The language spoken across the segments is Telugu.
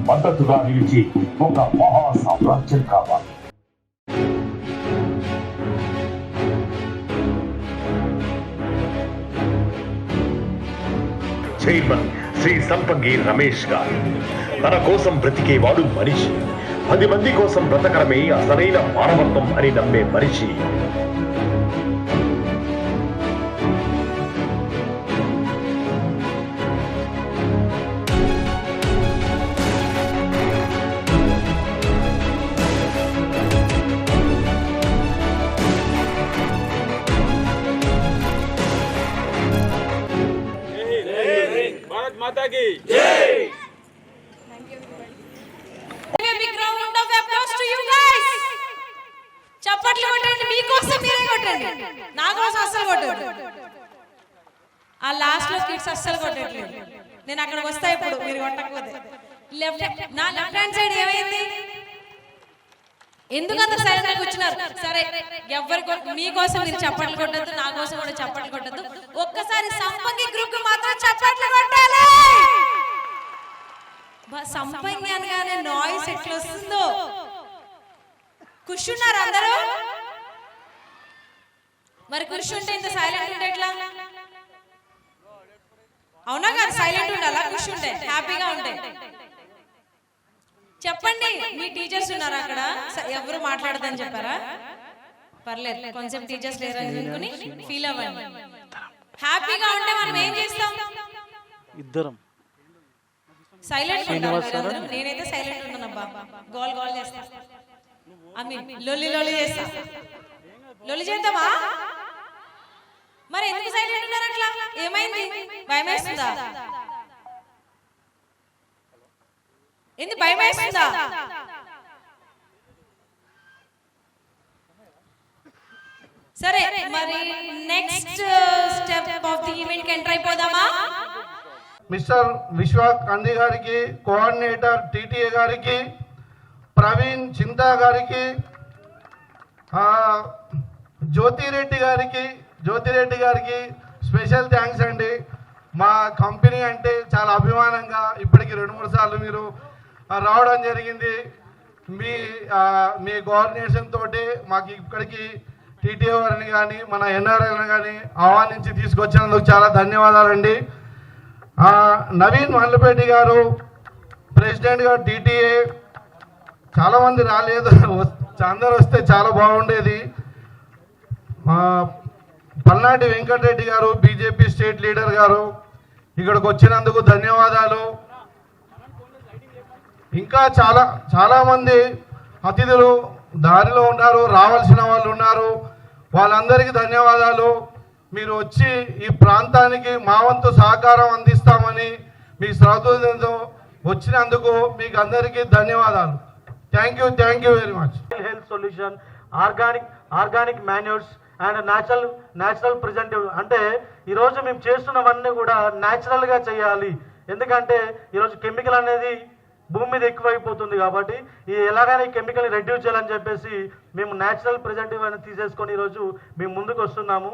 మద్దతుగా నిలిచి ఒక మహా సామ్రాజ్యం కావాలి. చైర్మన్ శ్రీ సంపంగి రమేష్ గారు తన కోసం బ్రతికేవాడు మనిషి, 10 మంది కోసం బ్రతకడమే అసలైన మానవత్వం అని నమ్మే మనిషి. माता की जय. Thank you everybody. A big round of applause to you guys. చప్పట్లు కొట్టండి, మీకోసం మీరే కొట్టండి, నా కోసం అస్సలు కొట్టండి. ఆ లాస్ట్ లో కిడ్స్ అస్సలు కొట్టట్లేదు. నేను అక్కడికి వస్తా ఇప్పుడు, మీరు కొట్టకపోతే. నా లెఫ్ట్ హ్యాండ్ సైడ్ ఏమైంది? ఎందుకంత సైలెంట్ గా కూర్చున్నారు? సరే, ఎవరికి మీకోసం మీరు చప్పట్లు కొట్టద్దు, నా కోసం కూడా చప్పట్లు కొట్టద్దు. ఒక్కసారి సంపంగి గ్రూప్ మాత్రం చప్పట్లు కొట్టాలి. సంపంగి అనగానే నాయిస్ ఎట్లా వస్తుందో. కూర్చున్నారు అందరూ? మరి కూర్చుంటే ఇంత సైలెంట్ ఉంటే ఎట్లా? అవునా కాదు? సైలెంట్ ఉండాలా? కూర్చుంటే హ్యాపీగా ఉంటే చెప్పండి. మీ టీచర్స్ ఉన్నారా అక్కడ? ఎవరు మాట్లాడదని చెప్పారా? పర్లేదు, కొంచెం టీచర్స్ లేరని అనుకుని ఫీల్ అవ్వండి. హ్యాపీగా ఉంటే మనం ఏం చేస్తాం? ఇద్దరం సైలెంట్ ఉంటాం. నేనైతే సైలెంట్ ఉన్నానబ్బా, గోల్ గోల్ చేస్తా, లొల్లి లొల్లి చేస్తా. లొల్లి చేద్దామా? మరి ఎందుకు సైలెంట్ ఉన్నారు అట్లా? ఏమైంది? భయం వేస్తుందా? ఎందుకు భయం వేస్తుందా? సరే, మరి next step of the event కి ఎంటర్ అయిపోదామా? మిస్టర్ విశ్వ కంది గారికి, కోఆర్డినేటర్ టీటీఏ గారికి, ప్రవీణ్ చింతా గారికి, జ్యోతిరెడ్డి గారికి స్పెషల్ థ్యాంక్స్ అండి. మా కంపెనీ అంటే చాలా అభిమానంగా ఇప్పటికి 2-3 సార్లు మీరు రావడం జరిగింది. మీ కోఆర్డినేషన్ తోటి మాకు ఇక్కడికి టీటీఓ గారిని కానీ మన ఎన్ఆర్ఐని కానీ ఆహ్వానించి తీసుకొచ్చినందుకు చాలా ధన్యవాదాలండి. నవీన్ మల్లపేటి గారు ప్రెసిడెంట్ గారు టీటీఏ, చాలామంది రాలేదు, అందరూ వస్తే చాలా బాగుండేది. పల్నాటి వెంకటరెడ్డి గారు బీజేపీ స్టేట్ లీడర్ గారు ఇక్కడికి వచ్చినందుకు ధన్యవాదాలు. ఇంకా చాలామంది అతిథులు దారిలో ఉన్నారు, రావాల్సిన వాళ్ళు ఉన్నారు, వాళ్ళందరికీ ధన్యవాదాలు. మీరు వచ్చి ఈ ప్రాంతానికి మా వంతు సహకారం అందిస్తామని మీ శ్రద్ధతో వచ్చినందుకు మీకు అందరికీ ధన్యవాదాలు. Thank you very much. Health solution, organic manures and natural ప్రిజెంటివ్. అంటే ఈరోజు మేము చేస్తున్నవన్నీ కూడా న్యాచురల్గా చేయాలి. ఎందుకంటే ఈరోజు కెమికల్ అనేది భూమి మీద ఎక్కువైపోతుంది కాబట్టి ఎలాగైనా ఈ కెమికల్ని రెడ్యూస్ చేయాలని చెప్పేసి మేము న్యాచురల్ ప్రిజెంటివ్ అని తీసేసుకొని ఈరోజు మేము ముందుకు వస్తున్నాము.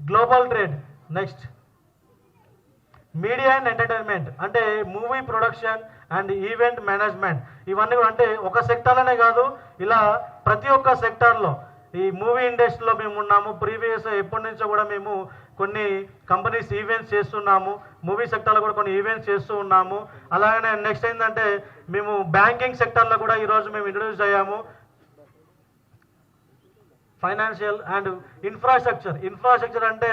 Global trade, next media and entertainment, అంటే movie production and event management. ఇవన్నీ కూడా అంటే ఒక సెక్టార్లోనే కాదు, ఇలా ప్రతి ఒక్క సెక్టార్లో ఈ మూవీ ఇండస్ట్రీలో మేము ఉన్నాము. ప్రీవియస్ ఎప్పటి నుంచో కూడా మేము కొన్ని కంపెనీస్ ఈవెంట్స్ చేస్తున్నాము, మూవీ సెక్టార్లో కూడా కొన్ని ఈవెంట్స్ చేస్తూ ఉన్నాము. అలాగనే నెక్స్ట్ ఏంటంటే మేము బ్యాంకింగ్ సెక్టార్లో కూడా ఈరోజు మేము ఇంట్రొడ్యూస్ అయ్యాము. ఫైనాన్షియల్ అండ్ ఇన్ఫ్రాస్ట్రక్చర్ అంటే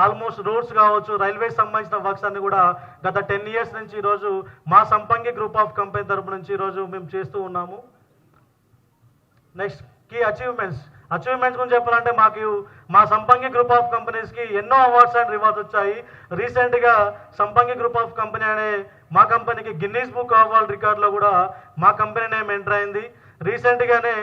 ఆల్మోస్ట్ రోడ్స్ కావచ్చు, రైల్వేస్ సంబంధించిన వర్క్స్ అన్ని కూడా గత 10 years నుంచి ఈరోజు మా సంపంగి గ్రూప్ ఆఫ్ కంపెనీ తరపు నుంచి ఈరోజు మేము చేస్తూ ఉన్నాము. నెక్స్ట్ కీ అచీవ్మెంట్స్ గురించి చెప్పాలంటే మా సంపంగి గ్రూప్ ఆఫ్ కంపెనీస్కి ఎన్నో అవార్డ్స్ అండ్ రివార్డ్స్ వచ్చాయి. రీసెంట్గా సంపంగి గ్రూప్ ఆఫ్ కంపెనీ అనే మా కంపెనీకి గిన్నీస్ బుక్ ఆఫ్ వరల్డ్ రికార్డులో కూడా మా కంపెనీ నేమ్ ఎంటర్ అయింది. రీసెంట్గానే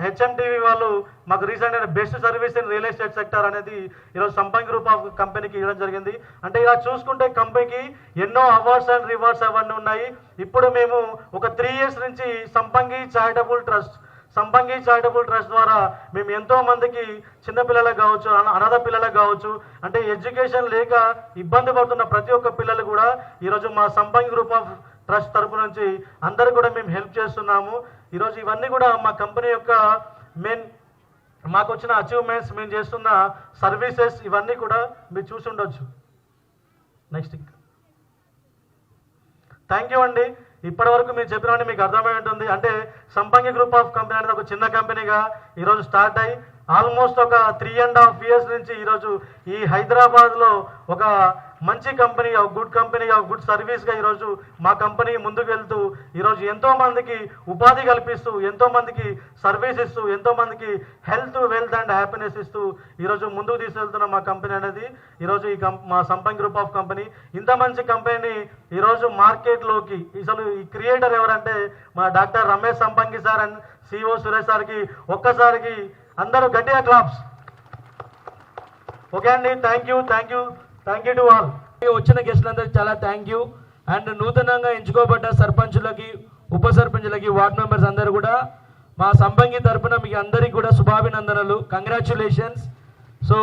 హెచ్ఎంటీవీ వాళ్ళు మాకు రీసెంట్గా best service in real estate sector అనేది ఈరోజు సంపంగి గ్రూప్ ఆఫ్ కంపెనీకి ఇవ్వడం జరిగింది. అంటే ఇలా చూసుకుంటే కంపెనీకి ఎన్నో అవార్డ్స్ అండ్ రివార్డ్స్ అవన్నీ ఉన్నాయి. ఇప్పుడు మేము ఒక 3 years నుంచి సంపంగి చారిటబుల్ ట్రస్ట్ ద్వారా మేము ఎంతో మందికి చిన్నపిల్లలకు కావచ్చు, అనాథ పిల్లలకు కావచ్చు, అంటే ఎడ్యుకేషన్ లేక ఇబ్బంది పడుతున్న ప్రతి ఒక్క పిల్లలు కూడా ఈరోజు మా సంపంగి గ్రూప్ ఆఫ్ ట్రస్ట్ తరపు నుంచి అందరు కూడా మేము హెల్ప్ చేస్తున్నాము. ఈరోజు ఇవన్నీ కూడా మా కంపెనీ యొక్క మాకు వచ్చిన అచీవ్మెంట్స్, మేము చేస్తున్న సర్వీసెస్ ఇవన్నీ కూడా మీరు చూసి ఉండొచ్చు. నెక్స్ట్ థ్యాంక్ యూ అండి. ఇప్పటి వరకు మీరు చెప్పినవన్నీ మీకు అర్థమై ఉంటుంది. అంటే సంపంగి గ్రూప్ ఆఫ్ కంపెనీ అనేది ఒక చిన్న కంపెనీగా ఈరోజు స్టార్ట్ అయ్యి ఆల్మోస్ట్ ఒక 3.5 years నుంచి ఈరోజు ఈ హైదరాబాద్లో ఒక మంచి కంపెనీ, గుడ్ సర్వీస్గా ఈరోజు మా కంపెనీ ముందుకు వెళ్తూ ఈరోజు ఎంతో మందికి ఉపాధి కల్పిస్తూ, ఎంతో మందికి సర్వీస్ ఇస్తూ, ఎంతో మందికి హెల్త్, వెల్త్ అండ్ హ్యాపీనెస్ ఇస్తూ ఈరోజు ముందుకు తీసుకెళ్తున్న మా కంపెనీ అనేది ఈరోజు మా సంపంగి గ్రూప్ ఆఫ్ కంపెనీ. ఇంత మంచి కంపెనీని ఈరోజు మార్కెట్లోకి అసలు ఈ క్రియేటర్ ఎవరంటే మన డాక్టర్ రమేష్ సంపంగి సార్ అండ్ సిఇఓ సురేష్ సార్కి ఒక్కసారికి అందరూ గట్టిగా క్లాప్స్. ఓకే అండి, థ్యాంక్ యూ టు ఆల్. వచ్చిన గెస్టులందరికీ చాలా థ్యాంక్ యూ. అండ్ నూతనంగా ఎంచుకోబడ్డ సర్పంచులకి, ఉప సర్పంచులకి, వార్డ్ మెంబర్స్ అందరూ కూడా మా సంపంగి తరపున మీకు అందరికీ కూడా శుభాభినందనలు, కంగ్రాచ్యులేషన్స్. సో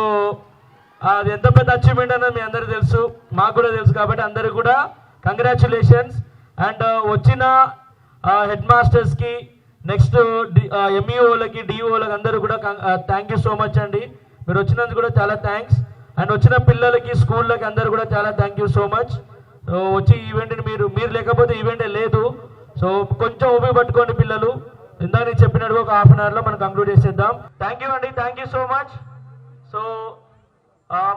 అది ఎంత పెద్ద అచీవ్మెంట్ అన్నది మీ అందరికీ తెలుసు, మాకు కూడా తెలుసు. కాబట్టి అందరికీ కూడా కంగ్రాచ్యులేషన్స్. అండ్ వచ్చిన హెడ్ మాస్టర్స్కి, నెక్స్ట్ ఎంఈఓలకి, డిఓలకి అందరూ కూడా థ్యాంక్ యూ సో మచ్ అండి. మీరు వచ్చినందుకు కూడా చాలా థ్యాంక్స్. అండ్ వచ్చిన పిల్లలకి, స్కూళ్ళకి అందరూ కూడా చాలా థ్యాంక్ యూ సో మచ్. వచ్చి ఈవెంట్ని మీరు లేకపోతే ఈవెంటే లేదు. సో కొంచెం ఓపిక పట్టుకోండి పిల్లలు. ఇందాక నేను చెప్పినట్టుగా ఒక 1/2 hourలో మనం కంక్లూడ్ చేసేద్దాం. థ్యాంక్ యూ అండి, thank you so much. So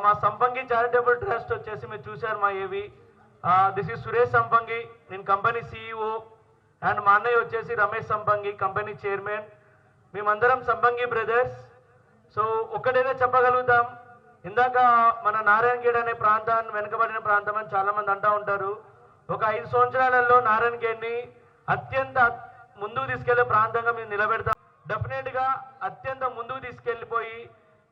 మా సంపంగి చారిటబుల్ ట్రస్ట్ వచ్చేసి మీరు చూశారు మా ఏవి. దిస్ ఈజ్ సురేష్ సంపంగి, నేను కంపెనీ సిఇఓ. అండ్ మా అన్నయ్య వచ్చేసి రమేష్ సంపంగి, కంపెనీ చైర్మన్. మేమందరం సంపంగి బ్రదర్స్. సో ఒక్కటైనా చెప్పగలుగుతాం, ఇందాక మన నారాయణగేడ్ అనే ప్రాంతాన్ని వెనుకబడిన ప్రాంతం అని చాలా మంది అంటూ ఉంటారు. ఒక 5 సంవత్సరాలలో నారాయణగేడ్ని అత్యంత ముందుకు తీసుకెళ్లే ప్రాంతంగా మేము నిలబెడతాం. డెఫినెట్గా అత్యంత ముందుకు తీసుకెళ్ళిపోయి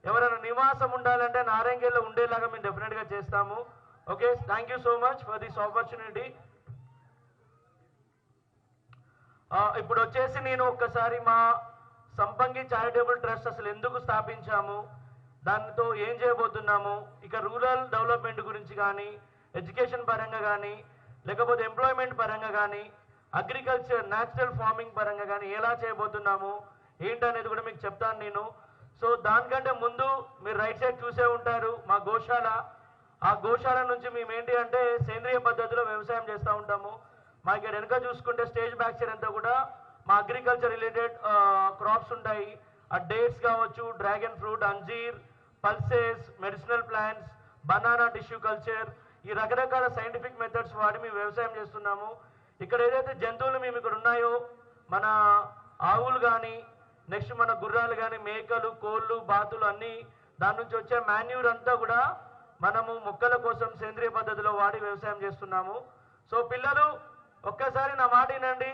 ఎవరైనా నివాసం ఉండాలంటే నారాయణగేడ్లో ఉండేలాగా మేము డెఫినెట్గా చేస్తాము. Okay, thank you so much for this opportunity. ఇప్పుడు వచ్చేసి నేను ఒక్కసారి మా సంపంగి చారిటబుల్ ట్రస్ట్ అసలు ఎందుకు స్థాపించాము, దానితో ఏం చేయబోతున్నాము, ఇక రూరల్ డెవలప్మెంట్ గురించి కానీ, ఎడ్యుకేషన్ పరంగా కానీ, లేకపోతే ఎంప్లాయ్మెంట్ పరంగా కానీ, అగ్రికల్చర్, న్యాచురల్ ఫార్మింగ్ పరంగా కానీ ఎలా చేయబోతున్నాము ఏంటనేది కూడా మీకు చెప్తాను నేను. సో దానికంటే ముందు మీరు రైట్ సైడ్ చూసే ఉంటారు మా గోశాల. ఆ గోశాల నుంచి మేము ఏంటి అంటే సేంద్రియ పద్ధతిలో వ్యవసాయం చేస్తూ ఉంటాము. మా ఇక్కడ వెనుక చూసుకుంటే స్టేజ్ బ్యాక్ సైడ్ అంతా కూడా మా అగ్రికల్చర్ రిలేటెడ్ క్రాప్స్ ఉంటాయి. ఆ డేట్స్ కావచ్చు, డ్రాగన్ ఫ్రూట్, అంజీర్, pulses, medicinal plants, banana, tissue culture, ఈ రకరకాల సైంటిఫిక్ మెథడ్స్ వాడి మేము వ్యవసాయం చేస్తున్నాము. ఇక్కడ ఏదైతే జంతువులు మేము ఇక్కడ ఉన్నాయో, మన ఆవులు కానీ, నెక్స్ట్ మన గుర్రాలు కానీ, మేకలు, కోళ్ళు, బాతులు అన్నీ, దాని నుంచి వచ్చే మాన్యూర్ అంతా కూడా మనము మొక్కల కోసం సేంద్రియ పద్ధతిలో వాడి వ్యవసాయం చేస్తున్నాము. సో పిల్లలు ఒక్కసారి నా మాట వినండి.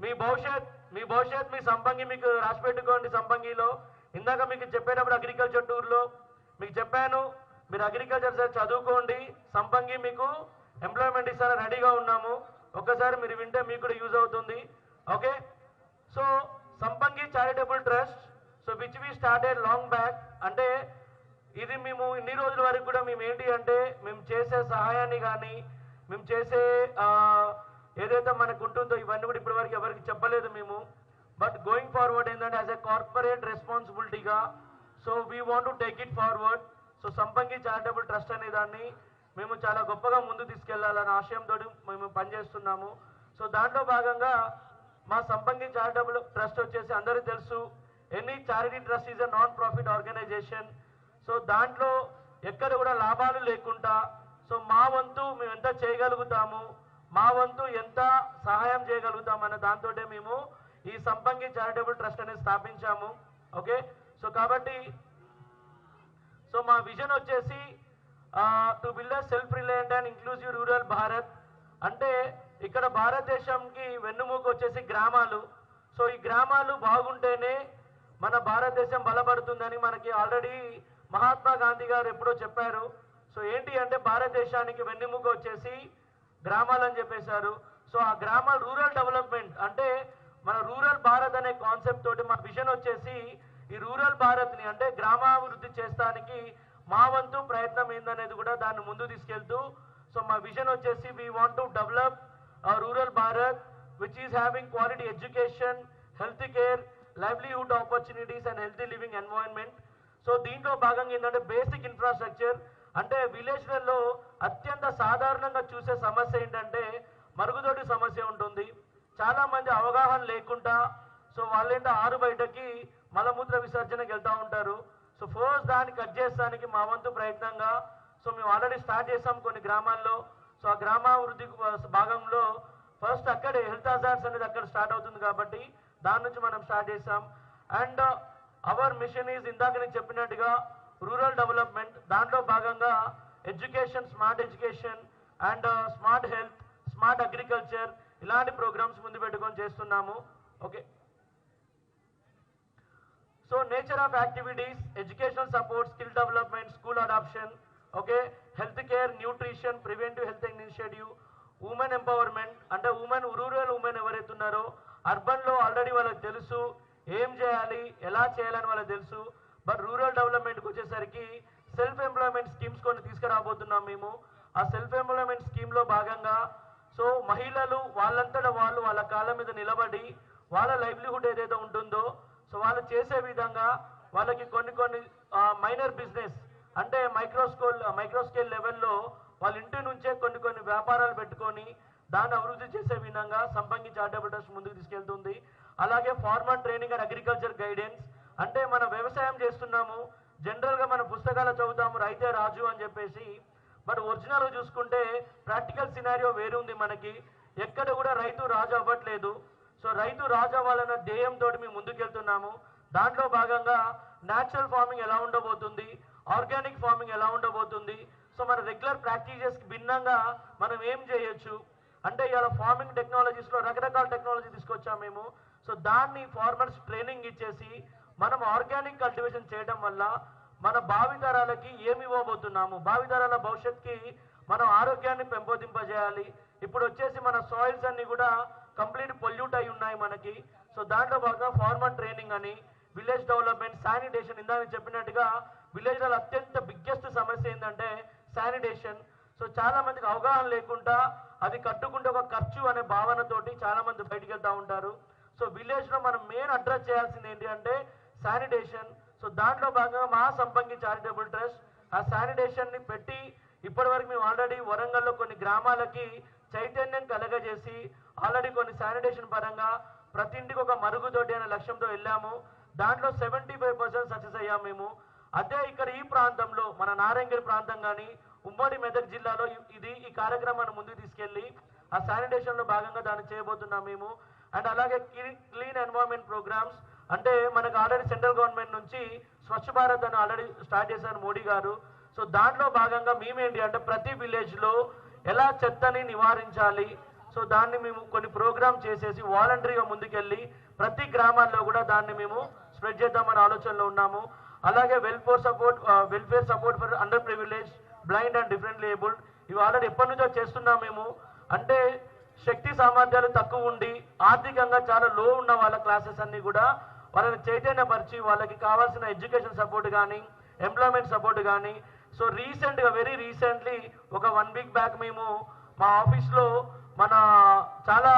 మీ భవిష్యత్ మీ సంపంగి మీకు రాసి పెట్టుకోండి. సంపంగిలో ఇందాక మీకు చెప్పేటప్పుడు అగ్రికల్చర్ టూర్లో మీకు చెప్పాను, మీరు అగ్రికల్చర్ సార్ చదువుకోండి, సంపంగి మీకు ఎంప్లాయ్మెంట్ ఇస్తారా రెడీగా ఉన్నాము. ఒక్కసారి మీరు వింటే మీకు కూడా యూజ్ అవుతుంది. Okay, so Sampangi charitable trust, so which we started long back. అంటే ఇది మేము ఇన్ని రోజుల వరకు కూడా మేము ఏంటి అంటే మేము చేసే సహాయాన్ని కానీ, మేము చేసే ఏదైతే మనకు ఉంటుందో ఇవన్నీ కూడా ఇప్పటి వరకు ఎవరికి చెప్పలేదు మేము. బట్ గోయింగ్ ఫార్వర్డ్ ఏంటంటే యాజ్ ఎ కార్పొరేట్ రెస్పాన్సిబిలిటీగా, so we want to take it forward. So Sampangi charitable trust అనే దాన్ని మేము చాలా గొప్పగా ముందు తీసుకెళ్లాలనే ఆశయంతో మేము పనిచేస్తున్నాము. సో దాంట్లో భాగంగా మా సంపంగి చారిటబుల్ ట్రస్ట్ వచ్చేసి అందరికీ తెలుసు, any charity trust is a non profit organisation. So దాంట్లో ఎక్కడ కూడా లాభాలు లేకుండా సో మా వంతు మేము ఎంత చేయగలుగుతాము, మా వంతు ఎంత సహాయం చేయగలుగుతాం అనే దాంతో మేము ఈ సంపంగి చారిటబుల్ ట్రస్ట్ అనేది స్థాపించాము. ఓకే, సో కాబట్టి సో మా విజన్ వచ్చేసి to build a self reliant and inclusive rural Bharat. అంటే ఇక్కడ భారతదేశంకి వెన్నుముక వచ్చేసి గ్రామాలు. సో ఈ గ్రామాలు బాగుంటేనే మన భారతదేశం బలపడుతుందని మనకి ఆల్రెడీ మహాత్మా గాంధీ గారు ఎప్పుడో చెప్పారు. సో ఏంటి అంటే భారతదేశానికి వెన్నెముక వచ్చేసి గ్రామాలు అని చెప్పేశారు. సో ఆ గ్రామాలు రూరల్ డెవలప్మెంట్ అంటే మన రూరల్ భారత్ అనే కాన్సెప్ట్ తోటి మా విజన్ వచ్చేసి ఈ రూరల్ భారత్ని అంటే గ్రామాభివృద్ధి చేస్తానికి మా వంతు ప్రయత్నం ఏందనేది కూడా దాన్ని ముందు తీసుకెళ్తూ సో మా విజన్ వచ్చేసి we want to develop rural Bharat which is having quality education, health care, livelihood opportunities and healthy living environment. So దీంట్లో భాగంగా ఏంటంటే బేసిక్ ఇన్ఫ్రాస్ట్రక్చర్ అంటే విలేజ్లలో అత్యంత సాధారణంగా చూసే సమస్య ఏంటంటే మరుగుదొడ్డి సమస్య ఉంటుంది. చాలా మంది అవగాహన లేకుండా సో వాళ్ళేంటో ఆరు బయటకి మలమూత్ర విసర్జనకి వెళ్తూ ఉంటారు. సో ఫస్ట్ దాన్ని కట్ చేస్తానికి మా వంతు ప్రయత్నంగా సో మేము ఆల్రెడీ స్టార్ట్ చేసాం కొన్ని గ్రామాల్లో. సో ఆ గ్రామాభివృద్ధి భాగంలో ఫస్ట్ అక్కడే హెల్త్ హజార్డ్స్ అనేది అక్కడ స్టార్ట్ అవుతుంది కాబట్టి దాని నుంచి మనం స్టార్ట్ చేసాం. అండ్ అవర్ మిషన్ ఈజ్ ఇందాక నేను చెప్పినట్టుగా రూరల్ డెవలప్మెంట్. దాంట్లో భాగంగా education, smart education and smart health, smart agriculture ఇలాంటి ప్రోగ్రామ్స్ ముందు పెట్టుకొని చేస్తున్నాము. Okay, so nature of activities, educational support, skill development, school adoption, okay, health care, nutrition, preventive health initiative, women empowerment అంటే రూరల్ ఉమెన్ ఎవరైతే ఉన్నారో అర్బన్లో ఆల్రెడీ వాళ్ళకి తెలుసు ఏం చేయాలి, ఎలా చేయాలని వాళ్ళకి తెలుసు. బట్ రూరల్ డెవలప్మెంట్కి వచ్చేసరికి సెల్ఫ్ ఎంప్లాయ్మెంట్ స్కీమ్స్ కొన్ని తీసుకురాబోతున్నాం మేము. ఆ సెల్ఫ్ ఎంప్లాయ్మెంట్ స్కీమ్లో భాగంగా సో మహిళలు వాళ్ళంతటా వాళ్ళు వాళ్ళ కాళ్ళ మీద నిలబడి వాళ్ళ లైవ్లీహుడ్ ఏదైతే ఉంటుందో సో వాళ్ళు చేసే విధంగా వాళ్ళకి కొన్ని మైనర్ బిజినెస్ అంటే మైక్రో స్కేల్ లెవెల్లో వాళ్ళ ఇంటి నుంచే కొన్ని వ్యాపారాలు పెట్టుకొని దాన్ని అభివృద్ధి చేసే విధంగా సంపంగి చారిటబుల్ ట్రస్ట్ ముందుకు తీసుకెళ్తుంది. అలాగే farmer training and agriculture guidance అంటే మనం వ్యవసాయం చేస్తున్నాము, జనరల్గా మన పుస్తకాలు చదువుతాము రైతే రాజు అని చెప్పేసి. బట్ ఒరిజినల్ చూసుకుంటే ప్రాక్టికల్ సినారియో వేరుంది మనకి. ఎక్కడ కూడా రైతు రాజు అవ్వట్లేదు. సో రైతు రాజు అవ్వాలన్న ధ్యేయంతో మేము ముందుకెళ్తున్నాము. దాంట్లో భాగంగా న్యాచురల్ ఫార్మింగ్ ఎలా ఉండబోతుంది, ఆర్గానిక్ ఫార్మింగ్ ఎలా ఉండబోతుంది, సో మన రెగ్యులర్ ప్రాక్టీసెస్కి భిన్నంగా మనం ఏం చేయొచ్చు అంటే ఇవాళ ఫార్మింగ్ టెక్నాలజీస్లో రకరకాల టెక్నాలజీ తీసుకొచ్చాం మేము. సో దాన్ని ఫార్మర్స్ ట్రైనింగ్ ఇచ్చేసి మనం ఆర్గానిక్ కల్టివేషన్ చేయడం వల్ల మన భావితరాలకి ఏమి ఇవ్వబోతున్నాము, భావితరాల భవిష్యత్తుకి మనం ఆరోగ్యాన్ని పెంపొందింపజేయాలి. ఇప్పుడు వచ్చేసి మన సాయిల్స్ అన్ని కూడా కంప్లీట్ పొల్యూట్ అయి ఉన్నాయి మనకి. సో దాంట్లో భాగంగా ఫార్మర్ ట్రైనింగ్ అని, విలేజ్ డెవలప్మెంట్, శానిటేషన్. ఇందాక చెప్పినట్టుగా విలేజ్లో అత్యంత బిగ్గెస్ట్ సమస్య ఏంటంటే శానిటేషన్. సో చాలా మందికి అవగాహన లేకుండా అది కట్టుకుంటే ఒక ఖర్చు అనే భావనతోటి చాలా మంది బయటికి వెళ్తూ ఉంటారు. సో విలేజ్లో మనం మెయిన్ అడ్రస్ చేయాల్సింది ఏంటి అంటే శానిటేషన్. సో దాంట్లో భాగంగా మా సంపంగి చారిటబుల్ ట్రస్ట్ ఆ శానిటేషన్ని పెట్టి ఇప్పటి వరకు మేము ఆల్రెడీ వరంగల్లో కొన్ని గ్రామాలకి చైతన్యం కలగజేసి ఆల్రెడీ కొన్ని శానిటేషన్ పరంగా ప్రతి ఇంటికి ఒక మరుగుదొడ్డి అనే లక్ష్యంతో వెళ్ళాము. దాంట్లో 75% సక్సెస్ అయ్యాము మేము. అదే ఇక్కడ ఈ ప్రాంతంలో మన నారాయణగిరి ప్రాంతం కానీ ఉమ్మడి మెదక్ జిల్లాలో ఈ కార్యక్రమాన్ని ముందుకు తీసుకెళ్ళి ఆ శానిటేషన్లో భాగంగా దాన్ని చేయబోతున్నాం మేము. అండ్ అలాగే క్లీన్ ఎన్వైరన్మెంట్ ప్రోగ్రామ్స్ అంటే మనకు ఆల్రెడీ సెంట్రల్ గవర్నమెంట్ నుంచి స్వచ్ఛ భారత్ అని ఆల్రెడీ స్టార్ట్ చేశారు మోడీ గారు. సో దాంట్లో భాగంగా మేమేంటి అంటే ప్రతి విలేజ్లో ఎలా చెత్తని నివారించాలి, సో దాన్ని మేము కొన్ని ప్రోగ్రామ్ చేసేసి వాలంటరీగా ముందుకెళ్ళి ప్రతి గ్రామాల్లో కూడా దాన్ని మేము స్ప్రెడ్ చేద్దామనే ఆలోచనలో ఉన్నాము. అలాగే welfare support for under privilege, blind and differently abled ఇవి ఆల్రెడీ ఎప్పటి నుంచో చేస్తున్నాం మేము. అంటే శక్తి సామర్థ్యాలు తక్కువ ఉండి ఆర్థికంగా చాలా లో ఉన్న వాళ్ళ క్లాసెస్ అన్ని కూడా వాళ్ళని చైతన్యపరిచి వాళ్ళకి కావాల్సిన ఎడ్యుకేషన్ సపోర్ట్ కానీ ఎంప్లాయ్మెంట్ సపోర్ట్ కానీ. సో వెరీ రీసెంట్లీ ఒక 1 వీక్ బ్యాక్ మేము మా ఆఫీస్లో మన చాలా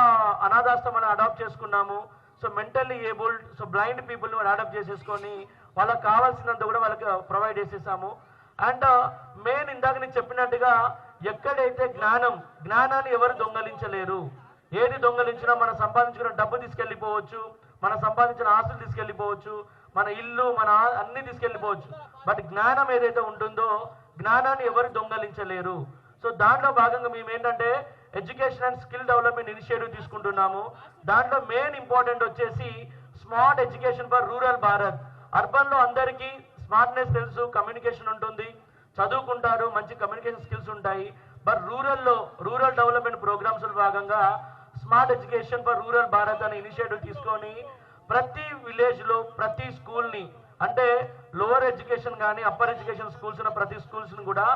అనాథాశ్రమాలను అడాప్ట్ చేసుకున్నాము. So mentally abled, so blind పీపుల్ని అడాప్ట్ చేసేసుకొని వాళ్ళకి కావాల్సినంత కూడా వాళ్ళకి ప్రొవైడ్ చేసేసాము. అండ్ మెయిన్ ఇందాక నేను చెప్పినట్టుగా ఎక్కడైతే జ్ఞానాన్ని ఎవరు దొంగలించలేరు. ఏది దొంగలించినా మనం సంపాదించుకున్న డబ్బు తీసుకెళ్ళిపోవచ్చు, మనం సంపాదించిన ఆస్తులు తీసుకెళ్ళిపోవచ్చు, మన ఇల్లు మన అన్ని తీసుకెళ్ళిపోవచ్చు. బట్ జ్ఞానం ఏదైతే ఉంటుందో జ్ఞానాన్ని ఎవరు దొంగలించలేరు. సో దాంట్లో భాగంగా మేము ఏంటంటే education and skill development initiative తీసుకుంటున్నాము. దాంట్లో మెయిన్ ఇంపార్టెంట్ వచ్చేసి smart education for rural Bharat. అర్బన్లో అందరికీ స్మార్ట్నెస్ తెలుసు, కమ్యూనికేషన్ ఉంటుంది, చదువుకుంటారు, మంచి కమ్యూనికేషన్ స్కిల్స్ ఉంటాయి. బట్ రూరల్ డెవలప్మెంట్ ప్రోగ్రామ్స్ భాగంగా smart education for rural Bharat అనే ఇనిషియేటివ్ తీసుకొని ప్రతి విలేజ్లో ప్రతి స్కూల్ని అంటే లోవర్ ఎడ్యుకేషన్ కానీ అప్పర్ ఎడ్యుకేషన్ స్కూల్స్ ఉన్న ప్రతి స్కూల్స్ని కూడా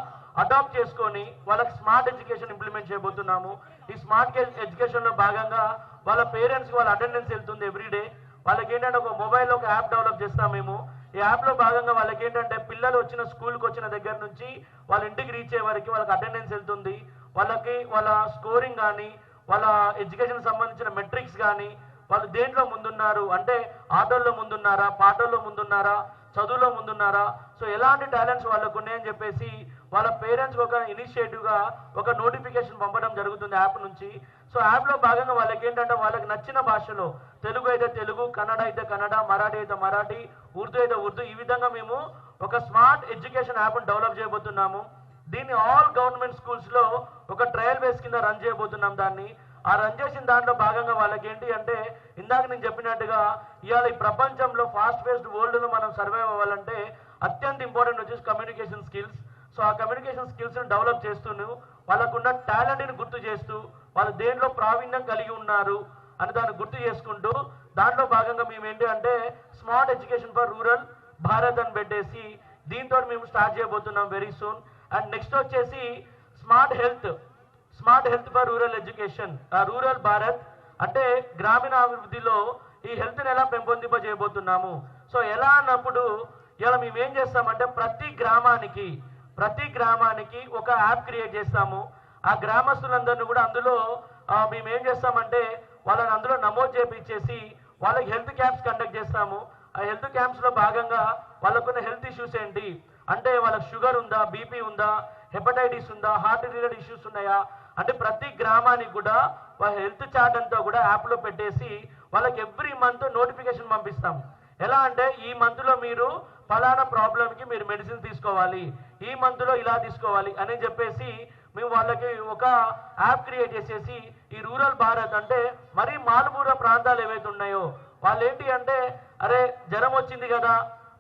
అడాప్ట్ చేసుకొని వాళ్ళకి స్మార్ట్ ఎడ్యుకేషన్ ఇంప్లిమెంట్ చేయబోతున్నాము. ఈ స్మార్ట్ ఎడ్యుకేషన్లో భాగంగా వాళ్ళ పేరెంట్స్కి వాళ్ళ అటెండెన్స్ వెళ్తుంది ఎవ్రీడే. వాళ్ళకి ఏంటంటే ఒక మొబైల్లో ఒక యాప్ డెవలప్ చేస్తాం మేము. ఈ యాప్లో భాగంగా వాళ్ళకి ఏంటంటే పిల్లలు వచ్చిన స్కూల్కి వచ్చిన దగ్గర నుంచి వాళ్ళ ఇంటికి రీచ్ అయ్యే వరకు వాళ్ళకి అటెండెన్స్ వెళ్తుంది. వాళ్ళకి వాళ్ళ స్కోరింగ్ కానీ వాళ్ళ ఎడ్యుకేషన్ సంబంధించిన మెట్రిక్స్ కానీ వాళ్ళు దేంట్లో ముందున్నారు అంటే ఆటల్లో ముందున్నారా, పాటల్లో ముందున్నారా, చదువులో ముందున్నారా, సో ఎలాంటి టాలెంట్స్ వాళ్ళకు ఉన్నాయని చెప్పేసి వాళ్ళ పేరెంట్స్కి ఒక ఇనిషియేటివ్గా ఒక నోటిఫికేషన్ పంపడం జరుగుతుంది యాప్ నుంచి. సో యాప్లో భాగంగా వాళ్ళకి ఏంటంటే వాళ్ళకి నచ్చిన భాషలో తెలుగు అయితే తెలుగు, కన్నడ అయితే కన్నడ, మరాఠీ అయితే మరాఠీ, ఉర్దూ అయితే ఉర్దూ, ఈ విధంగా మేము ఒక స్మార్ట్ ఎడ్యుకేషన్ యాప్ను డెవలప్ చేయబోతున్నాము. దీన్ని ఆల్ గవర్నమెంట్ స్కూల్స్లో ఒక ట్రయల్ బేస్ కింద రన్ చేయబోతున్నాం. దాన్ని ఆ రన్ చేసిన దాంట్లో భాగంగా వాళ్ళకి ఏంటి అంటే ఇందాక నేను చెప్పినట్టుగా ఇవాళ ఈ ప్రపంచంలో ఫాస్ట్ పేస్డ్ వరల్డ్లో మనం సర్వైవ్ అవ్వాలంటే అత్యంత ఇంపార్టెంట్ వచ్చేసి కమ్యూనికేషన్ స్కిల్స్. సో ఆ కమ్యూనికేషన్ స్కిల్స్ని డెవలప్ చేస్తూను వాళ్ళకున్న టాలెంట్ని గుర్తు చేస్తూ వాళ్ళు దేంట్లో ప్రావీణ్యం కలిగి ఉన్నారు అని దాన్ని గుర్తు చేసుకుంటూ దాంట్లో భాగంగా మేము ఏంటి అంటే smart education for rural Bharat అని పెట్టేసి దీంతో మేము స్టార్ట్ చేయబోతున్నాం వెరీ సూన్. అండ్ నెక్స్ట్ వచ్చేసి smart health for rural education rural Bharat అంటే గ్రామీణ అభివృద్ధిలో ఈ హెల్త్ని ఎలా పెంపొందింపజేయబోతున్నాము. సో ఎలా అన్నప్పుడు ఇలా మేము ఏం చేస్తామంటే ప్రతి గ్రామానికి ఒక యాప్ క్రియేట్ చేస్తాము. ఆ గ్రామస్తులందరినీ కూడా అందులో మేము ఏం చేస్తామంటే వాళ్ళని అందులో నమోదు చేపించేసి వాళ్ళకి హెల్త్ క్యాంప్స్ కండక్ట్ చేస్తాము. ఆ హెల్త్ క్యాంప్స్లో భాగంగా వాళ్ళకున్న హెల్త్ ఇష్యూస్ ఏంటి అంటే వాళ్ళకి షుగర్ ఉందా, బీపీ ఉందా, హెపటైటిస్ ఉందా, హార్ట్ రిలేటెడ్ ఇష్యూస్ ఉన్నాయా అంటే ప్రతి గ్రామానికి కూడా వాళ్ళ హెల్త్ చార్ట్ అంతా కూడా యాప్లో పెట్టేసి వాళ్ళకి ఎవ్రీ మంత్ నోటిఫికేషన్ పంపిస్తాం. ఎలా అంటే ఈ మంత్లో మీరు ఫలానా ప్రాబ్లంకి మీరు మెడిసిన్ తీసుకోవాలి, ఈ మంత్లో ఇలా తీసుకోవాలి అని చెప్పేసి మేము వాళ్ళకి ఒక యాప్ క్రియేట్ చేసేసి ఈ రూరల్ భారత్ అంటే మరీ మారుమూల ప్రాంతాలు ఏవైతే ఉన్నాయో వాళ్ళు ఏంటి అంటే అరే జ్వరం వచ్చింది కదా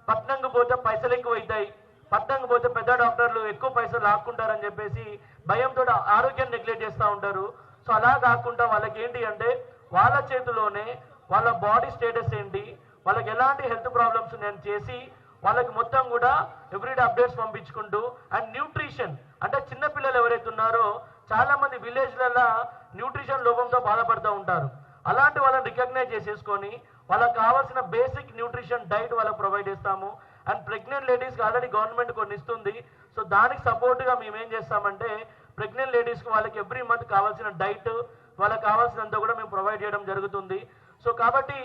పట్నంకి పోతే పైసలు ఎక్కువ అవుతాయి, పట్నంకి పోతే పెద్ద డాక్టర్లు ఎక్కువ పైసలు లాక్కుంటారని చెప్పేసి భయంతో ఆరోగ్యాన్ని నెగ్లెక్ట్ చేస్తూ ఉంటారు. సో అలా కాకుండా వాళ్ళకి ఏంటి అంటే వాళ్ళ చేతిలోనే వాళ్ళ బాడీ స్టేటస్ ఏంటి, వాళ్ళకి ఎలాంటి హెల్త్ ప్రాబ్లమ్స్ ఉన్నాయని చేసి వాళ్ళకి మొత్తం కూడా ఎవ్రీడే అప్డేట్స్ పంపించుకుంటూ అండ్ న్యూట్రిషన్ అంటే చిన్నపిల్లలు ఎవరైతే ఉన్నారో చాలా మంది విలేజ్లలో న్యూట్రిషన్ లోపంతో బాధపడుతూ ఉంటారు. అలాంటి వాళ్ళని రికగ్నైజ్ చేసేసుకొని వాళ్ళకి కావాల్సిన బేసిక్ న్యూట్రిషన్ డైట్ వాళ్ళకి ప్రొవైడ్ చేస్తాము. అండ్ ప్రెగ్నెంట్ లేడీస్కి ఆల్రెడీ గవర్నమెంట్ కొన్ని ఇస్తుంది. సో దానికి సపోర్ట్గా మేము ఏం చేస్తామంటే ప్రెగ్నెంట్ లేడీస్కి వాళ్ళకి ఎవ్రీ మంత్ కావాల్సిన డైట్ వాళ్ళకి కావాల్సినంత కూడా మేము ప్రొవైడ్ చేయడం జరుగుతుంది. సో కాబట్టి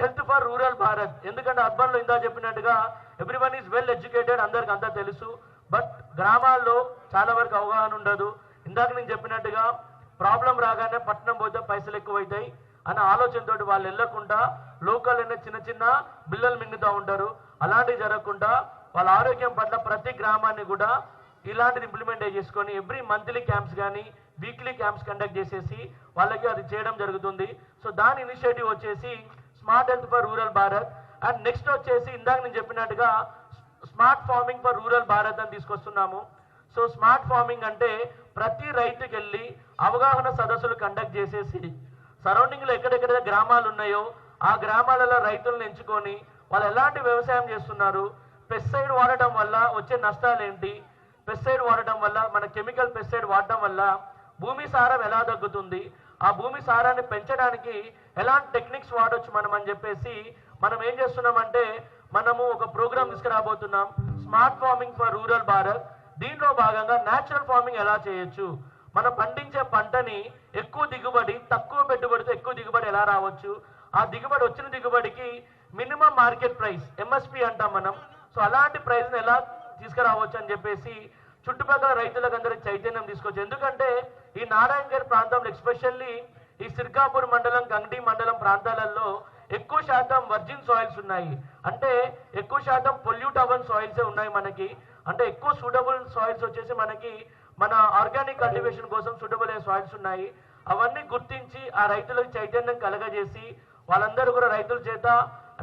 హెల్త్ ఫర్ రూరల్ భారత్ ఎందుకంటే అర్బన్లో ఇందా చెప్పినట్టుగా ఎవ్రీవన్ ఈజ్ వెల్ ఎడ్యుకేటెడ్, అందరికి అంతా తెలుసు. బట్ గ్రామాల్లో చాలా వరకు అవగాహన ఉండదు. ఇందాక నేను చెప్పినట్టుగా ప్రాబ్లం రాగానే పట్టణం పోతే పైసలు ఎక్కువ అవుతాయి అన్న ఆలోచనతో వాళ్ళు వెళ్ళకుండా లోకల్ అయినా చిన్న చిన్న బిల్లలు మింగుతూ ఉంటారు. అలాంటివి జరగకుండా వాళ్ళ ఆరోగ్యం పట్ల ప్రతి గ్రామాన్ని కూడా ఇలాంటిది ఇంప్లిమెంట్ చేసుకొని ఎవ్రీ మంత్లీ క్యాంప్స్ కానీ వీక్లీ క్యాంప్స్ కండక్ట్ చేసేసి వాళ్ళకి అది చేయడం జరుగుతుంది. సో దాని ఇనిషియేటివ్ వచ్చేసి smart health for rural Bharat. And next వచ్చేసి ఇందాక నేను చెప్పినట్టుగా smart farming for rural Bharat అని తీసుకొస్తున్నాము. సో స్మార్ట్ ఫార్మింగ్ అంటే ప్రతి రైతుకి వెళ్ళి అవగాహన సదస్సులు కండక్ట్ చేసేసి సరౌండింగ్లో ఎక్కడెక్కడ గ్రామాలు ఉన్నాయో ఆ గ్రామాలలో రైతులను ఎంచుకొని వాళ్ళు ఎలాంటి వ్యవసాయం చేస్తున్నారు, పెస్టిసైడ్ వాడటం వల్ల వచ్చే నష్టాలు ఏంటి, పెస్టిసైడ్ వాడటం వల్ల మన కెమికల్ పెస్టిసైడ్ వాడటం వల్ల భూమి సారం ఎలా తగ్గుతుంది, ఆ భూమి సారాన్ని పెంచడానికి ఎలాంటి టెక్నిక్స్ వాడొచ్చు మనం అని చెప్పేసి మనం ఏం చేస్తున్నామంటే మనము ఒక ప్రోగ్రామ్ తీసుకురాబోతున్నాం smart farming for rural Bharat. దీంట్లో భాగంగా న్యాచురల్ ఫార్మింగ్ ఎలా చేయొచ్చు, మనం పండించే పంటని ఎక్కువ దిగుబడి తక్కువ పెట్టుబడితో ఎక్కువ దిగుబడి ఎలా రావచ్చు, ఆ దిగుబడి వచ్చిన దిగుబడికి మినిమం మార్కెట్ ప్రైస్ ఎంఎస్పి అంటాం మనం. సో అలాంటి ప్రైస్ని ఎలా తీసుకురావచ్చు అని చెప్పేసి చుట్టుపక్కల రైతులకు అందరికి చైతన్యం తీసుకొచ్చు. ఎందుకంటే ఈ నారాయణగఢ్ ప్రాంతంలో ఎస్పెషల్లీ ఈ సిర్కాపూర్ మండలం, గంగడి మండలం ప్రాంతాలలో ఎక్కువ శాతం వర్జిన్ సాయిల్స్ ఉన్నాయి, అంటే ఎక్కువ శాతం పొల్యూట్ అవ్వని సాయిల్సే ఉన్నాయి మనకి. అంటే ఎక్కువ సూటబుల్ సాయిల్స్ వచ్చేసి మనకి మన ఆర్గానిక్ కల్టివేషన్ కోసం సూటబుల్ అయ్యే సాయిల్స్ ఉన్నాయి. అవన్నీ గుర్తించి ఆ రైతులకు చైతన్యం కలగజేసి వాళ్ళందరూ కూడా రైతుల చేత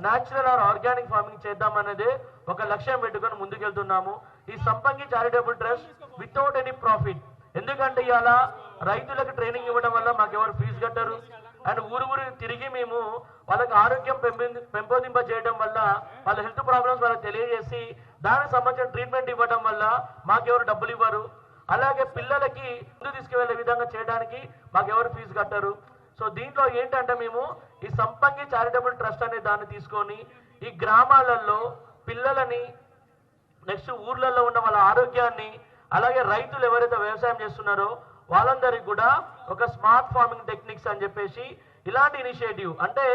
న్యాచురల్ ఆర్ ఆర్గానిక్ ఫార్మింగ్ చేద్దామనేదే ఒక లక్ష్యం పెట్టుకొని ముందుకెళ్తున్నాము. ఈ సంపంగి charitable trust without any profit, ఎందుకంటే ఇవాళ రైతులకు ట్రైనింగ్ ఇవ్వడం వల్ల మాకెవరు ఫీజు కట్టరు, అండ్ ఊరు తిరిగి మేము వాళ్ళకి ఆరోగ్యం పెంపొందింప చేయడం వల్ల వాళ్ళ హెల్త్ ప్రాబ్లమ్స్ వాళ్ళకి తెలియజేసి దానికి సంబంధించిన ట్రీట్మెంట్ ఇవ్వడం వల్ల మాకెవరు డబ్బులు ఇవ్వరు. అలాగే పిల్లలకి ముందు తీసుకువెళ్ళే విధంగా చేయడానికి మాకెవరు ఫీజు కట్టరు. సో దీంట్లో ఏంటంటే మేము ఈ సంపంగి చారిటబుల్ ట్రస్ట్ అనే దాన్ని తీసుకొని ఈ గ్రామాలలో పిల్లలని, నెక్స్ట్ ఊర్లలో ఉన్న వాళ్ళ ఆరోగ్యాన్ని, అలాగే రైతులు ఎవరైతే వ్యవసాయం చేస్తున్నారో వాళ్ళందరికీ కూడా ఒక స్మార్ట్ ఫార్మింగ్ టెక్నిక్స్ అని చెప్పేసి ఇలాంటి ఇనిషియేటివ్, అంటే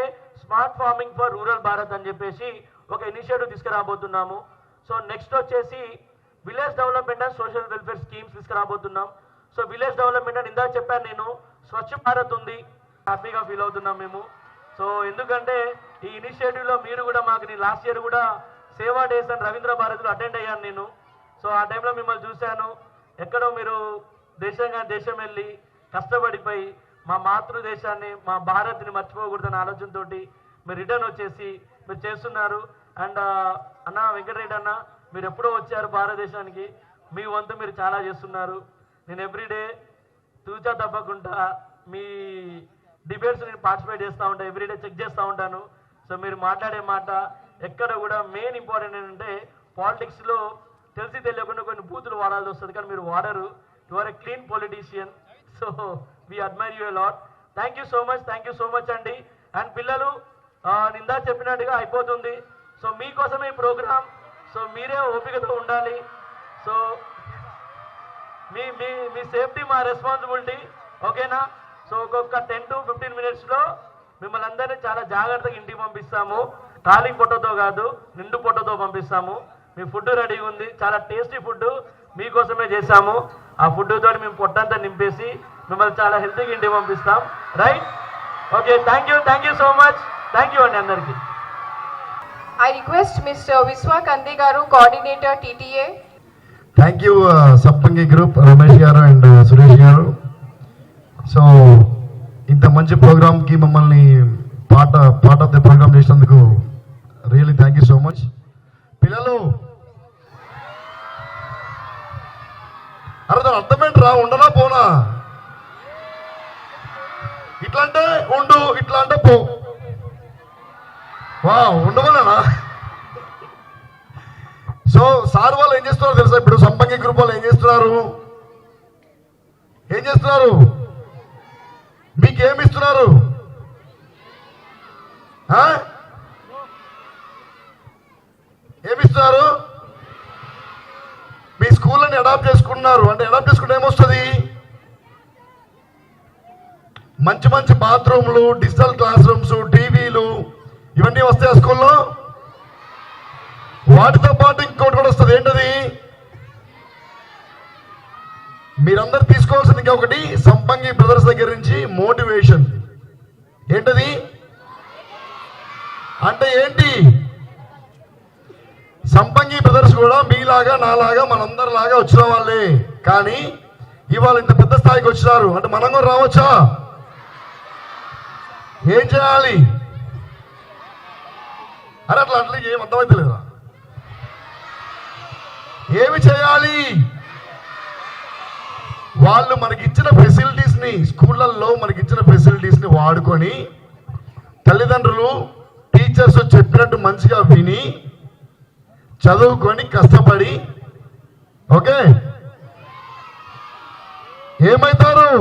smart farming for rural Bharat అని చెప్పేసి ఒక ఇనిషియేటివ్ తీసుకురాబోతున్నాము. సో నెక్స్ట్ వచ్చేసి village development and social welfare schemes తీసుకురాబోతున్నాం. So village development అని ఇందాక చెప్పాను నేను, స్వచ్ఛ భారత్ ఉంది, హ్యాపీగా ఫీల్ అవుతున్నాం మేము. సో ఎందుకంటే ఈ ఇనిషియేటివ్లో మీరు కూడా మాకు, నేను లాస్ట్ ఇయర్ కూడా సేవా డేస్ అండ్ రవీంద్ర భారతిలో అటెండ్ అయ్యాను నేను. సో ఆ టైంలో మిమ్మల్ని చూశాను, ఎక్కడో మీరు దేశం వెళ్ళి కష్టపడిపోయి మా మాతృదేశాన్ని, మా భారత్ని మర్చిపోకూడదన్న ఆలోచనతో మీరు రిటర్న్ వచ్చేసి మీరు చేస్తున్నారు. అండ్ అన్న వెంకటరెడ్డి అన్న, మీరు ఎప్పుడో వచ్చారు భారతదేశానికి, మీ వంతు మీరు చాలా చేస్తున్నారు. నేను ఎవ్రీడే తూచా తప్పకుండా మీ డిబేట్స్ నేను పార్టిసిపేట్ చేస్తూ ఉంటాను, ఎవ్రీడే చెక్ చేస్తూ ఉంటాను. సో మీరు మాట్లాడే మాట ఎక్కడ కూడా మెయిన్ ఇంపార్టెంట్ ఏంటంటే పాలిటిక్స్లో తెలియకుండా కొన్ని బూతులు వాడాల్సి వస్తుంది, కానీ మీరు వాడరు. You are a clean politician. So we admire you a lot. Thank you so much అండి. అండ్ పిల్లలు నిందా చెప్పినట్టుగా అయిపోతుంది. సో మీకోసమే ఈ ప్రోగ్రామ్. సో మీరే ఓపికతో ఉండాలి. సో మీ మీ మీ సేఫ్టీ మా రెస్పాన్సిబిలిటీ, ఓకేనా? సో ఒక్కొక్క 10 to 15 minutesలో మిమ్మల్ని అందరినీ చాలా జాగ్రత్తగా ఇంటికి పంపిస్తాము. ఖాళీ పొట్టతో కాదు, నిండు పొట్టతో పంపిస్తాము. మీ ఫుడ్ రెడీగా ఉంది, చాలా టేస్టీ ఫుడ్ మీకోసమే చేశాము. ఆ ఫుడ్ తోటి మేము పొట్టంతా నింపేసి మిమ్మల్ని చాలా హెల్తీగా ఇంటికి పంపిస్తాం. Right? Okay, thank you so much. Thank you అండి అందరికీ. I request Mr. Viswa Kandi Garu, Coordinator TTA. Thank you సంపంగి గ్రూప్, రమేష్ గారు అండ్ సురేష్ గారు. సో ఇంత మంచి ప్రోగ్రామ్కి మమ్మల్ని పార్ట్ ఆఫ్ ద ప్రోగ్రామ్ చేసినందుకు really thank you so much. పిల్లలు అరే దాని అర్థమేంట్రా, ఉండనా పోనా? ఇట్లా అంటే ఉండు, ఇట్లా అంటే పో. వా ఉండవనా? సో సార్ వాళ్ళు ఏం చేస్తున్నారు తెలుసా? ఇప్పుడు సంపంగి గ్రూప్ వాళ్ళు ఏం చేస్తున్నారు? మీకేమిస్తున్నారు? ఏమిస్తున్నారు? మీ స్కూళ్ళని అడాప్ట్ చేసుకుంటున్నారు. అంటే అడాప్ట్ చేసుకుంటే ఏమొస్తుంది? మంచి బాత్రూమ్లు, డిజిటల్ క్లాస్ రూమ్స్, టీవీలు, ఇవన్నీ వస్తాయి ఆ స్కూల్లో. వాటితో పాటు ఇంకోటి కూడా వస్తుంది. ఏంటది? మీరందరూ తీసుకోవాల్సింది ఇంకా ఒకటి, సంపంగి బ్రదర్స్ దగ్గర నుంచి మోటివేషన్. ఏంటది? అంటే ఏంటి? సంపంగి బ్రదర్స్ కూడా మీలాగా నాలాగా మనందరిలాగా వచ్చిన వాళ్ళే, కానీ ఇవాళ ఇంత పెద్ద స్థాయికి వచ్చినారు. అంటే మనం కూడా రావచ్చా? ఏం చేయాలి? అరే అట్లా ఏం అర్థమైతే లేదా? ఏమి చేయాలి? వాళ్ళు మనకిచ్చిన ఫెసిలిటీస్ని, స్కూళ్ళల్లో మనకిచ్చిన ఫెసిలిటీస్ని వాడుకొని, తల్లిదండ్రులు టీచర్స్ చెప్పినట్టు మంచిగా విని చదువుకొని కష్టపడి, ఓకే, ఏమైతారు?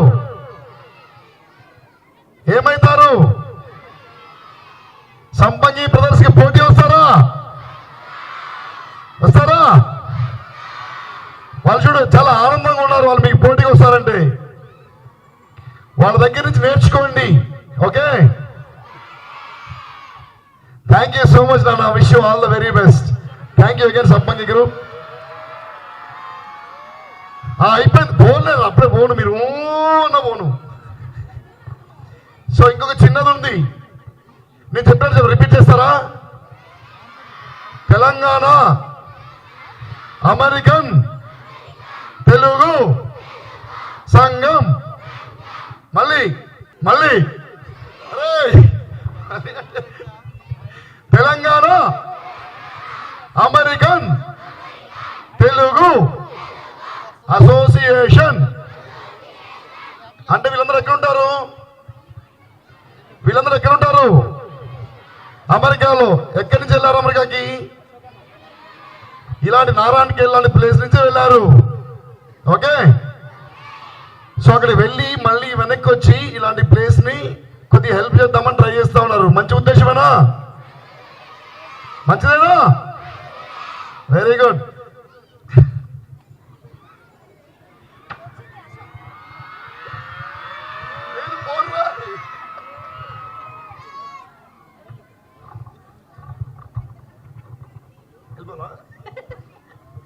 సంపంగి బ్రదర్స్ కి పోటీ వస్తారా? వాళ్ళు చూడు చాలా ఆనందంగా ఉన్నారు. వాళ్ళు మీకు పోటీకి వస్తారంటే వాళ్ళ దగ్గర నుంచి నేర్చుకోండి. Okay, thank you so much నాన్న. Wish you all the very best. Thank you again Sampangi group. అయిపోయింది, పోలేదు, అప్పుడే పోను, మీరు పోను. సో ఇంకొక చిన్నది ఉంది. నేను చెప్పాను రిపీట్ చేస్తారా? తెలంగాణ అమెరికన్ తెలుగు సంఘం. మళ్ళీ మళ్ళీ తెలంగాణ అమెరికన్ తెలుగు అసోసియేషన్. అంటే వీళ్ళందరూ ఎక్కడ ఉంటారు? వీళ్ళందరూ ఎక్కడ ఉంటారు? అమెరికాలో. ఎక్కడి నుంచి వెళ్ళారు అమెరికాకి? ఇలాంటి నారాయణకి ఇలాంటి ప్లేస్ నుంచి వెళ్ళారు. ఓకే, సో అక్కడికి వెళ్ళి మళ్ళీ వెనక్కి వచ్చి ఇలాంటి ప్లేస్ ని కొద్దిగా హెల్ప్ చేద్దామని ట్రై చేస్తా ఉన్నారు. మంచి ఉద్దేశమేనా? మంచిదేనా? Very good.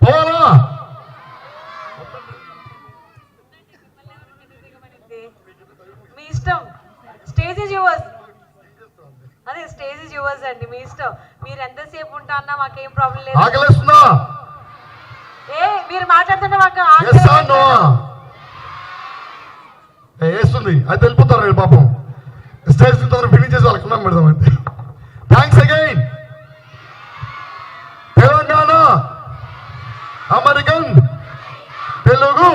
పోవాలా? మీ ఇష్టం. Stage is yours. అదే స్టేజ్ ఇస్ యువర్స్ అండి, మీ ఇష్టం. మీరు ఎంతసేపు ఉంటా అన్నా మాకేం ప్రాబ్లం లేదు. ఆకలిస్తుందా? మీరు మాట్లాడుతుంటే మాకు వేస్తుంది. అది వెళ్ళిపోతారు పాపం. స్టేజ్ ఫినిష్ చేసి వాళ్ళకి ఉన్నాం పెడదాం. అయితే thanks again. Telangana American Telugu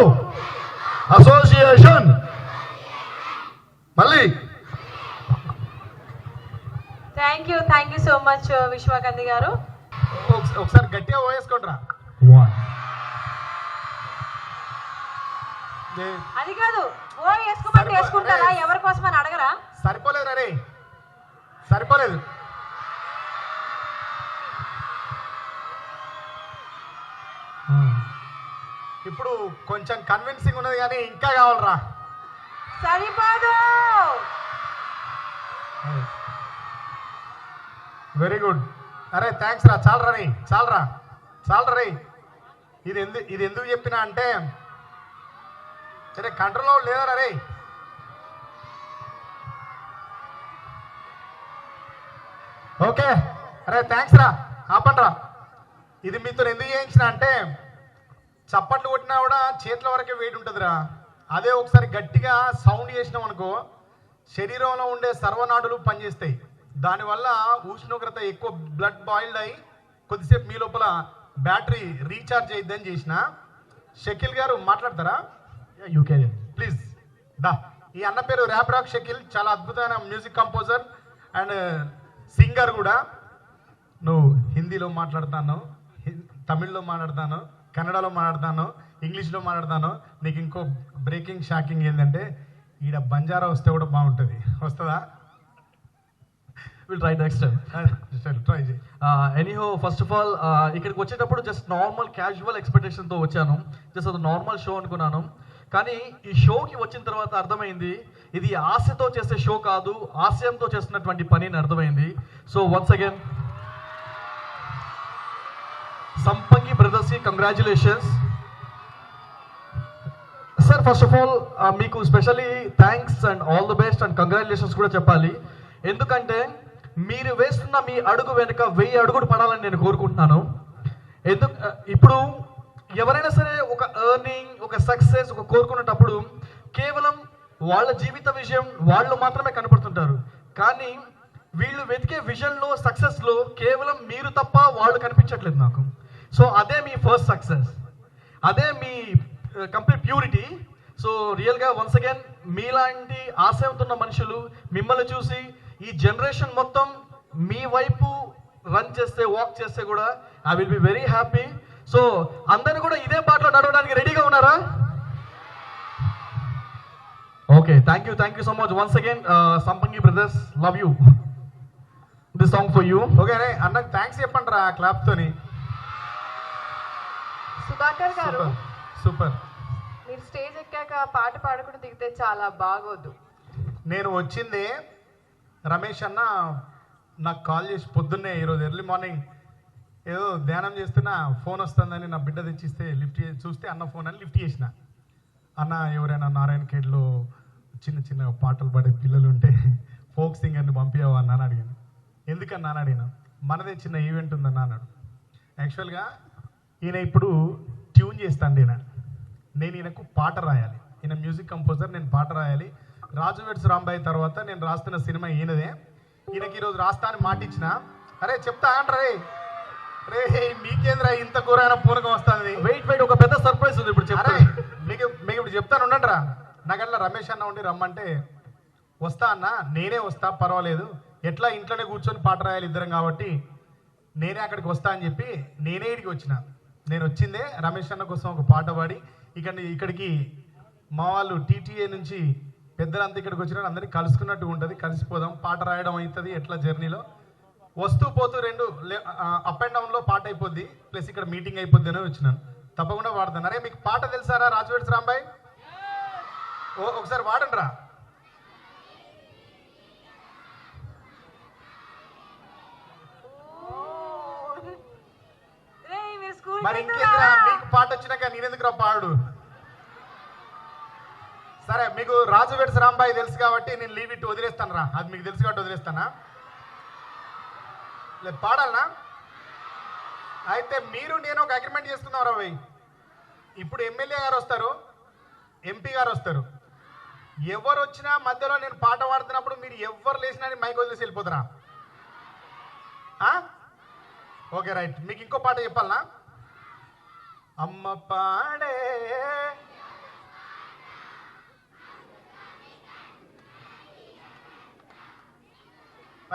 association. మళ్ళీ థ్యాంక్ యూ సో మచ్ విశ్వకంది గారు. ఒకసారి గట్టిగా వేసుకోండిరా. అది కాదు, ఓ వేసుకోమంటే వేసుకుంటారా? ఎవరి కోసం అని అడగరా? సరిపోలేదు రే, సరిపోలేదు. ఇప్పుడు కొంచెం కన్విన్సింగ్ ఉన్నది కానీ ఇంకా కావాలరా. సరిపోదు. Very good. అరే థ్యాంక్స్ రా. చాలరా రే, చాలరా రే. ఇది ఎందుకు చెప్పినా అంటే సరే కంట్రోల్లో లేదరా రే. ఓకే, అరే థ్యాంక్స్ రా. ఆపండి రా. ఇది మీతో ఎందుకు చేయించిన అంటే చప్పట్లు కొట్టినా కూడా చేతుల వరకే వెయిట్ ఉంటుందిరా. అదే ఒకసారి గట్టిగా సౌండ్ చేసినాం అనుకో శరీరంలో ఉండే సర్వనాడులు పనిచేస్తాయి. దానివల్ల ఉష్ణోగ్రత ఎక్కువ బ్లడ్ బాయిల్డ్ అయ్యి కొద్దిసేపు మీ లోపల బ్యాటరీ రీఛార్జ్ అయిద్దని చేసిన. షకీల్ గారు మాట్లాడతారా? యూకే ప్లీజ్ దా. ఈ అన్న పేరు ర్యాప్ రాక్ షకీల్. చాలా అద్భుతమైన మ్యూజిక్ కంపోజర్ అండ్ సింగర్ కూడా. నువ్వు హిందీలో మాట్లాడతాను, తమిళ్లో మాట్లాడతాను, కన్నడలో మాట్లాడతాను, ఇంగ్లీష్లో మాట్లాడతాను. నీకు ఇంకో బ్రేకింగ్ షాకింగ్ ఏంటంటే ఈడ బంజారా వస్తే కూడా బాగుంటుంది. వస్తుందా? Will try next time. Try చేయి. ఎనీహో ఫస్ట్ ఆఫ్ ఆల్ ఇక్కడికి వచ్చేటప్పుడు జస్ట్ నార్మల్ క్యాజువల్ ఎక్స్పెక్టేషన్తో వచ్చాను. జస్ట్ అది నార్మల్ షో అనుకున్నాను. కానీ ఈ షోకి వచ్చిన తర్వాత అర్థమైంది ఇది ఆశతో చేసే షో కాదు, ఆశయంతో చేస్తున్నటువంటి పని అని అర్థమైంది. సో వన్స్ అగైన్ సంపంగి బ్రదర్స్కి congratulations sir. First of all మీకు specially thanks and all the best and congratulations కూడా చెప్పాలి. ఎందుకంటే మీరు వేస్తున్న మీ అడుగు వెనుక 1000 అడుగులు పడాలని నేను కోరుకుంటున్నాను. ఇప్పుడు ఎవరైనా సరే ఒక ఎర్నింగ్, ఒక సక్సెస్, ఒక కోరుకునేటప్పుడు కేవలం వాళ్ళ జీవిత విజయం వాళ్ళు మాత్రమే కనపడుతుంటారు. కానీ వీళ్ళు వెతికే విజన్లో, సక్సెస్లో కేవలం మీరు తప్ప వాళ్ళు కనిపించట్లేదు నాకు. సో అదే మీ ఫస్ట్ సక్సెస్, అదే మీ కంప్లీట్ ప్యూరిటీ. సో రియల్గా వన్స్ అగైన్ మీలాంటి ఆశయంతో ఉన్న మనుషులు మిమ్మల్ని చూసి ఈ జనరేషన్ మొత్తం మీ వైపు రన్ చేస్తే, వాక్ చేస్తే కూడా I will be very happy. So అందరూ కూడా ఇదే బాటలో నడవడానికి రెడీగా ఉన్నారా? Okay, thank you so much once again. Sampangi brothers, love you. This song for you. Okay రే, అన్నకు థ్యాంక్స్ చెప్పండి రా క్లాప్ తోని. సుధాకర్ గారు, సూపర్. మీరు స్టేజ్ ఎక్కాక పాట పాడకుండా దిగితే చాలా బాగోదు. నేను వచ్చింది రమేష్ అన్న నాకు కాల్ చేసి పొద్దున్నే ఈరోజు ఎర్లీ మార్నింగ్ ఏదో ధ్యానం చేస్తున్నా ఫోన్ వస్తుందని నా బిడ్డ తెచ్చిస్తే లిఫ్ట్ చూస్తే అన్న ఫోన్ అని లిఫ్ట్ చేసిన. అన్న ఎవరైనా నారాయణ ఖేడ్లో చిన్న చిన్న పాటలు పాడే పిల్లలు ఉంటే ఫోక్ సింగర్ని పంపించావా అన్న అని అడిగాను. ఎందుకన్నా అడిగిన, మనదే చిన్న ఈవెంట్ ఉందన్నా అన్నాడు. యాక్చువల్గా ఈయన ఇప్పుడు ట్యూన్ చేస్తాను నేను ఈయనకు పాట రాయాలి. ఈయన మ్యూజిక్ కంపోజర్, నేను పాట రాయాలి. రాజు వెడ్స్ రాంబాయి తర్వాత నేను రాస్తున్న సినిమా ఈయనదే. ఈయనకి ఈరోజు రాస్తా అని మాట ఇచ్చిన. అరే చెప్తా అంటారే, రే మీకేంద్రా ఇంత కూరైన పూనకం వస్తుంది. వెయిట్ ఒక పెద్ద సర్ప్రైజ్ ఉంది ఇప్పుడు చెప్తా. మీకు ఇప్పుడు చెప్తాను ఉండండి రా. నాకట్లా రమేష్ అన్న ఉండి రమ్మంటే వస్తా అన్న, నేనే వస్తా పర్వాలేదు, ఎట్లా ఇంట్లోనే కూర్చొని పాట రాయాలి ఇద్దరం కాబట్టి నేనే అక్కడికి వస్తా అని చెప్పి నేనే ఇక్కడికి వచ్చిన. నేను వచ్చిందే రమేష్ అన్న కోసం ఒక పాట పాడి ఇక్కడికి మా వాళ్ళు టీటీఏ నుంచి పెద్దలంతా ఇక్కడికి వచ్చిన అందరినీ కలుసుకున్నట్టు ఉంటుంది. కలిసిపోదాం, పాట రాయడం అవుతుంది, ఎట్లా జర్నీలో వస్తూ పోతూ రెండు అప్ అండ్ డౌన్లో పాట అయిపోద్ది, ప్లస్ ఇక్కడ మీటింగ్ అయిపోద్ది అని వచ్చినాను. తప్పకుండా వాడతాను. అరే మీకు పాట తెలుసారా రాజు వెడ్స్ రాంబాయ్? ఒకసారి వాడండి రా. మరి ఇంకేంద్రా మీకు పాట వచ్చినాక నేనెందుకురా పాడు? సరే మీకు రాజు వెడ్స్ రాంబాయ్ తెలుసు కాబట్టి నేను లీవ్ ఇట్ వదిలేస్తాను రా. అది మీకు తెలుసు కాబట్టి వదిలేస్తానా? లేదు పాడాలనా? అయితే మీరు నేను ఒక అగ్రిమెంట్ చేసుకుందాం రా భయ్. ఇప్పుడు ఎమ్మెల్యే గారు వస్తారు, ఎంపీ గారు వస్తారు. ఎవరు వచ్చినా మధ్యలో నేను పాట పాడుతున్నప్పుడు మీరు ఎవరు లేచినా మైక్ వదిలేసి వెళ్ళిపోతారా? Okay right. మీకు ఇంకో పాట చెప్పాలనా? అమ్మ పాడే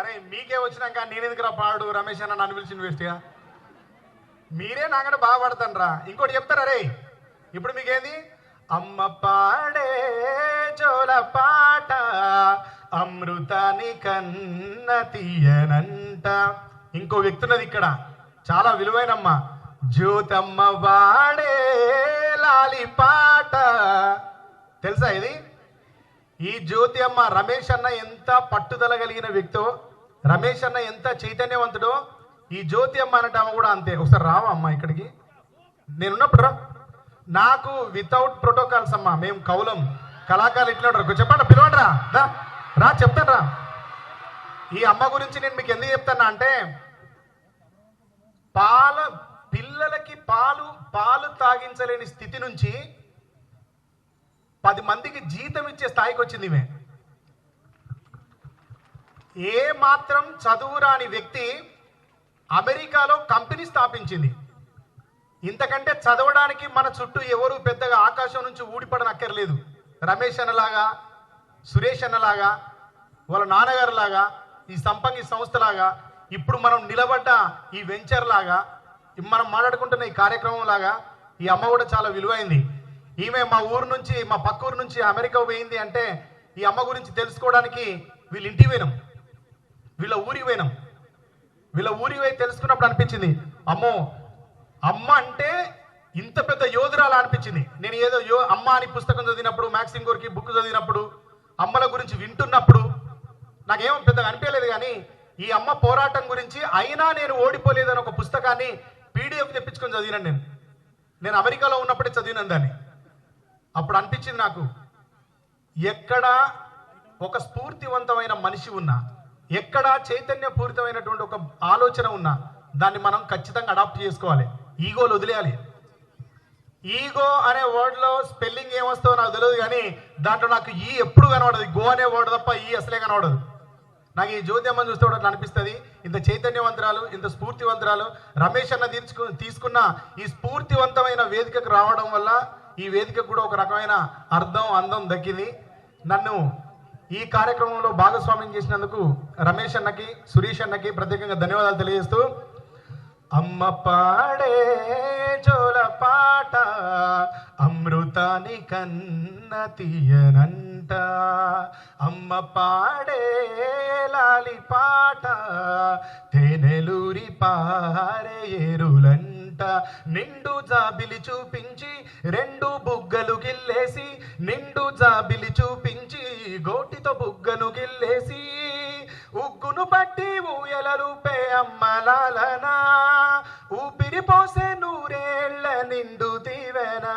అరే మీకే వచ్చినాక నేనెందుకురా పాడు? రమేష్ అన్న నన్ను పిలిచిన వేస్ట్గా. మీరే నాకంటే బాగా పాడతాను రా. ఇంకోటి చెప్తారా రే? ఇప్పుడు మీకేంది? అమ్మ పాడే జోల పాట అమృతాని కన్న తీయనంట. ఇంకో వ్యక్తి ఉన్నది ఇక్కడ, చాలా విలువైనమ్మ, జ్యోతమ్మ వాడే లాలి పాట. తెలుసా ఇది? ఈ జ్యోతి అమ్మ రమేష్ అన్న ఎంత పట్టుదల కలిగిన వ్యక్తో, రమేష్ అన్న ఎంత చైతన్యవంతుడో, ఈ జ్యోతి అమ్మ అనట కూడా అంతే. ఒకసారి రావా అమ్మ ఇక్కడికి, నేనున్నప్పుడు రా. నాకు వితౌట్ ప్రోటోకాల్స్ అమ్మ, మేము కౌలం కళాకారులు ఇట్లా ఉంటారు. చెప్పండి, పిలవండి రా, రా చెప్తాను రా. ఈ అమ్మ గురించి నేను మీకు ఎందుకు చెప్తానా అంటే, పిల్లలకి పాలు తాగించలేని స్థితి నుంచి 10 మందికి జీతం ఇచ్చే స్థాయికి వచ్చింది ఈమె. ఏ మాత్రం చదువు రాని వ్యక్తి అమెరికాలో కంపెనీ స్థాపించింది. ఇంతకంటే చదవడానికి మన చుట్టూ ఎవరు పెద్దగా ఆకాశం నుంచి ఊడిపడనక్కర్లేదు. రమేష్ అన్నలాగా, సురేష్ అన్నలాగా, వాళ్ళ నాన్నగారు లాగా, ఈ సంపంగి సంస్థలాగా, ఇప్పుడు మనం నిలబడ్డ ఈ వెంచర్ లాగా, మనం మాట్లాడుకుంటున్న ఈ కార్యక్రమం లాగా ఈ అమ్మ కూడా చాలా విలువైంది. ఈమె మా ఊరు నుంచి, మా పక్క ఊరు నుంచి అమెరికా పోయింది అంటే ఈ అమ్మ గురించి తెలుసుకోవడానికి వీళ్ళ ఇంటికి పోయినాం, వీళ్ళ ఊరికి పోయినాం. వీళ్ళ ఊరికి పోయి తెలుసుకున్నప్పుడు అనిపించింది, అమ్మో అమ్మ అంటే ఇంత పెద్ద యోధురాలు అనిపించింది. నేను ఏదో అమ్మ అని పుస్తకం చదివినప్పుడు, మ్యాక్సిమ్ గోర్కి బుక్ చదివినప్పుడు, అమ్మల గురించి వింటున్నప్పుడు నాకేమో పెద్దగా అనిపించలేదు. కానీ ఈ అమ్మ పోరాటం గురించి, అయినా నేను ఓడిపోలేదని ఒక పుస్తకాన్ని PDF తెప్పించుకొని చదివినాను. నేను అమెరికాలో ఉన్నప్పుడే చదివినాను దాన్ని. అప్పుడు అనిపించింది నాకు, ఎక్కడ ఒక స్ఫూర్తివంతమైన మనిషి ఉన్నా, ఎక్కడ చైతన్యపూరితమైనటువంటి ఒక ఆలోచన ఉన్నా దాన్ని మనం ఖచ్చితంగా అడాప్ట్ చేసుకోవాలి. ఈగోలు వదిలేయాలి. ఈగో అనే వర్డ్లో స్పెల్లింగ్ ఏమొస్తుందో నాకు తెలియదు, కానీ దాంట్లో నాకు ఈ ఎప్పుడు కనబడదు. గో అనే వర్డ్ తప్ప ఈ అసలే కనబడదు. నాకు ఈ జ్యోతి అమ్మని చూస్తే కూడా అనిపిస్తుంది, ఇంత చైతన్యవంతురాలు, ఇంత స్ఫూర్తివంతురాలు. రమేష్ అన్న తీసుకున్న ఈ స్ఫూర్తివంతమైన వేదికకు రావడం వల్ల ఈ వేదికకు కూడా ఒక రకమైన అందం దక్కింది. నన్ను ఈ కార్యక్రమంలో భాగస్వామ్యం చేసినందుకు రమేష్ అన్నకి, సురేష్ అన్నకి ప్రత్యేకంగా ధన్యవాదాలు తెలియజేస్తూ, అమ్మ పాడే జోల పాట అమృతాని కన్న తీయనంట, అమ్మ పాడే లాలి పాట తేనెలూరి పారే ఏరులంట, నిండు జాబిలి చూపించి 2 బుగ్గలు గిల్లేసి, నిండు జాబిలి చూపించి గోటితో బుగ్గను గిల్లేసి, ఉగ్గును పట్టి ఊయలలుపే అమ్మలాలనా, ఊపిరి పోసే 100 ఏళ్ల నిండు దీవెనా,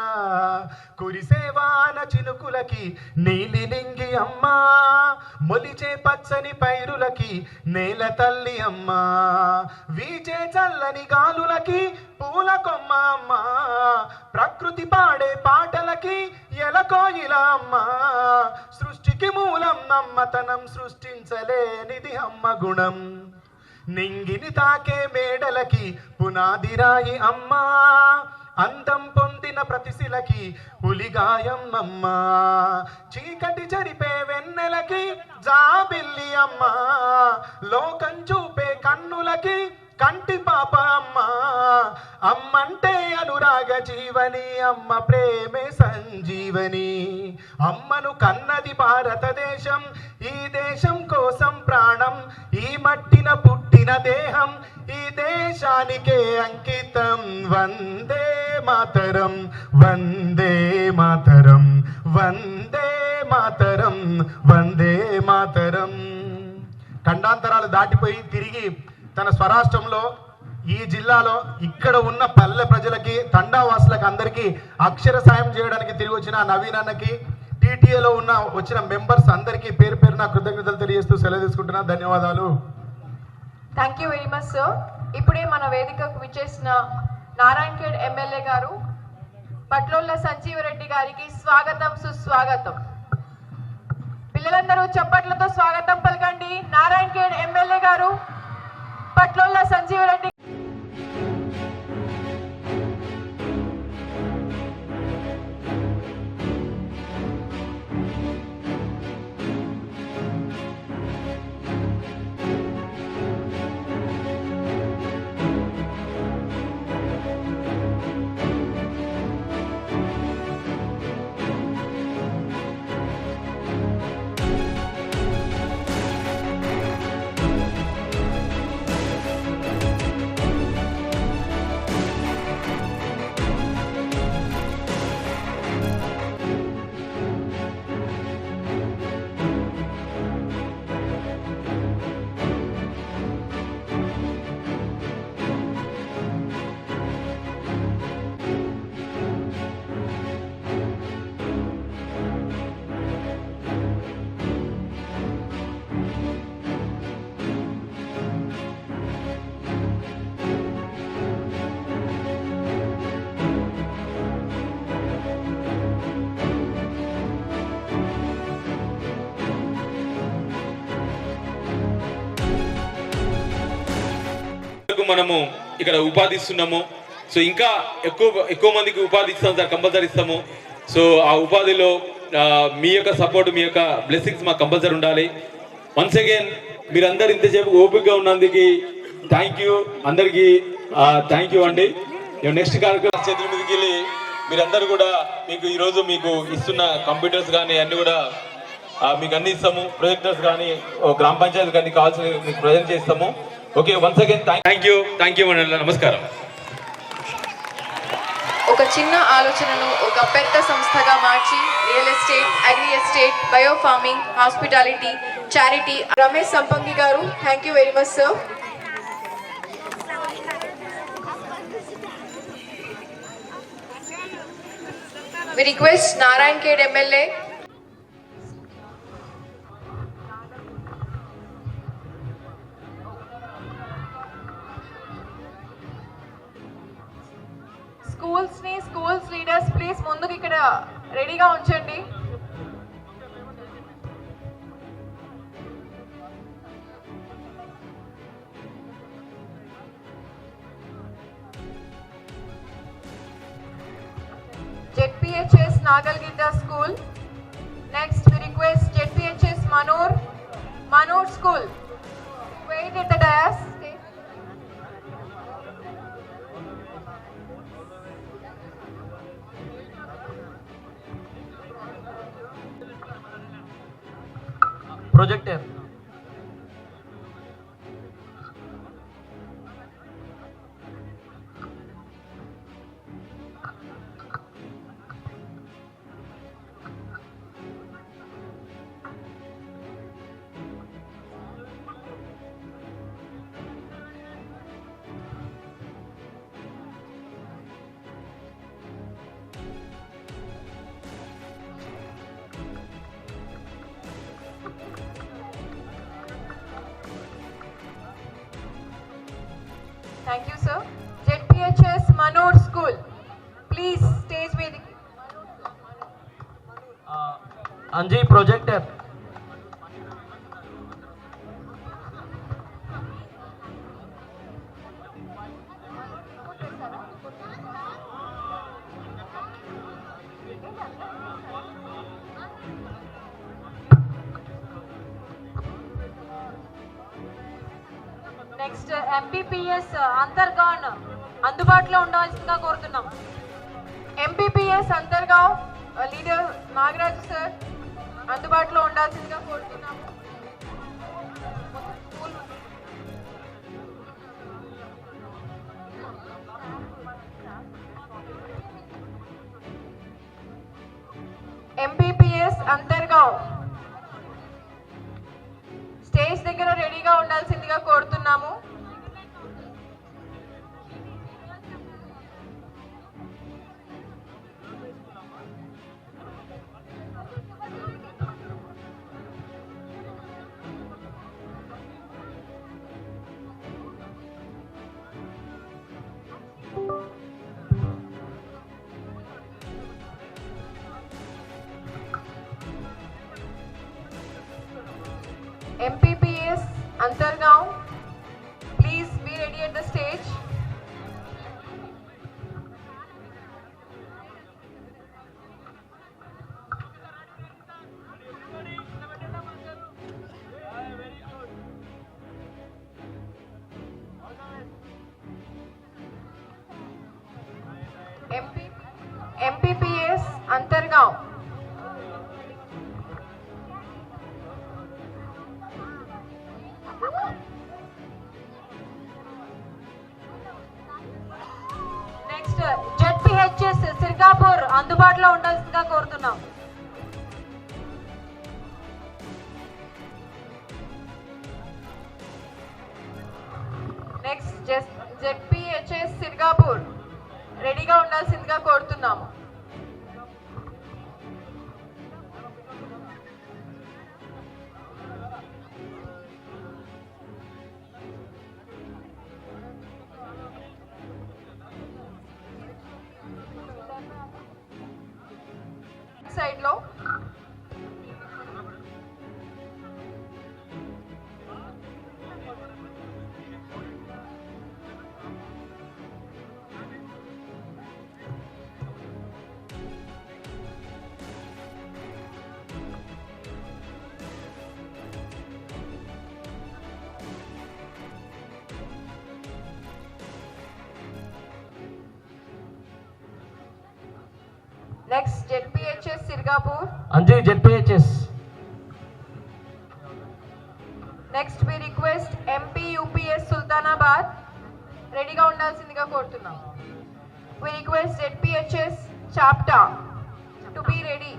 కురిసేవాన చినుకులకి నీలి నింగి అమ్మ, మొలిచే పచ్చని పైరులకి నేల తల్లి అమ్మ, వీచే చల్లని గాలులకి పూల కొమ్మ అమ్మ, ప్రకృతి పాడే పాటలకి ఎలకోయిల అమ్మ, సృష్టికి మూలం అమ్మతనం, సృష్టించలేనిది అమ్మ గుణం, నింగిని తాకే మేడలకి పునాదిరాయి అమ్మ, అందం పొందిన ప్రతిశిలకి పులిగాయం అమ్మ, చీకటి జరిపే వెన్నెలకి జాబిల్లి అమ్మ, లోకం చూపే కన్నులకి కంటి పాప అమ్మ, అమ్మంటే అనురాగ జీవని, అమ్మ ప్రేమే సంజీవని, అమ్మను కన్నది భారతదేశం, ఈ దేశం కోసం ప్రాణం, ఈ మట్టిన పుట్టిన దేహం ఈ దేశానికే అంకితం, వందే మాతరం వందే మాతరం వందే మాతరం వందే మాతరం. ఖండాంతరాలు దాటిపోయి తిరిగి తన స్వరాష్ట్రంలో ఈ జిల్లాలో ఇక్కడ ఉన్న పల్లె ప్రజలకి, తండావాసులకు అందరికీ అక్షర సాయం చేయడానికి తిరిగి వచ్చిన నవీన్ అన్నకి, టీటీఏలో వచ్చిన మెంబర్స్ అందరికీ పేరు పేరున కృతజ్ఞతలు తెలియజేస్తూ సెలవు తీసుకుంటున్నా. ధన్యవాదాలు. Thank you very much sir. ఇప్పుడే మన వేదికకు విచ్చేసిన నారాయణఖేడ్ ఎమ్మెల్యే గారు పట్లోళ్ళ సంజీవరెడ్డి గారికి స్వాగతం సుస్వాగతం. పిల్లలందరూ చప్పట్లతో స్వాగతం పలకండి. నారాయణఖేడ్ ఎమ్మెల్యే గారు పట్లోళ్ళ సంజీవరెడ్డి. మనము ఇక్కడ ఉపాధి ఇస్తున్నాము. సో ఇంకా ఎక్కువ మందికి ఉపాధి ఇస్తాం సార్, కంపల్సరీ ఇస్తాము. సో ఆ ఉపాధిలో మీ యొక్క సపోర్ట్, మీ యొక్క బ్లెస్సింగ్స్ మాకు కంపల్సరీ ఉండాలి. వన్స్ అగైన్ మీరందరూ ఇంతసేపు ఓపికగా ఉన్నందుకు థ్యాంక్ యూ, అందరికీ థ్యాంక్ యూ అండి. నెక్స్ట్ కార్యక్రమం చేతుల మీదకి వెళ్ళి మీరందరూ కూడా మీకు ఈరోజు మీకు ఇస్తున్న కంప్యూటర్స్ కానీ అన్నీ కూడా మీకు అన్ని ఇస్తాము. ప్రొజెక్టర్స్ కానీ గ్రామ పంచాయతీ కానీ కావాల్సిన మీకు ప్రజెంట్ చేస్తాము. Okay, once again thank you అండి. నమస్కారం. ఒక చిన్న ఆలోచనను ఒక పెద్ద సంస్థగా మార్చి real estate, agri estate, bio farming, hospitality, charity. Ramesh Sampangi గారు, thank you very much sir. We request Narayankhed MLA. Schools leaders please ముందుకు ఇక్కడ రెడీగా ఉంచండి. ZPHS Nagalgita School. Next we request ZPHS Manor School. Wait at the dais. Projector. Thank you, sir. ZPHS Manor School. Please, stage Vedic. Anji, projector. Next MPPS Antargaon అందుబాటులో ఉండవలసిందిగా కోరుతున్నాం. MPPS Antargaon leader Nagaraju sir అందుబాటులో ఉండాల్సిందిగా కోరుతున్నాము. MPPS అంతర్గావ్ స్టేజ్ దగ్గర రెడీగా ఉండాల్సిందిగా కోరుతున్నాము. MPPS Antargaon, please be ready at the stage. MPPS Antargaon. Next ZPHS Sirgapur అందుబాటులో ఉండాల్సిందిగా కోరుతున్నాం. నెక్స్ట్ ZPHS సిర్గాపూర్ రెడీగా ఉండాల్సిందిగా కోరుతున్నాము. సైడ్ లో next ZPHS Sirgapur. Anji, ZPHS. Next we request MPUPS Sultanabad రెడీగా ఉండాల్సిందిగా కోరుతున్నాం. We request ZPHS Chapta to be ready.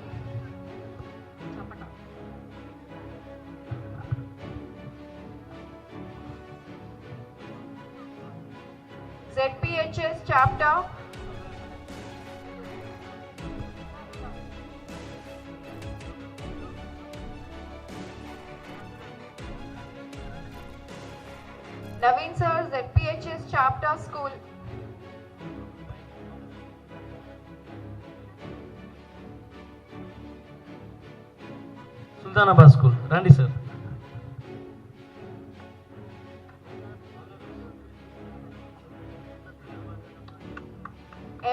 ZPHS Chapta Naveen sir, ZPHS chapter school. Sultanabad school రండి sir.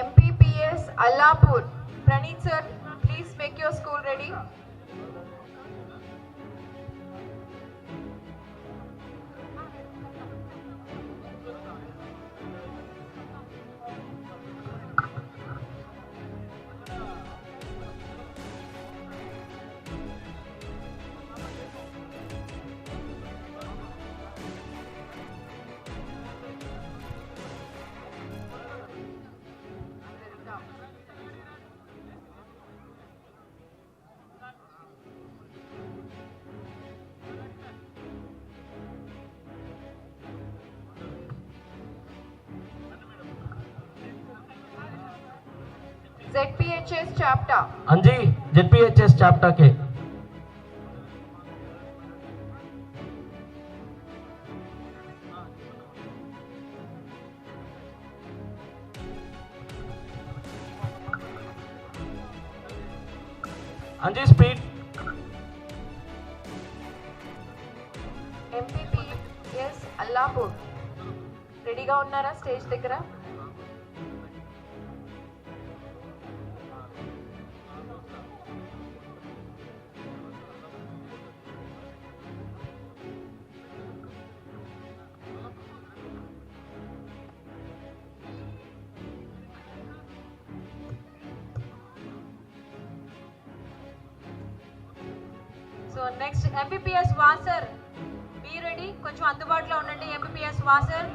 MPPS Allapur. Praneet sir, please make your school ready. ZPHS chapter. Anji, ZPHS chapter के. అంజీ స్పీడ్. ఎంపీపీఎస్ అల్లాపూర్ రెడీగా ఉన్నారా స్టేజ్ దగ్గర? So next MPPS Vasar, be ready, కొంచెం అందుబాటులో ఉండండి. ఎంపీపీఎస్ వాసర్.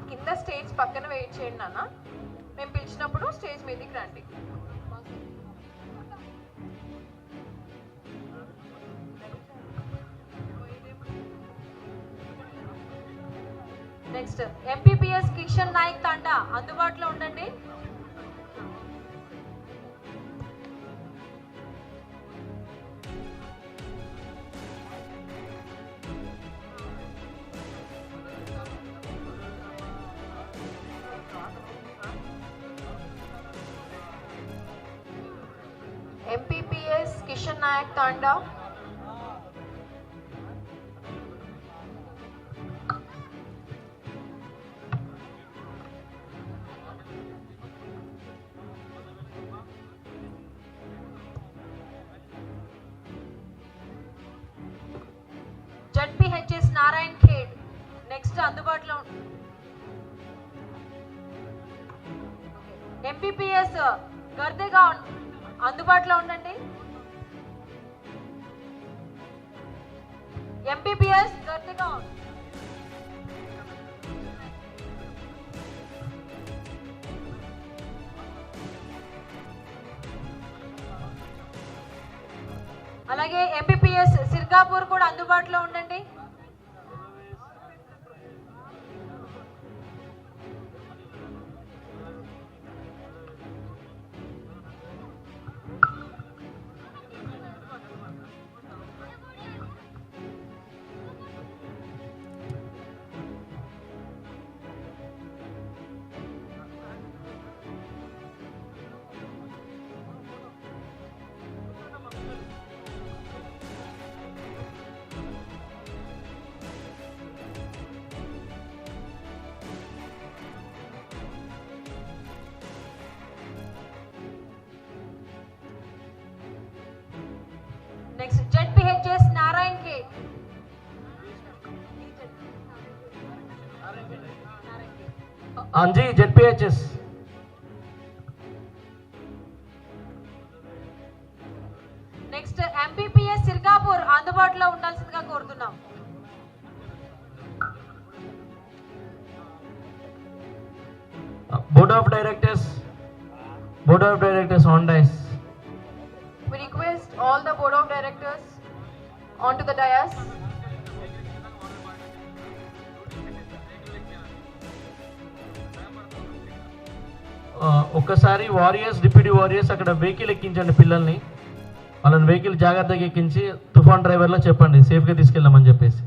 కింద స్టేజ్ పక్కన వెయిట్ చేయండి నాన్న, మేము పిలిచినప్పుడు స్టేజ్ మీదకి రండి. నెక్స్ట్ ఎంపీపీఎస్ కిషన్ నాయక్ తాండా, అందుబాటులో ఉండండి. MPPS Kishan Nayak Tanda. ZPHS Narayan Khed next అందుబాటులో. ఎంపీపీఎస్ గర్దేగా అందుబాటులో ఉండండి. ఎంపీపీఎస్ గర్దేగా. అలాగే ఎంపీపీఎస్ సిర్గాపూర్ కూడా అందుబాటులో ఉండండి. Next ZPHS Narayan Khed. Anji ZPHS. Next MPPS Sirgapur అందుబాటులో ఉండాల్సిందిగా కోరుతున్నాం. Board of directors on dais. We request all the board of directors onto the dais. ఒక్కసారి వారియర్స్, డిప్యూటీ వారియర్స్ అక్కడ వెహికల్ ఎక్కించండి పిల్లల్ని. వాళ్ళని వెహికల్ జాగ్రత్తగా ఎక్కించి తుఫాన్ డ్రైవర్లో చెప్పండి సేఫ్గా తీసుకెళ్ళమని చెప్పేసి.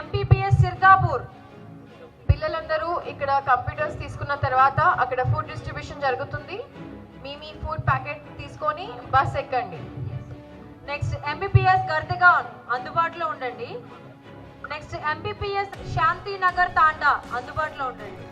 ఎంపీపీఎస్ సిర్గాపూర్. పిల్లలందరూ ఇక్కడ కంప్యూటర్స్ తీసుకున్న తర్వాత అక్కడ ఫుడ్ డిస్ట్రిబ్యూషన్ జరుగుతుంది. మీ ఫుడ్ ప్యాకెట్ తీసుకొని బస్ ఎక్కండి. నెక్స్ట్ ఎంపీపీఎస్ గర్దేగాన్ అందుబాటులో ఉండండి. నెక్స్ట్ ఎంపీపీఎస్ శాంతి నగర్ తాండా అందుబాటులో ఉండండి.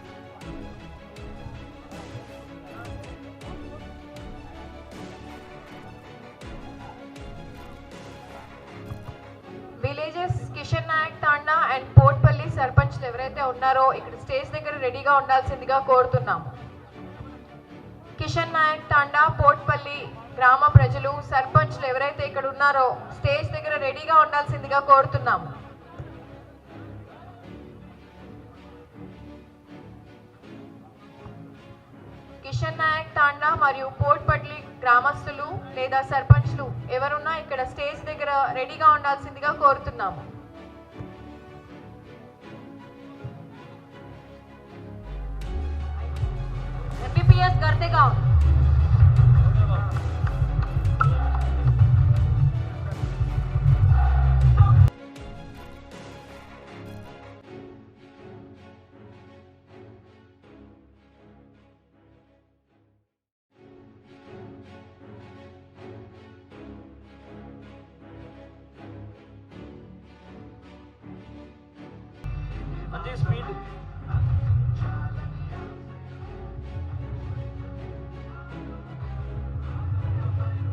విలేజెస్ కిషన్ నాయక్ తాండా అండ్ పోర్ట్పల్లి సర్పంచ్లు ఎవరైతే ఉన్నారో ఇక్కడ స్టేజ్ దగ్గర రెడీగా ఉండాల్సిందిగా కోరుతున్నాం. కిషన్ నాయక్ తాండా, పోర్ట్పల్లి గ్రామ ప్రజలు, సర్పంచ్లు ఎవరైతే ఇక్కడ ఉన్నారో స్టేజ్ దగ్గర రెడీగా ఉండాల్సిందిగా కోరుతున్నాం. కిషన్ నాయక్ తాండా మరియు పోట్పల్లి గ్రామస్తులు లేదా సర్పంచ్లు ఎవరున్నా ఇక్కడ స్టేజ్ దగ్గర రెడీగా ఉండాల్సిందిగా కోరుతున్నాము. MPPS गर्देगांव अंजी स्पीड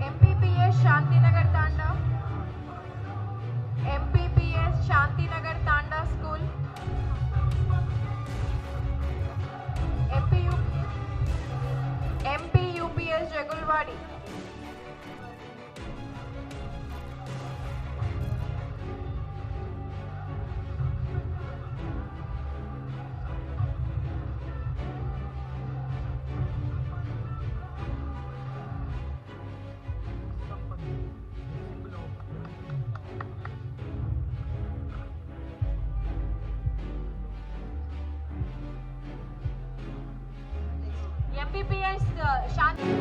MPPS शांतिनगर तांडा, MPPS शांतिनगर तांडा स्कूल, MPUPS जगुलवाड़ी, MPPS शांति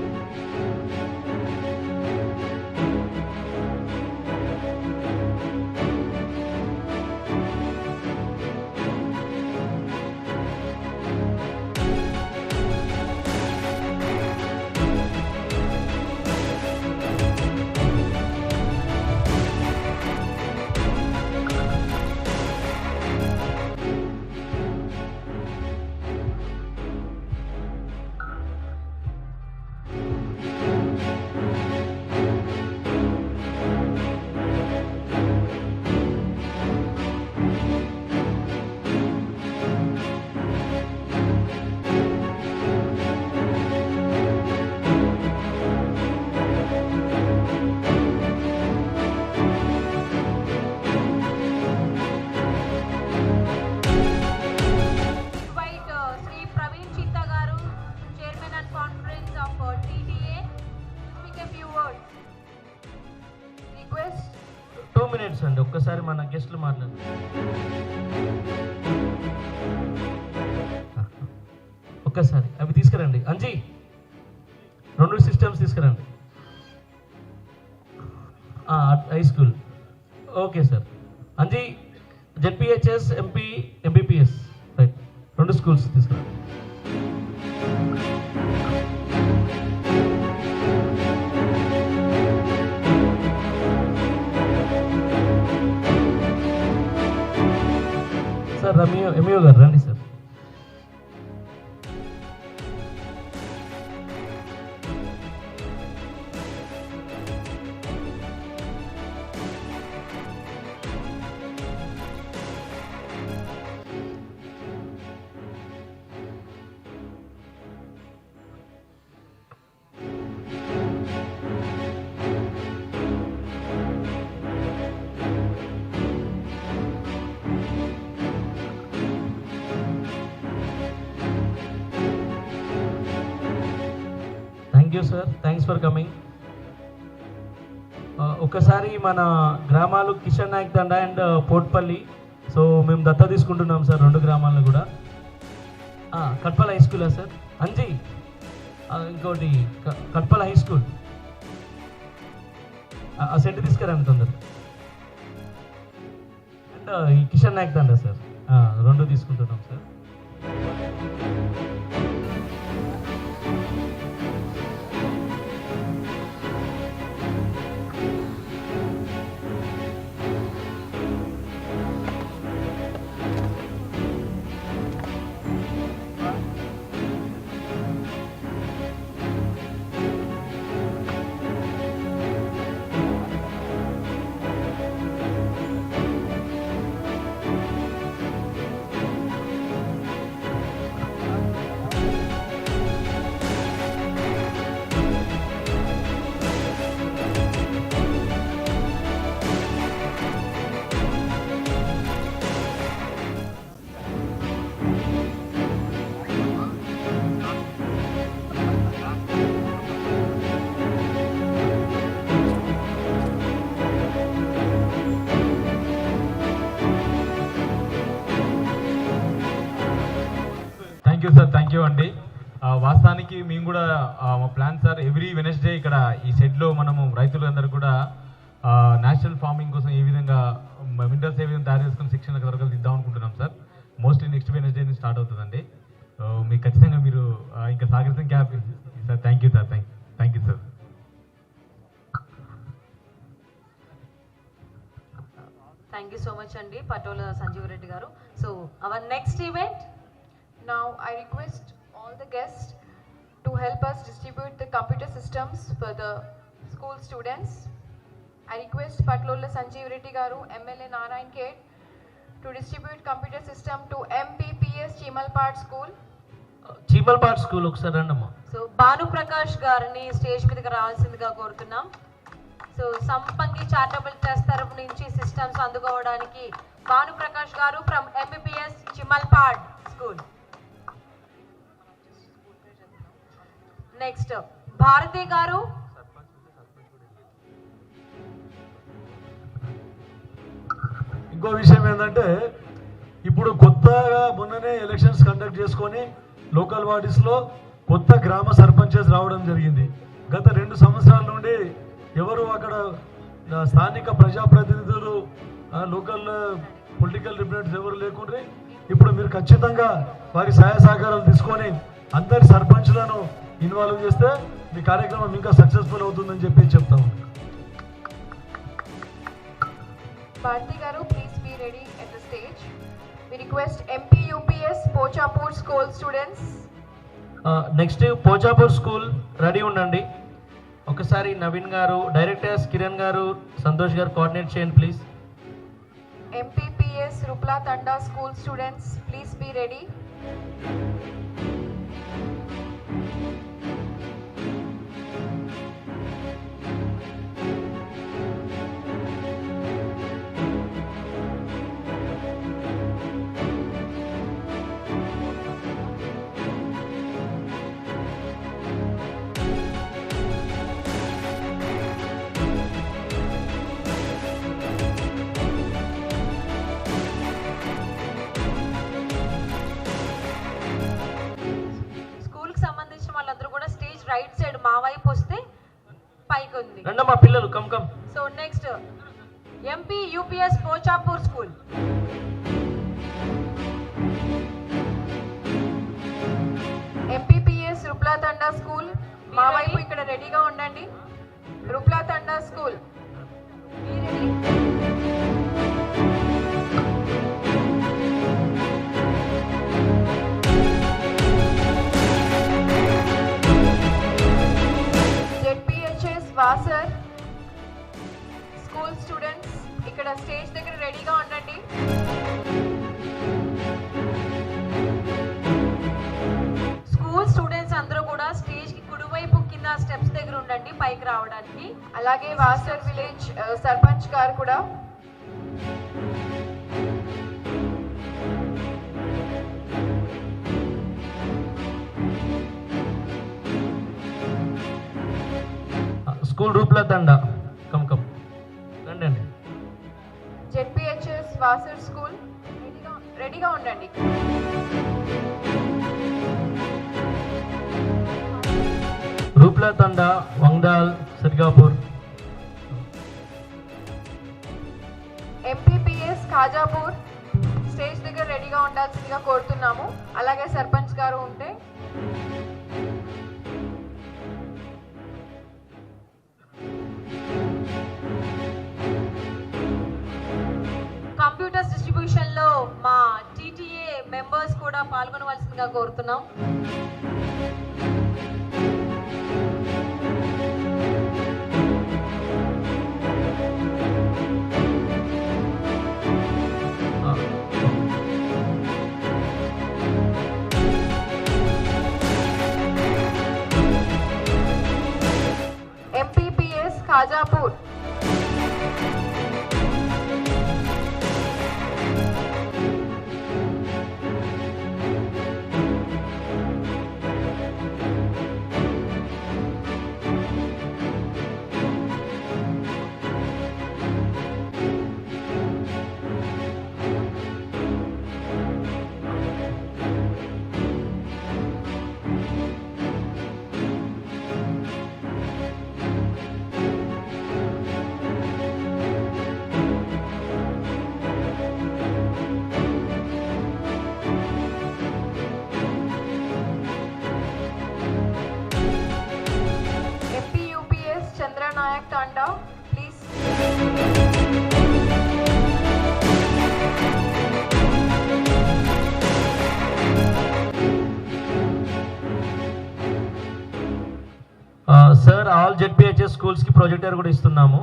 అండి ఒక్కసారి మన గెస్ట్లు మాట్లాడు. ఒక్కసారి అవి తీసుకురండి. అంజీ 2 సిస్టమ్స్ తీసుకురండి. High school okay sir. Anji ZPHS MPPS right 2 schools తీసుకురండి. సార్ ఎంఈఓ గారు రండి sir. Thank you sir, thanks for coming. ఒకసారి మన గ్రామాలు కిషన్ నాయక్ తండా అండ్ పోట్పల్లి, సో మేము దత్తా తీసుకుంటున్నాం సార్ 2 గ్రామాలను కూడా. కట్పల్ హై స్కూలా సార్? అంజీ ఇంకోటి కట్పల్ హై స్కూల్ ఆ సెట్ తీసుకురండి తొందరగా. అండ్ ఈ కిషన్ నాయక్ తండా సార్ 2 తీసుకుంటున్నాం సార్. థ్యాంక్ యూ అండి. వాస్తవానికి మేము కూడా మా ప్లాన్ సార్ ఎవ్రీ వెనస్డే ఇక్కడ ఈ షెడ్లో మనము రైతులందరూ కూడా నేచురల్ ఫార్మింగ్ కోసం ఏ విధంగా మినరల్స్ ఏ విధంగా తయారు చేసుకుని శిక్షణ తరగతులు ఇద్దాం అనుకుంటున్నాం సార్. మోస్ట్లీ నెక్స్ట్ వెనస్డే నుంచి స్టార్ట్ అవుతుందండి. మీకు ఖచ్చితంగా మీరు ఇంకా సాగరితం క్యాప్ sir. Thank you sir. Thank you sir. Thank you so much అండి పటోల సంజీవ్ రెడ్డి గారు. So our next event. Now I request all the guests to help us distribute the computer systems for the school students. I request Patlola Sanjeev Reddy Garu, MLA Narayan Khed, to distribute computer system to MPPS Chimalpad School. Chimalpad school ఒకసారి రండమ్మా. సో భాను ప్రకాష్ గారిని స్టేజ్ మీదకి రావాల్సిందిగా కోరుతున్నాం. సో సంపంగి చారిటబుల్ ట్రస్ట్ తరఫు నుంచి సిస్టమ్స్ అందుకోవడానికి భాను ప్రకాష్ గారు from MPPS Chimalpad school. Next Bharati గారు. ఇంకో విషయం ఏంటంటే ఇప్పుడు కొత్తగా మొన్ననే ఎలక్షన్స్ కండక్ట్ చేసుకొని లోకల్ బాడీస్లో కొత్త గ్రామ సర్పంచెస్ రావడం జరిగింది. గత 2 సంవత్సరాల నుండి ఎవరు అక్కడ స్థానిక ప్రజాప్రతినిధులు లోకల్ పొలిటికల్ రిప్రజెంటేటివ్స్ ఎవరు లేకుండా ఇప్పుడు మీరు ఖచ్చితంగా వారి సహాయ సహకారాలు తీసుకొని అందరి సర్పంచ్లను ఇన్వాల్వ్ చేస్తే మీ కార్యక్రమం ఇంకా సక్సెస్ఫుల్ అవుతుందని చెప్పి చెప్తాము. Bharti Garu, please be ready at the stage. We request MPUPS Pochapur School students. Next Pochapur school ready ఉండండి. ఒకసారి నవీన్ గారు, డైరెక్టర్స్ కిరణ్ గారు, సంతోష్ గారు కోఆర్డినేట్ చేయండి please. MPPS Rupla Tanda school students, please be ready. Right side మా వైపు వస్తే పైకి ఉంది. రండమ్మా పిల్లలు, come come. So next MP UPS Pochapur school. MPPS Rupla Tanda school మా వైపు ఇక్కడ రెడీగా ఉండండి. Rupla Tanda school Wasar school students ఇక్కడ స్టేజ్ దగ్గర రెడీగా ఉండండి. స్కూల్ స్టూడెంట్స్ అందరూ కూడా స్టేజ్ కి కుడివైపు కింద స్టెప్స్ దగ్గర ఉండండి పైకి రావడానికి. అలాగే వాసర్ విలేజ్ సర్పంచ్ గారు కూడా. స్కూల్ రూప్ల తండా కమ్ కమ్ రండి. ZPHS వాసర్ స్కూల్ రెడీగా ఉండండి. రూప్ల తండా వంగడాల్ సిర్గాపూర్. MPPS ఖాజాపూర్ స్టేజ్ దగ్గర రెడీగా ఉండాల్సిందిగా కోరుతున్నాము. అలాగే సర్పంచ్ గారు ఉంటే. కంప్యూటర్స్ డిస్ట్రిబ్యూషన్ లో మా TTA మెంబర్స్ కూడా పాల్గొనవలసిందిగా కోరుతున్నాం. MPPS Khajapur Gupta, please. Sir all ZPHS స్కూల్స్కి ప్రొజెక్టర్ కూడా ఇస్తున్నాము.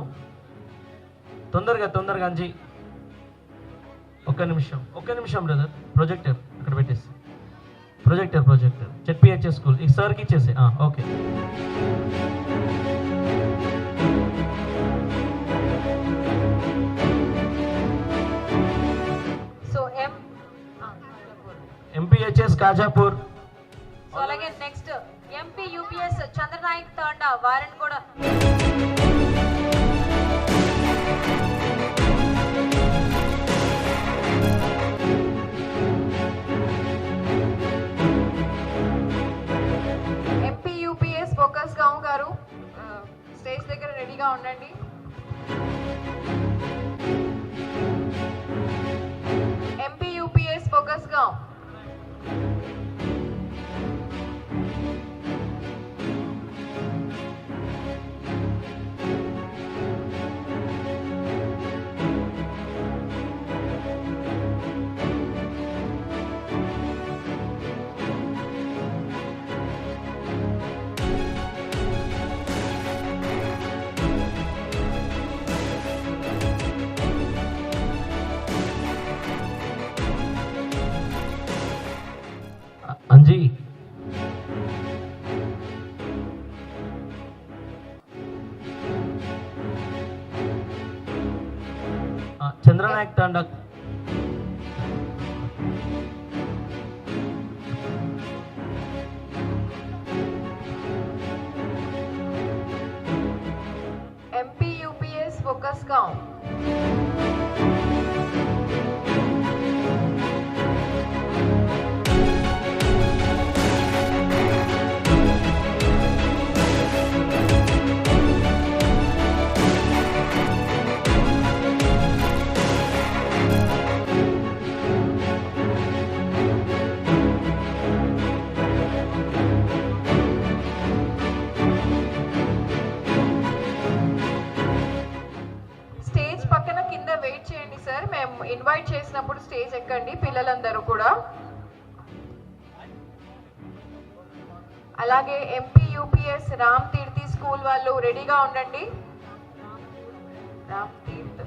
తొందరగా అంజీ ఒక్క నిమిషం బ్రదర్. ప్రొజెక్టర్ అక్కడ పెట్టేసి ప్రొజెక్టర్ జెడ్పిహెచ్ఎస్ స్కూల్ ఈ సార్కి ఇచ్చేసి okay. So MPHS Kajapur. So అలాగే నెక్స్ట్ ఎంపీ యూపీఎస్ చంద్రనాయక్ తాండా వారిని కూడా ఎంపీ యూపీఎస్ ఫోకస్ గావ్ గారు స్టేజ్ దగ్గర రెడీగా ఉండండి. ఎంపీ యూపీఎస్ ఫోకస్ గావ్. అంజీ చంద్రనాయక్ తాండా. ఎంపీ యూపీఎస్ ఫోకస్ గావ్. స్టేజ్ పక్కన కింద వెయిట్ చేయండి సార్. మేము ఇన్వైట్ చేసినప్పుడు స్టేజ్ ఎక్కండి పిల్లలందరూ కూడా. అలాగే ఎంపీ యూపీఎస్ రామ్ తీర్థి స్కూల్ వాళ్ళు రెడీగా ఉండండి. Ram Tirth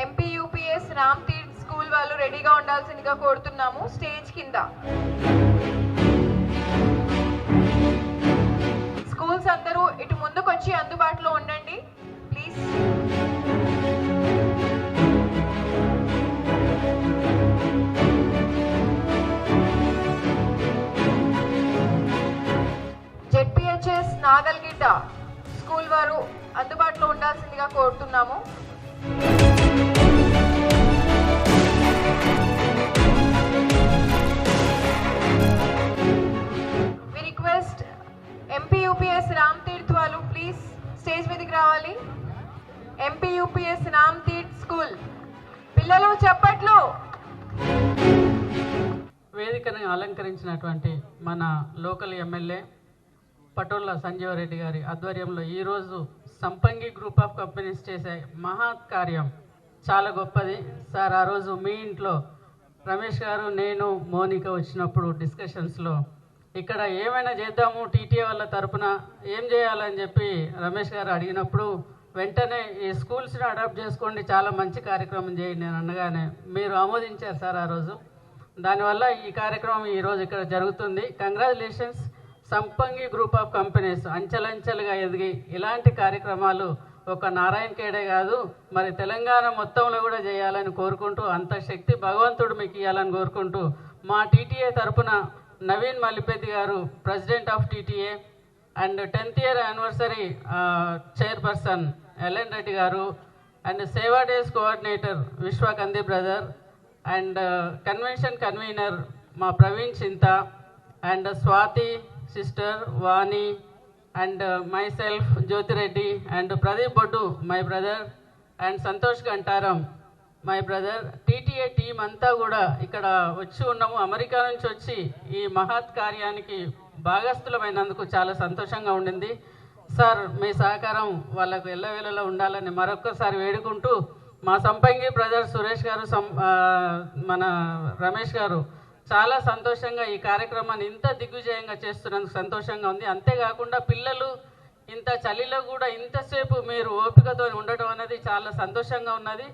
MP UPS Ram Tirth school వాళ్ళు రెడీగా ఉండాల్సిందిగా కోరుతున్నాము. స్టేజ్ కింద స్కూల్స్ అందరూ ఇటు ముందుకు వచ్చి అందుబాటులో ఉండండి ప్లీజ్. జెడ్పిహెచ్ఎస్ నాగల్గిడ్డ స్కూల్ వారు అందుబాటులో ఉండాల్సిందిగా కోరుతున్నాము. We request MP UPS Ram Tirth వాళ్ళు ప్లీజ్ స్టేజ్ మీదకి రావాలి. MP UPS Ram Tirth school పిల్లలు చప్పట్లు. వేదికను అలంకరించినటువంటి మన లోకల్ ఎమ్మెల్యే పటోళ్ళ సంజీవరెడ్డి గారి ఆధ్వర్యంలో ఈరోజు సంపంగి గ్రూప్ ఆఫ్ కంపెనీస్ చేసే మహత్ కార్యం చాలా గొప్పది. సార్ ఆ రోజు మీ ఇంట్లో రమేష్ గారు నేను మోనిక వచ్చినప్పుడు డిస్కషన్స్లో ఇక్కడ ఏమైనా చేద్దాము టీటీఏ వాళ్ళ తరపున ఏం చేయాలని చెప్పి రమేష్ గారు అడిగినప్పుడు వెంటనే ఈ స్కూల్స్ని అడాప్ట్ చేసుకోండి, చాలా మంచి కార్యక్రమం చేయండి నేను అనగానే మీరు ఆమోదించారు సార్ ఆ రోజు. దానివల్ల ఈ కార్యక్రమం ఈరోజు ఇక్కడ జరుగుతుంది. కంగ్రాచులేషన్స్ సంపంగి గ్రూప్ ఆఫ్ కంపెనీస్. అంచెలంచెలుగా ఎదిగి ఇలాంటి కార్యక్రమాలు ఒక నారాయణ ఖేడే కాదు మరి తెలంగాణ మొత్తంలో కూడా చేయాలని కోరుకుంటూ అంత శక్తి భగవంతుడు మీకు ఇవ్వాలని కోరుకుంటూ మా టీటీఏ తరపున నవీన్ మల్లిపెద్ది గారు president of TTA and 10th year anniversary chairperson LN Reddy గారు and Seva Days coordinator Vishwa Kandi brother, and convention convener Ma Praveen Chinta, and Swati sister Vani, and myself Jyoti Reddy, and Pradeep Boddu my brother, and Santosh Gantaram my brother. TTA team అంతా కూడా ఇక్కడ వచ్చి ఉన్నాము. అమెరికా నుంచి వచ్చి ఈ మహత్ కార్యానికి భాగస్థులమైనందుకు చాలా సంతోషంగా ఉండింది. సార్ మీ సహకారం వాళ్ళకు ఎల్లవేళలా ఉండాలని మరొక్కసారి వేడుకుంటూ, మా సంపంగి బ్రదర్ సురేష్ గారు, మన రమేష్ గారు చాలా సంతోషంగా ఈ కార్యక్రమాన్ని ఇంత దిగ్విజయంగా చేస్తున్నందుకు సంతోషంగా ఉంది. అంతేకాకుండా పిల్లలు ఇంత చలిలో కూడా ఇంతసేపు మీరు ఓపికతో ఉండటం అనేది చాలా సంతోషంగా ఉన్నది.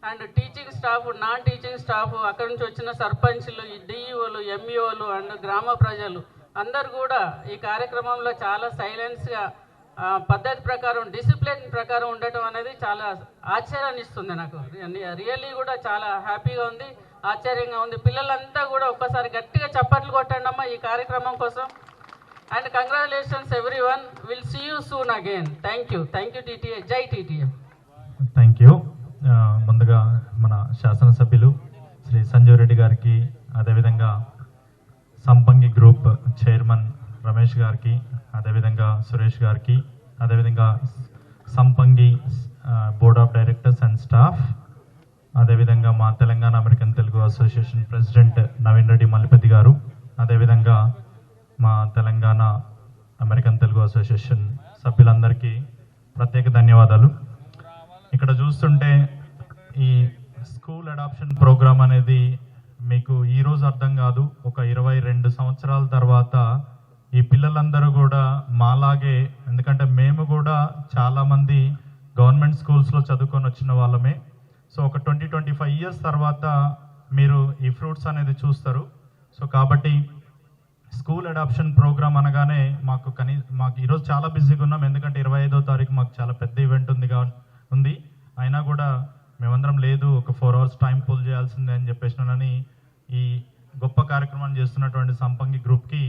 And teaching staff, non teaching staff, అక్కడి నుంచి వచ్చిన సర్పంచ్లు, డిఈఓలు, ఎంఈఓలు అండ్ గ్రామ ప్రజలు అందరు కూడా ఈ కార్యక్రమంలో చాలా సైలెన్స్గా పద్ధతి ప్రకారం, డిసిప్లిన్ ప్రకారం ఉండటం అనేది చాలా ఆశ్చర్యాన్ని ఇస్తుంది నాకు. రియల్లీ కూడా చాలా హ్యాపీగా ఉంది, ఆశ్చర్యంగా ఉంది. పిల్లలంతా కూడా ఒక్కసారి గట్టిగా చప్పట్లు కొట్టండి అమ్మా ఈ కార్యక్రమం కోసం. And congratulations everyone, will see you soon again. Thank you TTA. జై టీటీఏ. Thank you. ముందుగా మన శాసనసభ్యులు శ్రీ సంజీవ్ రెడ్డి గారికి, అదేవిధంగా సంపంగి గ్రూప్ చైర్మన్ రమేష్ గారికి, అదేవిధంగా సురేష్ గారికి, అదేవిధంగా Sampangi board of directors and staff, అదేవిధంగా మా Telangana American Telugu association president Naveen Reddy Mallipathi గారు, అదేవిధంగా మా తెలంగాణ అమెరికన్ తెలుగు అసోసియేషన్ సభ్యులందరికీ ప్రత్యేక ధన్యవాదాలు. ఇక్కడ చూస్తుంటే ఈ స్కూల్ అడాప్షన్ ప్రోగ్రామ్ అనేది మీకు ఈరోజు అర్థం కాదు, ఒక 22 సంవత్సరాల తర్వాత ఈ పిల్లలందరూ కూడా మాలాగే, ఎందుకంటే మేము కూడా చాలామంది గవర్నమెంట్ స్కూల్స్లో చదువుకొని వచ్చిన వాళ్ళమే. సో ఒక 20-25 ఇయర్స్ తర్వాత మీరు ఈ ఫ్రూట్స్ అనేది చూస్తారు. సో కాబట్టి స్కూల్ అడాప్షన్ ప్రోగ్రామ్ అనగానే మాకు ఈరోజు చాలా బిజీగా ఉన్నాం, ఎందుకంటే 25వ తారీఖు మాకు చాలా పెద్ద ఈవెంట్ ఉంది. అయినా కూడా మేమందరం లేదు, ఒక 4 అవర్స్ టైం పుల్ చేయాల్సిందే అని చెప్పేసినానని ఈ గొప్ప కార్యక్రమాన్ని చేస్తున్నటువంటి సంపంగి గ్రూప్కి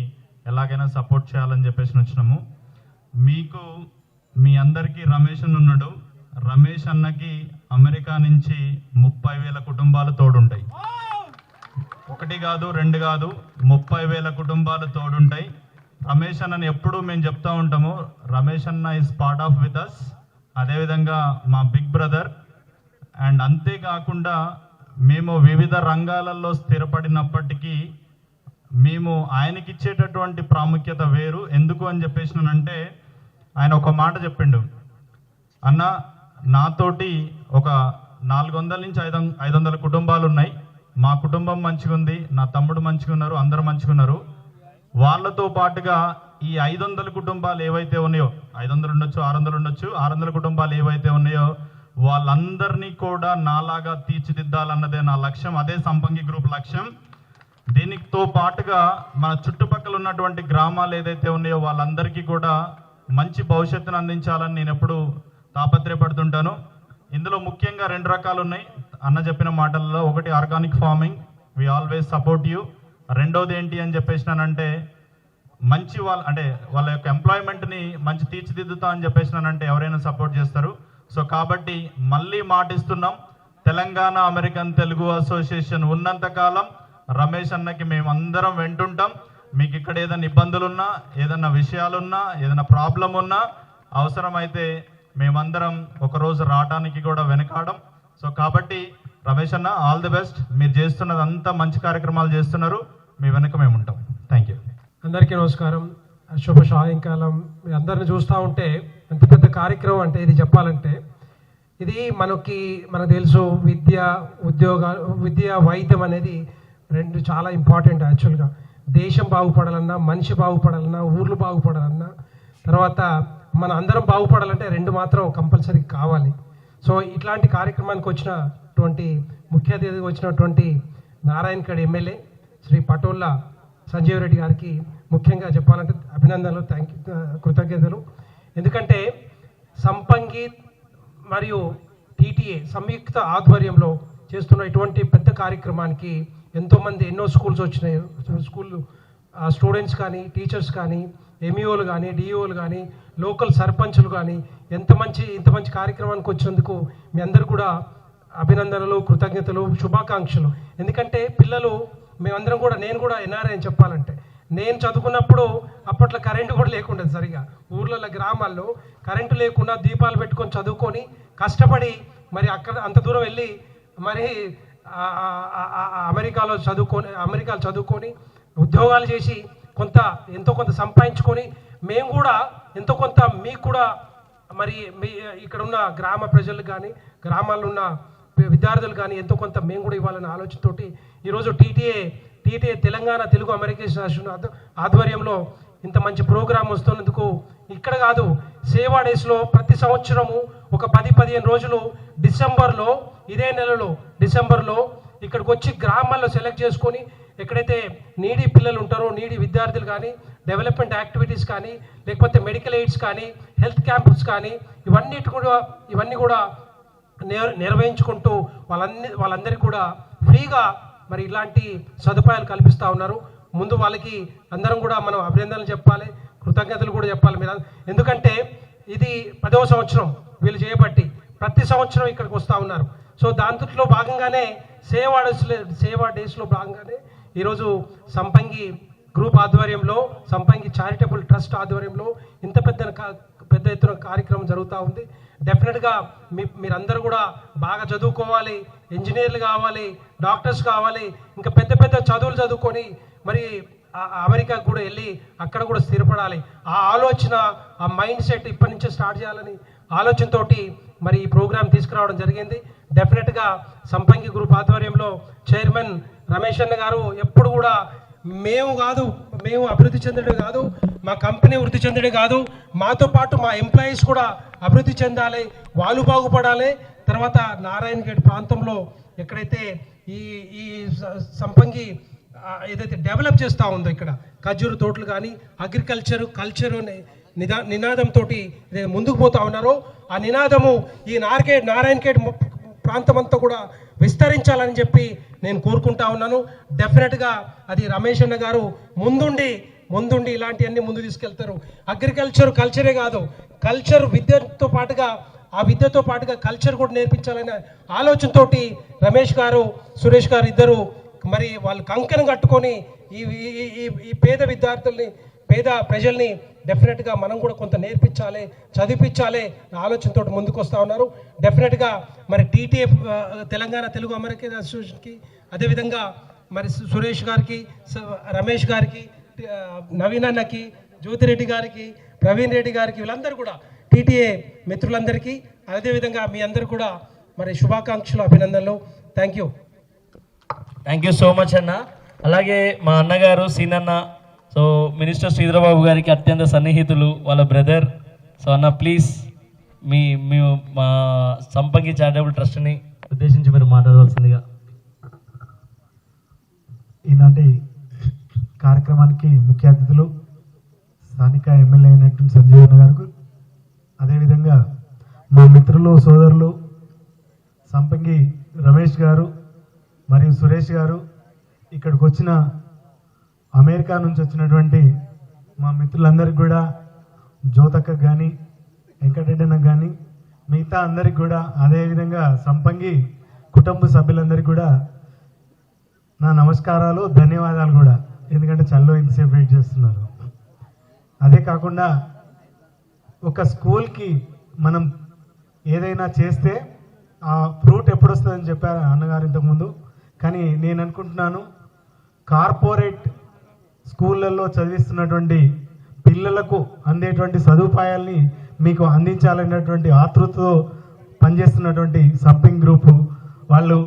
ఎలాగైనా సపోర్ట్ చేయాలని చెప్పేసి వచ్చినాము. మీకు మీ అందరికీ రమేష్ ఉన్నాడు. రమేష్ అన్నకి అమెరికా నుంచి 30,000 కుటుంబాలు తోడుంటాయి. 1 కాదు 2 కాదు, 30,000 కుటుంబాలు తోడుంటాయి. రమేష్ అన్నని ఎప్పుడు మేము చెప్తా ఉంటాము, రమేష్ అన్న is part of with us. అదేవిధంగా మా బిగ్ బ్రదర్. అండ్ అంతేకాకుండా మేము వివిధ రంగాలలో స్థిరపడినప్పటికీ మేము ఆయనకి ఇచ్చేటటువంటి ప్రాముఖ్యత వేరు. ఎందుకు అని చెప్పేసినానంటే, ఆయన ఒక మాట చెప్పిండు, అన్న నాతోటి ఒక 400 నుంచి 500 కుటుంబాలు ఉన్నాయి, మా కుటుంబం మంచిగా ఉంది, నా తమ్ముడు మంచిగా ఉన్నారు, అందరూ మంచిగా ఉన్నారు. వాళ్ళతో పాటుగా ఈ 500 కుటుంబాలు ఏవైతే ఉన్నాయో, 500 ఉండొచ్చు, 600 ఉండొచ్చు, 600 కుటుంబాలు ఏవైతే ఉన్నాయో వాళ్ళందరినీ కూడా నాలాగా తీర్చిదిద్దాలన్నదే నా లక్ష్యం. అదే సంపంగి గ్రూప్ లక్ష్యం. దీనితో పాటుగా మన చుట్టుపక్కల ఉన్నటువంటి గ్రామాలు ఏదైతే ఉన్నాయో వాళ్ళందరికీ కూడా మంచి భవిష్యత్తును అందించాలని నేను ఎప్పుడు తాపత్రయపడుతుంటాను. ఇందులో ముఖ్యంగా 2 రకాలు ఉన్నాయి అన్న చెప్పిన మాటల్లో. ఒకటి organic farming, we always support you. రెండోది ఏంటి అని చెప్పేసినానంటే, మంచి వాళ్ళ యొక్క ఎంప్లాయ్మెంట్ని మంచి తీర్చిదిద్దుతా అని చెప్పేసినానంటే ఎవరైనా సపోర్ట్ చేస్తారు. సో కాబట్టి మళ్ళీ మాటిస్తున్నాం, తెలంగాణ అమెరికన్ తెలుగు అసోసియేషన్ ఉన్నంతకాలం రమేష్ అన్నకి మేమందరం వెంటుంటాం. మీకు ఇక్కడ ఏదైనా ఇబ్బందులున్నా, ఏదైనా విషయాలున్నా, ఏదైనా ప్రాబ్లం ఉన్నా అవసరమైతే మేమందరం ఒకరోజు రావడానికి కూడా వెనకాడం. సో కాబట్టి రమేష్ అన్న, ఆల్ ది బెస్ట్. మీరు చేస్తున్నది అంతా మంచి కార్యక్రమాలు చేస్తున్నారు, మీ వెనక మేము ఉంటాం. Thank you. అందరికీ నమస్కారం, శుభ సాయంకాలం. మీ అందరిని చూస్తూ ఉంటే ఎంత పెద్ద కార్యక్రమం అంటే, ఇది చెప్పాలంటే ఇది మనకు తెలుసు, విద్య వైద్యం అనేది 2 చాలా ఇంపార్టెంట్. యాక్చువల్గా దేశం బాగుపడాలన్నా, మనిషి బాగుపడాలన్నా, ఊర్లు బాగుపడాలన్నా, తర్వాత మన అందరం బాగుపడాలంటే 2 మాత్రం కంపల్సరీ కావాలి. సో ఇట్లాంటి కార్యక్రమానికి వచ్చినటువంటి ముఖ్య అతిథిగా వచ్చినటువంటి నారాయణఖేడ్ ఎమ్మెల్యే శ్రీ పటోళ్ళ సంజీవ్ రెడ్డి గారికి ముఖ్యంగా చెప్పాలంటే అభినందనలు, కృతజ్ఞతలు. ఎందుకంటే సంపంగి మరియు టీటీఏ సంయుక్త ఆధ్వర్యంలో చేస్తున్న ఇటువంటి పెద్ద కార్యక్రమానికి ఎంతోమంది, ఎన్నో స్కూల్స్ వచ్చినాయి, స్కూళ్ళు స్టూడెంట్స్ కానీ, టీచర్స్ కానీ, ఎంఈఓలు కానీ, డిఈఓలు కానీ, లోకల్ సర్పంచులు కానీ ఇంత మంచి కార్యక్రమానికి వచ్చినందుకు మీ అందరూ కూడా అభినందనలు, కృతజ్ఞతలు, శుభాకాంక్షలు. ఎందుకంటే పిల్లలు మేమందరం కూడా, నేను కూడా ఎన్ఆర్ఐ అని చెప్పాలంటే, నేను చదువుకున్నప్పుడు అప్పట్లో కరెంటు కూడా లేకుండా సరిగా ఊర్లలో గ్రామాల్లో కరెంటు లేకుండా దీపాలు పెట్టుకొని చదువుకొని కష్టపడి మరి అక్కడ అంత దూరం వెళ్ళి మరి అమెరికాలో చదువుకొని ఉద్యోగాలు చేసి ఎంతో కొంత సంపాదించుకొని మేము కూడా ఎంతో కొంత మీకు కూడా మరి ఇక్కడ ఉన్న గ్రామ ప్రజలు కానీ, గ్రామాల్లో ఉన్న విద్యార్థులు కానీ ఎంతో కొంత మేము కూడా ఇవ్వాలనే ఆలోచనతోటి ఈరోజు టీటీఏ తెలంగాణ తెలుగు అమెరికన్ ఆధ్వర్యంలో ఇంత మంచి ప్రోగ్రాం వస్తున్నందుకు, ఇక్కడ కాదు సేవా డేస్లో ప్రతి సంవత్సరము ఒక 10-15 రోజులు ఇదే నెలలో డిసెంబర్లో ఇక్కడికి వచ్చి గ్రామాల్లో సెలెక్ట్ చేసుకొని ఎక్కడైతే నీడీ పిల్లలు ఉంటారో, నీడీ విద్యార్థులు కానీ, డెవలప్మెంట్ యాక్టివిటీస్ కానీ, లేకపోతే మెడికల్ ఎయిడ్స్ కానీ, హెల్త్ క్యాంప్స్ కానీ ఇవన్నీ కూడా నిర్వహించుకుంటూ వాళ్ళందరికీ కూడా ఫ్రీగా మరి ఇలాంటి సదుపాయాలు కల్పిస్తూ ఉన్నారు. ముందు వాళ్ళకి అందరం కూడా మనం అభినందనలు చెప్పాలి, కృతజ్ఞతలు కూడా చెప్పాలి మీరు. ఎందుకంటే ఇది 10వ సంవత్సరం వీళ్ళు చేయబట్టి ప్రతి సంవత్సరం ఇక్కడికి వస్తూ ఉన్నారు. సో దాంట్లో భాగంగానే సేవా డేస్లో భాగంగానే ఈరోజు సంపంగి గ్రూప్ ఆధ్వర్యంలో, సంపంగి చారిటబుల్ ట్రస్ట్ ఆధ్వర్యంలో ఇంత పెద్ద ఎత్తున కార్యక్రమం జరుగుతూ ఉంది. డెఫినెట్గా మీరందరూ కూడా బాగా చదువుకోవాలి, ఇంజనీర్లు కావాలి, డాక్టర్స్ కావాలి, ఇంకా పెద్ద చదువులు చదువుకొని మరి అమెరికాకు కూడా వెళ్ళి అక్కడ కూడా స్థిరపడాలి. ఆ ఆలోచన, ఆ మైండ్ సెట్ ఇప్పటి నుంచే స్టార్ట్ చేయాలని ఆలోచనతోటి మరి ఈ ప్రోగ్రాం తీసుకురావడం జరిగింది. డెఫినెట్గా సంపంగి గ్రూప్ ఆధ్వర్యంలో చైర్మన్ రమేష్ అన్న గారు ఎప్పుడు కూడా మేము అభివృద్ధి చెందడే కాదు, మా కంపెనీ వృద్ధి చెందడే కాదు, మాతో పాటు మా ఎంప్లాయీస్ కూడా అభివృద్ధి చెందాలి, వాళ్ళు బాగుపడాలి. తర్వాత నారాయణగేట్ ప్రాంతంలో ఎక్కడైతే ఈ సంపంగి ఏదైతే డెవలప్ చేస్తూ ఉందో ఇక్కడ ఖర్జూరు తోటలు కానీ, కల్చరు నినాదంతో ముందుకు పోతా ఉన్నారో ఆ నినాదము ఈ నారాయణగేట్ ప్రాంతం అంతా కూడా విస్తరించాలని చెప్పి నేను కోరుకుంటా ఉన్నాను. డెఫినెట్గా అది రమేష్ అన్న గారు ముందుండి ఇలాంటివన్నీ ముందు తీసుకెళ్తారు. కల్చరే కాదు, విద్యతో పాటుగా కల్చర్ కూడా నేర్పించాలనే ఆలోచనతోటి రమేష్ గారు, సురేష్ గారు ఇద్దరు మరి వాళ్ళు కంకణం కట్టుకొని ఈ పేద ప్రజల్ని డెఫినెట్గా మనం కూడా కొంత నేర్పించాలి, చదివించాలి ఆలోచనతో ముందుకు వస్తూ ఉన్నారు. డెఫినెట్గా మరి టీటీఏ తెలంగాణ తెలుగు అమెరికన్ అసోసియేషన్కి, అదేవిధంగా మరి సురేష్ గారికి, రమేష్ గారికి, నవీన్ అన్నకి, జ్యోతిరెడ్డి గారికి, ప్రవీణ్ రెడ్డి గారికి, వీళ్ళందరూ కూడా టీటీఏ మిత్రులందరికీ అదేవిధంగా మీ అందరూ కూడా మరి శుభాకాంక్షలు, అభినందనలు. థ్యాంక్ యూ సో మచ్ అన్న. అలాగే మా అన్నగారు సీనన్న, సో మినిస్టర్ శ్రీధరబాబు గారికి అత్యంత సన్నిహితులు, వాళ్ళ బ్రదర్. సో అన్న ప్లీజ్ మా సంపంగి చారిటబుల్ ట్రస్ట్ని ఉద్దేశించి మీరు మాట్లాడవలసిందిగా. ఈనాటి కార్యక్రమానికి ముఖ్య అతిథులు స్థానిక ఎమ్మెల్యే అయినటువంటి సంజీవన్న గారికి, అదేవిధంగా మా మిత్రులు, సోదరులు సంపంగి రమేష్ గారు మరియు సురేష్ గారు, ఇక్కడికి వచ్చిన అమెరికా నుంచి వచ్చినటువంటి మా మిత్రులందరికీ కూడా, జ్యోతక్కకు కానీ, వెంకటరెడ్డన్నకు కానీ, మిగతా అందరికి కూడా, అదేవిధంగా సంపంగి కుటుంబ సభ్యులందరికీ కూడా నా నమస్కారాలు, ధన్యవాదాలు కూడా. ఎందుకంటే చల్లో ఇంతసేపు వెయిట్ చేస్తున్నారు. అదే కాకుండా ఒక స్కూల్కి మనం ఏదైనా చేస్తే ఆ ఫ్రూట్ ఎప్పుడు వస్తుందని చెప్పారు అన్నగారు ఇంతకుముందు. కానీ నేను అనుకుంటున్నాను, కార్పొరేట్ స్కూళ్ళల్లో చదివిస్తున్నటువంటి పిల్లలకు అందేటువంటి సదుపాయాల్ని మీకు అందించాలనేటువంటి ఆతృతతో పనిచేస్తున్నటువంటి సంపింగ్ గ్రూపు వాళ్ళు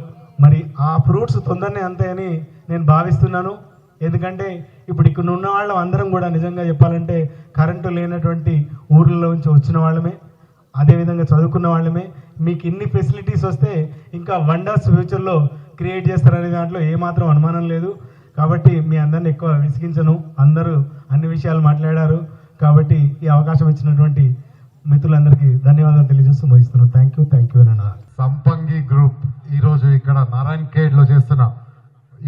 మరి ఆ ఫ్రూట్స్ తొందరనే అంతాయని నేను భావిస్తున్నాను. ఎందుకంటే ఇప్పుడు ఇక్కడ ఉన్న వాళ్ళం అందరం కూడా నిజంగా చెప్పాలంటే కరెంటు లేనటువంటి ఊర్లలో నుంచి వచ్చిన వాళ్ళమే, అదేవిధంగా చదువుకున్న వాళ్ళమే. మీకు ఇన్ని ఫెసిలిటీస్ వస్తే ఇంకా వండర్స్ ఫ్యూచర్లో క్రియేట్ చేస్తారనే దాంట్లో ఏమాత్రం అనుమానం లేదు. కాబట్టి మీ అందరిని ఎక్కువ విసిగించను, అందరూ అన్ని విషయాలు మాట్లాడారు. కాబట్టి ఈ అవకాశం ఇచ్చినటువంటి మిత్రులందరికీ ధన్యవాదాలు తెలియజేస్తూ ముగిస్తున్నాను. థ్యాంక్ యూ అన్న. సంపంగి గ్రూప్ ఈరోజు ఇక్కడ నారాయణఖేడ్లో చేస్తున్న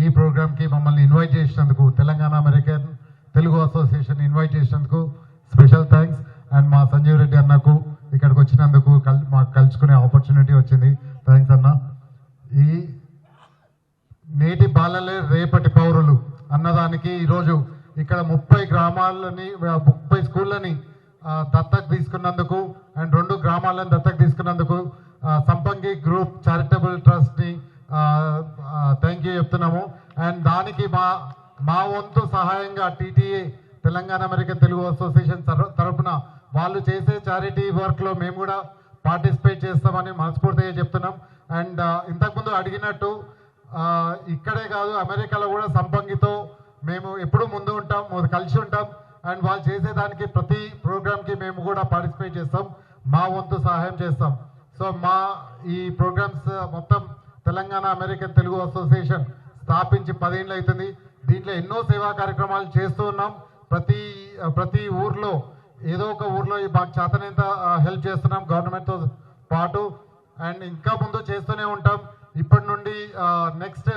ఈ ప్రోగ్రామ్కి మమ్మల్ని ఇన్వైట్ చేసినందుకు Telangana American Telugu association invite చేసినందుకు స్పెషల్ థ్యాంక్స్. అండ్ మా సంజీవ్ రెడ్డి అన్నకు ఇక్కడికి వచ్చినందుకు మాకు కలుసుకునే ఆపర్చునిటీ వచ్చింది. థ్యాంక్స్ అన్న. ఈ నేటి బాలలే రేపటి పౌరులు అన్నదానికి ఈరోజు ఇక్కడ 30 గ్రామాలని 30 స్కూళ్ళని దత్తకు తీసుకున్నందుకు అండ్ 2 గ్రామాలను దత్తకు తీసుకున్నందుకు సంపంగి గ్రూప్ చారిటబుల్ ట్రస్ట్ని థ్యాంక్ యూ చెప్తున్నాము. అండ్ దానికి మా వంతు సహాయంగా TTA Telangana American Telugu association తరఫున వాళ్ళు చేసే చారిటీ వర్క్లో మేము కూడా పార్టిసిపేట్ చేస్తామని మనస్ఫూర్తిగా చెప్తున్నాం. అండ్ ఇంతకుముందు అడిగినట్టు ఇక్కడే కాదు, అమెరికాలో కూడా సంపంగితో మేము ఎప్పుడు ముందు ఉంటాం, కలిసి ఉంటాం. అండ్ వాళ్ళు చేసేదానికి ప్రతి ప్రోగ్రామ్కి మేము కూడా పార్టిసిపేట్ చేస్తాం, మా వంతు సహాయం చేస్తాం. సో మా ఈ ప్రోగ్రామ్స్ మొత్తం తెలంగాణ అమెరికన్ తెలుగు అసోసియేషన్ స్థాపించి 10 ఏళ్ళు అవుతుంది. దీంట్లో ఎన్నో సేవా కార్యక్రమాలు చేస్తూ ఉన్నాం. ప్రతి ఊర్లో ఏదో ఒక ఊర్లో మాకు చేతనంత హెల్ప్ చేస్తున్నాం గవర్నమెంట్తో పాటు. అండ్ ఇంకా ముందు చేస్తూనే ఉంటాం. ఇప్పటి నుండి నెక్స్ట్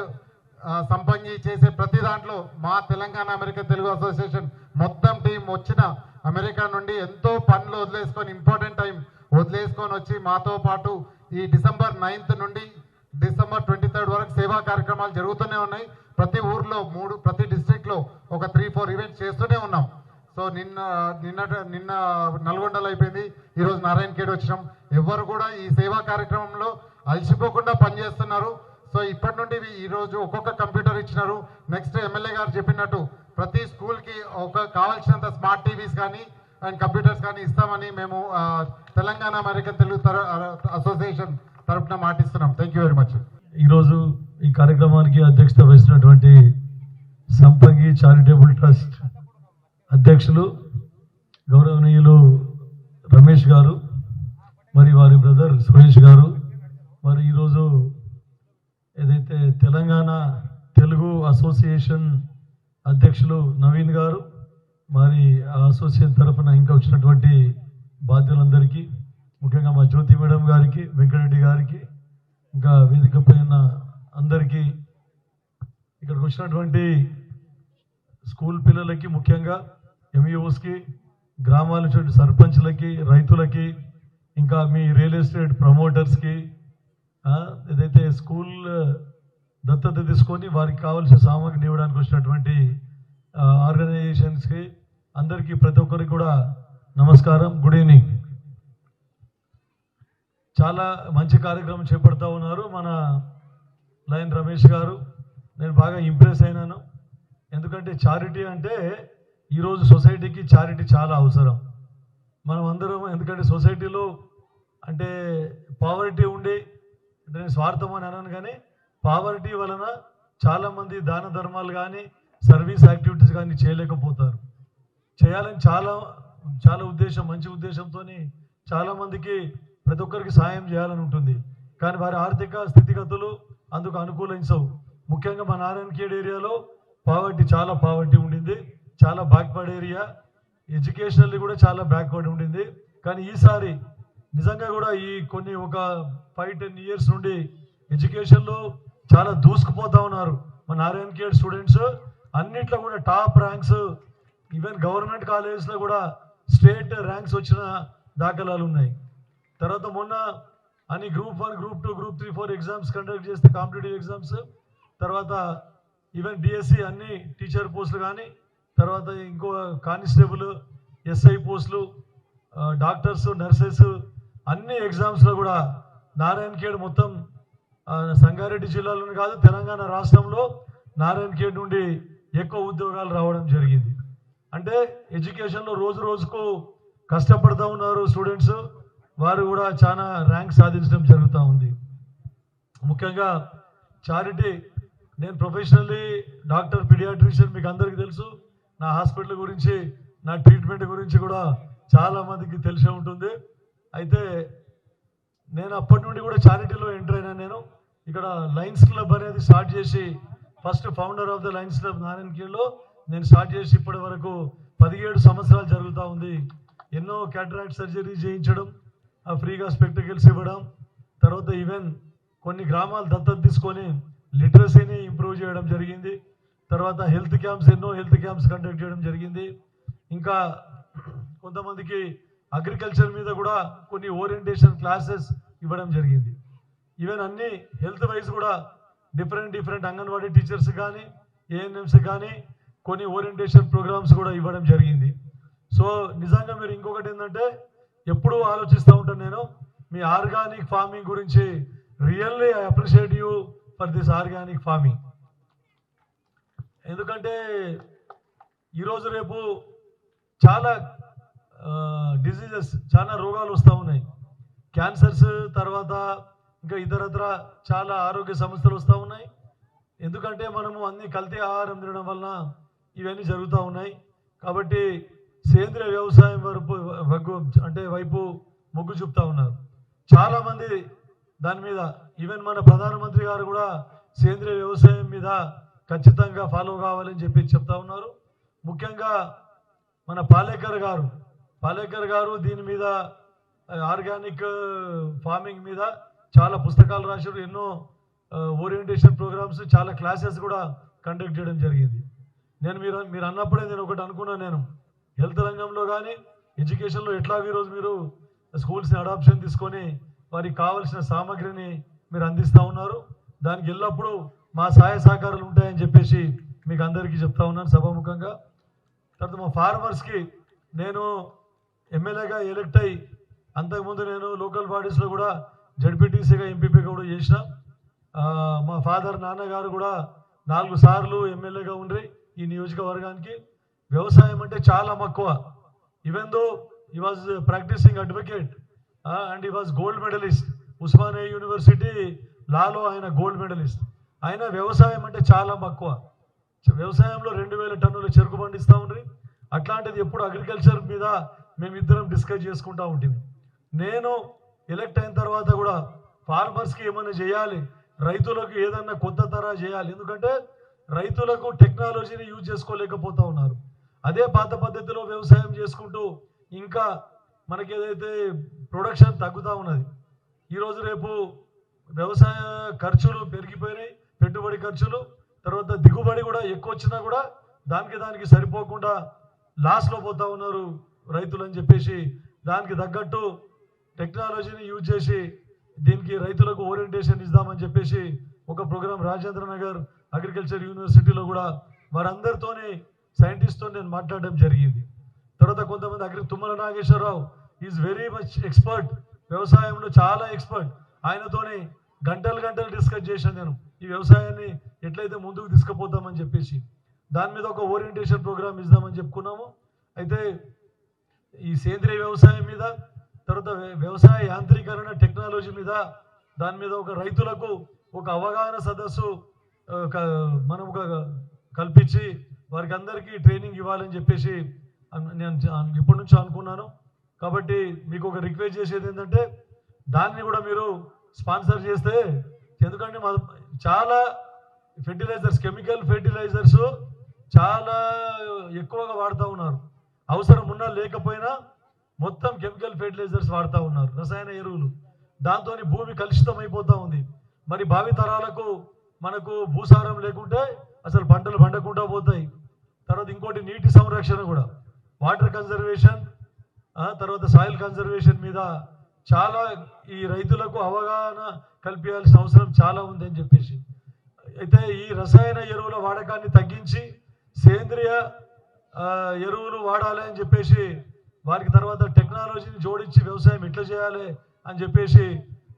సంపంగి చేసే ప్రతి దాంట్లో మా తెలంగాణ అమెరికన్ తెలుగు అసోసియేషన్ మొత్తం టీం వచ్చిన అమెరికా నుండి ఎంతో పనులు వదిలేసుకొని ఇంపార్టెంట్ టైం వదిలేసుకొని వచ్చి మాతో పాటు ఈ December 9th నుండి December 23rd వరకు సేవా కార్యక్రమాలు జరుగుతూనే ఉన్నాయి. ప్రతి ఊర్లో ప్రతి డిస్ట్రిక్ట్లో ఒక 3-4 ఈవెంట్స్ చేస్తూనే ఉన్నాం. సో నిన్న నల్గొండలో అయిపోయింది, ఈరోజు నారాయణఖేడ్ వచ్చినాం. ఎవరు కూడా ఈ సేవా కార్యక్రమంలో అలసిపోకుండా పనిచేస్తున్నారు. సో ఇప్పటి నుండి ఈరోజు ఒక్కొక్క కంప్యూటర్ ఇచ్చినారు. నెక్స్ట్ ఎమ్మెల్యే గారు చెప్పినట్టు ప్రతి స్కూల్కి కావాల్సినంత స్మార్ట్ టీవీస్ కానీ అండ్ కంప్యూటర్స్ కానీ ఇస్తామని మేము తెలంగాణ అమెరికన్ తెలుగు అసోసియేషన్ తరఫున మాటిస్తున్నాం. Thank you very much. ఈరోజు ఈ కార్యక్రమానికి అధ్యక్షత వహిస్తున్నటువంటి సంపంగి చారిటబుల్ ట్రస్ట్ అధ్యక్షులు గౌరవనీయులు రమేష్ గారు, మరి వారి బ్రదర్ సురేష్ గారు, మరి ఈరోజు ఏదైతే తెలంగాణ తెలుగు అసోసియేషన్ అధ్యక్షులు నవీన్ గారు, మరి ఆ అసోసియేషన్ తరఫున ఇంకా వచ్చినటువంటి బాధ్యులందరికీ, ముఖ్యంగా మా జ్యోతి మేడం గారికి, వెంకటరెడ్డి గారికి, ఇంకా వేదిక పైన అందరికీ, ఇక్కడికి వచ్చినటువంటి స్కూల్ పిల్లలకి, ముఖ్యంగా ఎంఈఓస్కి, గ్రామాల నుంచి సర్పంచ్లకి, రైతులకి, ఇంకా మీ రియల్ ఎస్టేట్ ప్రమోటర్స్కి, ఏదైతే స్కూల్ దత్తత తీసుకొని వారికి కావాల్సిన సామాగ్రిని ఇవ్వడానికి వచ్చినటువంటి ఆర్గనైజేషన్స్కి అందరికీ, ప్రతి ఒక్కరికి కూడా నమస్కారం, గుడ్ ఈవినింగ్. చాలా మంచి కార్యక్రమం చేపడతా ఉన్నారు మన లయన్ రమేష్ గారు. నేను బాగా ఇంప్రెస్ అయినాను. ఎందుకంటే చారిటీ అంటే ఈరోజు సొసైటీకి చారిటీ చాలా అవసరం. మనం అందరం, ఎందుకంటే సొసైటీలో అంటే పావర్టీ ఉండి, అంటే నేను స్వార్థం అని అన్నాను, కానీ పావర్టీ వలన చాలామంది దాన ధర్మాలు కానీ సర్వీస్ యాక్టివిటీస్ కానీ చేయలేకపోతారు. చేయాలని చాలా ఉద్దేశం, మంచి ఉద్దేశంతో చాలామందికి ప్రతి ఒక్కరికి సాయం చేయాలని ఉంటుంది. కానీ వారి ఆర్థిక స్థితిగతులు అందుకు అనుకూలించవు. ముఖ్యంగా మా నారాయణఖేడ్ ఏరియాలో చాలా పావర్టీ ఉండింది, చాలా బ్యాక్వర్డ్ ఏరియా, ఎడ్యుకేషనల్లీ కూడా చాలా బ్యాక్వర్డ్ ఉండింది. కానీ ఈసారి నిజంగా కూడా ఈ ఒక 5-10 years నుండి ఎడ్యుకేషన్లో చాలా దూసుకుపోతా ఉన్నారు మా నారాయణఖేడ్ స్టూడెంట్స్. అన్నిట్లో కూడా టాప్ ర్యాంక్స్, ఈవెన్ గవర్నమెంట్ కాలేజెస్లో కూడా స్టేట్ ర్యాంక్స్ వచ్చిన దాఖలాలు ఉన్నాయి. తర్వాత మొన్న అని Group 1, Group 2, Group 3, 4 exams conduct చేస్తే, కాంపిటేటివ్ ఎగ్జామ్స్, తర్వాత ఈవెన్ డిఎస్సి అన్ని టీచర్ పోస్టులు కానీ, తర్వాత ఇంకో కానిస్టేబుల్, ఎస్ఐ పోస్టులు, డాక్టర్స్, నర్సెస్, అన్ని ఎగ్జామ్స్లో కూడా నారాయణఖేడ్ మొత్తం సంగారెడ్డి జిల్లాలోని కాదు, తెలంగాణ రాష్ట్రంలో నారాయణఖేడ్ నుండి ఎక్కువ ఉద్యోగాలు రావడం జరిగింది. అంటే ఎడ్యుకేషన్లో రోజు రోజుకు కష్టపడుతూ ఉన్నారు స్టూడెంట్స్. వారు కూడా చాలా ర్యాంక్ సాధించడం జరుగుతూ ఉంది. ముఖ్యంగా చారిటీ, నేను ప్రొఫెషనల్లీ డాక్టర్ పీడియాట్రిషియన్, మీకు అందరికీ తెలుసు. నా హాస్పిటల్ గురించి, నా ట్రీట్మెంట్ గురించి కూడా చాలామందికి తెలిసే ఉంటుంది. అయితే నేను అప్పటి నుండి కూడా చారిటీలో ఎంటర్ అయినా. నేను ఇక్కడ లయన్స్ క్లబ్ అనేది స్టార్ట్ చేసి, first founder of the lions club నారాయణఖేడ్లో నేను స్టార్ట్ చేసి ఇప్పటి వరకు 17 సంవత్సరాలు జరుగుతూ ఉంది. ఎన్నో క్యాటరాక్ట్ సర్జరీ చేయించడం, ఫ్రీగా స్పెక్టికల్స్ ఇవ్వడం, తర్వాత ఈవెన్ కొన్ని గ్రామాలు దత్తత తీసుకొని లిటరసీని ఇంప్రూవ్ చేయడం జరిగింది. తర్వాత హెల్త్ క్యాంప్స్, ఎన్నో హెల్త్ క్యాంప్స్ కండక్ట్ చేయడం జరిగింది. ఇంకా కొంతమందికి అగ్రికల్చర్ మీద కూడా కొన్ని ఓరియంటేషన్ క్లాసెస్ ఇవ్వడం జరిగింది. ఈవెన్ అన్ని హెల్త్ వైజ్ కూడా డిఫరెంట్ అంగన్వాడీ టీచర్స్ కానీ ఏఎన్ఎంస్ కానీ కొన్ని ఓరియంటేషన్ ప్రోగ్రామ్స్ కూడా ఇవ్వడం జరిగింది. సో నిజంగా మీరు ఇంకొకటి ఏంటంటే ఎప్పుడూ ఆలోచిస్తూ ఉంటాను నేను మీ ఆర్గానిక్ ఫార్మింగ్ గురించి. Really I appreciate you for this organic farming. ఎందుకంటే ఈరోజు రేపు చాలా డిసీజెస్, చాలా రోగాలు వస్తూ ఉన్నాయి. క్యాన్సర్స్, తర్వాత ఇంకా ఇతరత్ర చాలా ఆరోగ్య సమస్యలు వస్తూ ఉన్నాయి. ఎందుకంటే మనము అన్ని కల్తీ ఆహారం తినడం వలన ఇవన్నీ జరుగుతూ ఉన్నాయి. కాబట్టి సేంద్రియ వ్యవసాయం వైపు మొగ్గు చూపుతా ఉన్నారు చాలామంది. దాని మీద ఈవెన్ మన ప్రధానమంత్రి గారు కూడా సేంద్రియ వ్యవసాయం మీద ఖచ్చితంగా ఫాలో కావాలని చెప్పి చెప్తా ఉన్నారు. ముఖ్యంగా మన పాలేకర్ గారు దీని మీద ఆర్గానిక్ ఫార్మింగ్ మీద చాలా పుస్తకాలు రాశారు. ఎన్నో ఓరియంటేషన్ ప్రోగ్రామ్స్, చాలా క్లాసెస్ కూడా కండక్ట్ చేయడం జరిగింది. నేను మీరు అన్నప్పుడే నేను ఒకటి అనుకున్నాను, నేను హెల్త్ రంగంలో కానీ ఎడ్యుకేషన్లో ఎట్లాగో ఈరోజు మీరు స్కూల్స్ని అడాప్షన్ తీసుకొని వారికి కావాల్సిన సామాగ్రిని మీరు అందిస్తూ ఉన్నారు. దానికి ఎల్లప్పుడూ మా సహాయ సహకారాలు ఉంటాయని చెప్పేసి మీకు అందరికీ చెప్తా ఉన్నాను సభాముఖంగా. తర్వాత మా ఫార్మర్స్కి నేను ఎమ్మెల్యేగా ఎలక్ట్ అయ్యి అంతకుముందు నేను లోకల్ బాడీస్లో కూడా జడ్పీటీసీగా ఎంపీపీగా కూడా చేసిన. మా ఫాదర్ నాన్నగారు కూడా 4 సార్లు ఎమ్మెల్యేగా ఉండ్రి ఈ నియోజకవర్గానికి. వ్యవసాయం అంటే చాలా మక్కువ. Even though he was practicing advocate and he was gold medalist. Osmania university లాలో ఆయన గోల్డ్ మెడలిస్ట్. ఆయన వ్యవసాయం అంటే చాలా మక్కువ. వ్యవసాయంలో 2000 టన్నుల చెరుకు పండిస్తూ ఉండ్రి. అట్లాంటిది ఎప్పుడు అగ్రికల్చర్ మీద మేమిద్దరం డిస్కస్ చేసుకుంటూ ఉంటుంది. నేను ఎలక్ట్ అయిన తర్వాత కూడా ఫార్మర్స్కి ఏమైనా చేయాలి, రైతులకు ఏదన్నా కొత్త తరహా చేయాలి. ఎందుకంటే రైతులకు టెక్నాలజీని యూజ్ చేసుకోలేకపోతూ ఉన్నారు. అదే పాత పద్ధతిలో వ్యవసాయం చేసుకుంటూ ఇంకా మనకి ఏదైతే ప్రొడక్షన్ తగ్గుతూ ఉన్నది. ఈరోజు రేపు వ్యవసాయ ఖర్చులు పెరిగిపోయినాయి, పెట్టుబడి ఖర్చులు, తర్వాత దిగుబడి కూడా ఎక్కువ వచ్చినా కూడా దానికి సరిపోకుండా లాస్లో పోతూ ఉన్నారు రైతులు అని చెప్పేసి దానికి తగ్గట్టు టెక్నాలజీని యూజ్ చేసి దీనికి రైతులకు ఓరియంటేషన్ ఇద్దామని చెప్పేసి ఒక ప్రోగ్రాం రాజేంద్ర నగర్ అగ్రికల్చర్ యూనివర్సిటీలో కూడా వారందరితోని సైంటిస్ట్తో నేను మాట్లాడడం జరిగింది. తర్వాత కొంతమంది Tummala Nageswara Rao is very much expert, వ్యవసాయంలో చాలా ఎక్స్పర్ట్. ఆయనతోని గంటలు డిస్కస్ చేశాను నేను ఈ వ్యవసాయాన్ని ఎట్లయితే ముందుకు తీసుకుపోతామని చెప్పేసి. దాని మీద ఒక ఓరియంటేషన్ ప్రోగ్రామ్ ఇద్దామని చెప్పుకున్నాము. అయితే ఈ సేంద్రియ వ్యవసాయం మీద, తర్వాత వ్యవసాయ యాంత్రీకరణ టెక్నాలజీ మీద, దాని మీద ఒక రైతులకు ఒక అవగాహన సదస్సు మనం కల్పించి వారికి అందరికీ ట్రైనింగ్ ఇవ్వాలని చెప్పేసి నేను ఇప్పటి నుంచో అనుకున్నాను. కాబట్టి మీకు ఒక రిక్వెస్ట్ చేసేది ఏంటంటే దాన్ని కూడా మీరు స్పాన్సర్ చేస్తే, ఎందుకంటే చాలా ఫెర్టిలైజర్స్, కెమికల్ ఫెర్టిలైజర్స్ చాలా ఎక్కువగా వాడుతూ ఉన్నారు. అవసరం ఉన్నా లేకపోయినా మొత్తం కెమికల్ ఫెర్టిలైజర్స్ వాడుతూ ఉన్నారు, రసాయన ఎరువులు. దాంతో భూమి కలుషితం అయిపోతూ ఉంది. మరి భావి తరాలకు మనకు భూసారం లేకుంటే అసలు పంటలు పండకుండా పోతాయి. తర్వాత ఇంకోటి నీటి సంరక్షణ కూడా, వాటర్ కన్జర్వేషన్, తర్వాత సాయిల్ కన్జర్వేషన్ మీద చాలా ఈ రైతులకు అవగాహన కల్పించాల్సిన అవసరం చాలా ఉంది అని చెప్పేసి. అయితే ఈ రసాయన ఎరువుల వాడకాన్ని తగ్గించి సేంద్రియ ఎరువులు వాడాలి అని చెప్పేసి వారికి తర్వాత టెక్నాలజీని జోడించి వ్యవసాయం ఎట్లా చేయాలి అని చెప్పేసి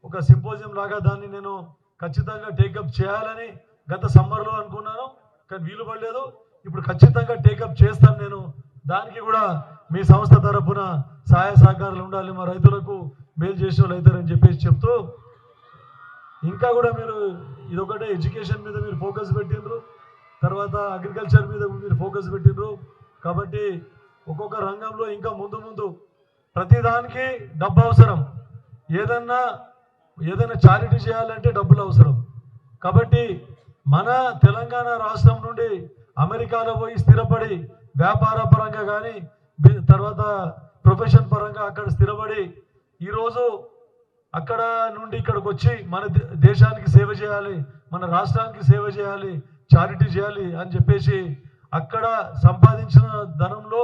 ఒక సింపోజియం లాగా దాన్ని నేను ఖచ్చితంగా టేకప్ చేయాలని గత సమ్మర్లో అనుకున్నాను, కానీ వీలు పడలేదు. ఇప్పుడు ఖచ్చితంగా టేకప్ చేస్తాను నేను. దానికి కూడా మీ సంస్థ తరఫున సహాయ సహకారాలు ఉండాలి, మా రైతులకు మేలు చేసే వాళ్ళు అవుతారని చెప్పేసి చెప్తూ, ఇంకా కూడా మీరు ఇదొకటే ఎడ్యుకేషన్ మీద మీరు ఫోకస్ పెట్టిండ్రు, తర్వాత అగ్రికల్చర్ మీద మీరు ఫోకస్ పెట్టిండ్రు. కాబట్టి ఒక్కొక్క రంగంలో ఇంకా ముందు ప్రతిదానికి డబ్బు అవసరం. ఏదైనా చారిటీ చేయాలంటే డబ్బులు అవసరం. కాబట్టి మన తెలంగాణ రాష్ట్రం నుండి అమెరికాలో పోయి స్థిరపడి వ్యాపార పరంగా కానీ తర్వాత ప్రొఫెషన్ పరంగా అక్కడ స్థిరపడి ఈరోజు అక్కడ నుండి ఇక్కడికి వచ్చి మన దేశానికి సేవ చేయాలి, మన రాష్ట్రానికి సేవ చేయాలి, చారిటీ చేయాలి అని చెప్పేసి అక్కడ సంపాదించిన ధనంలో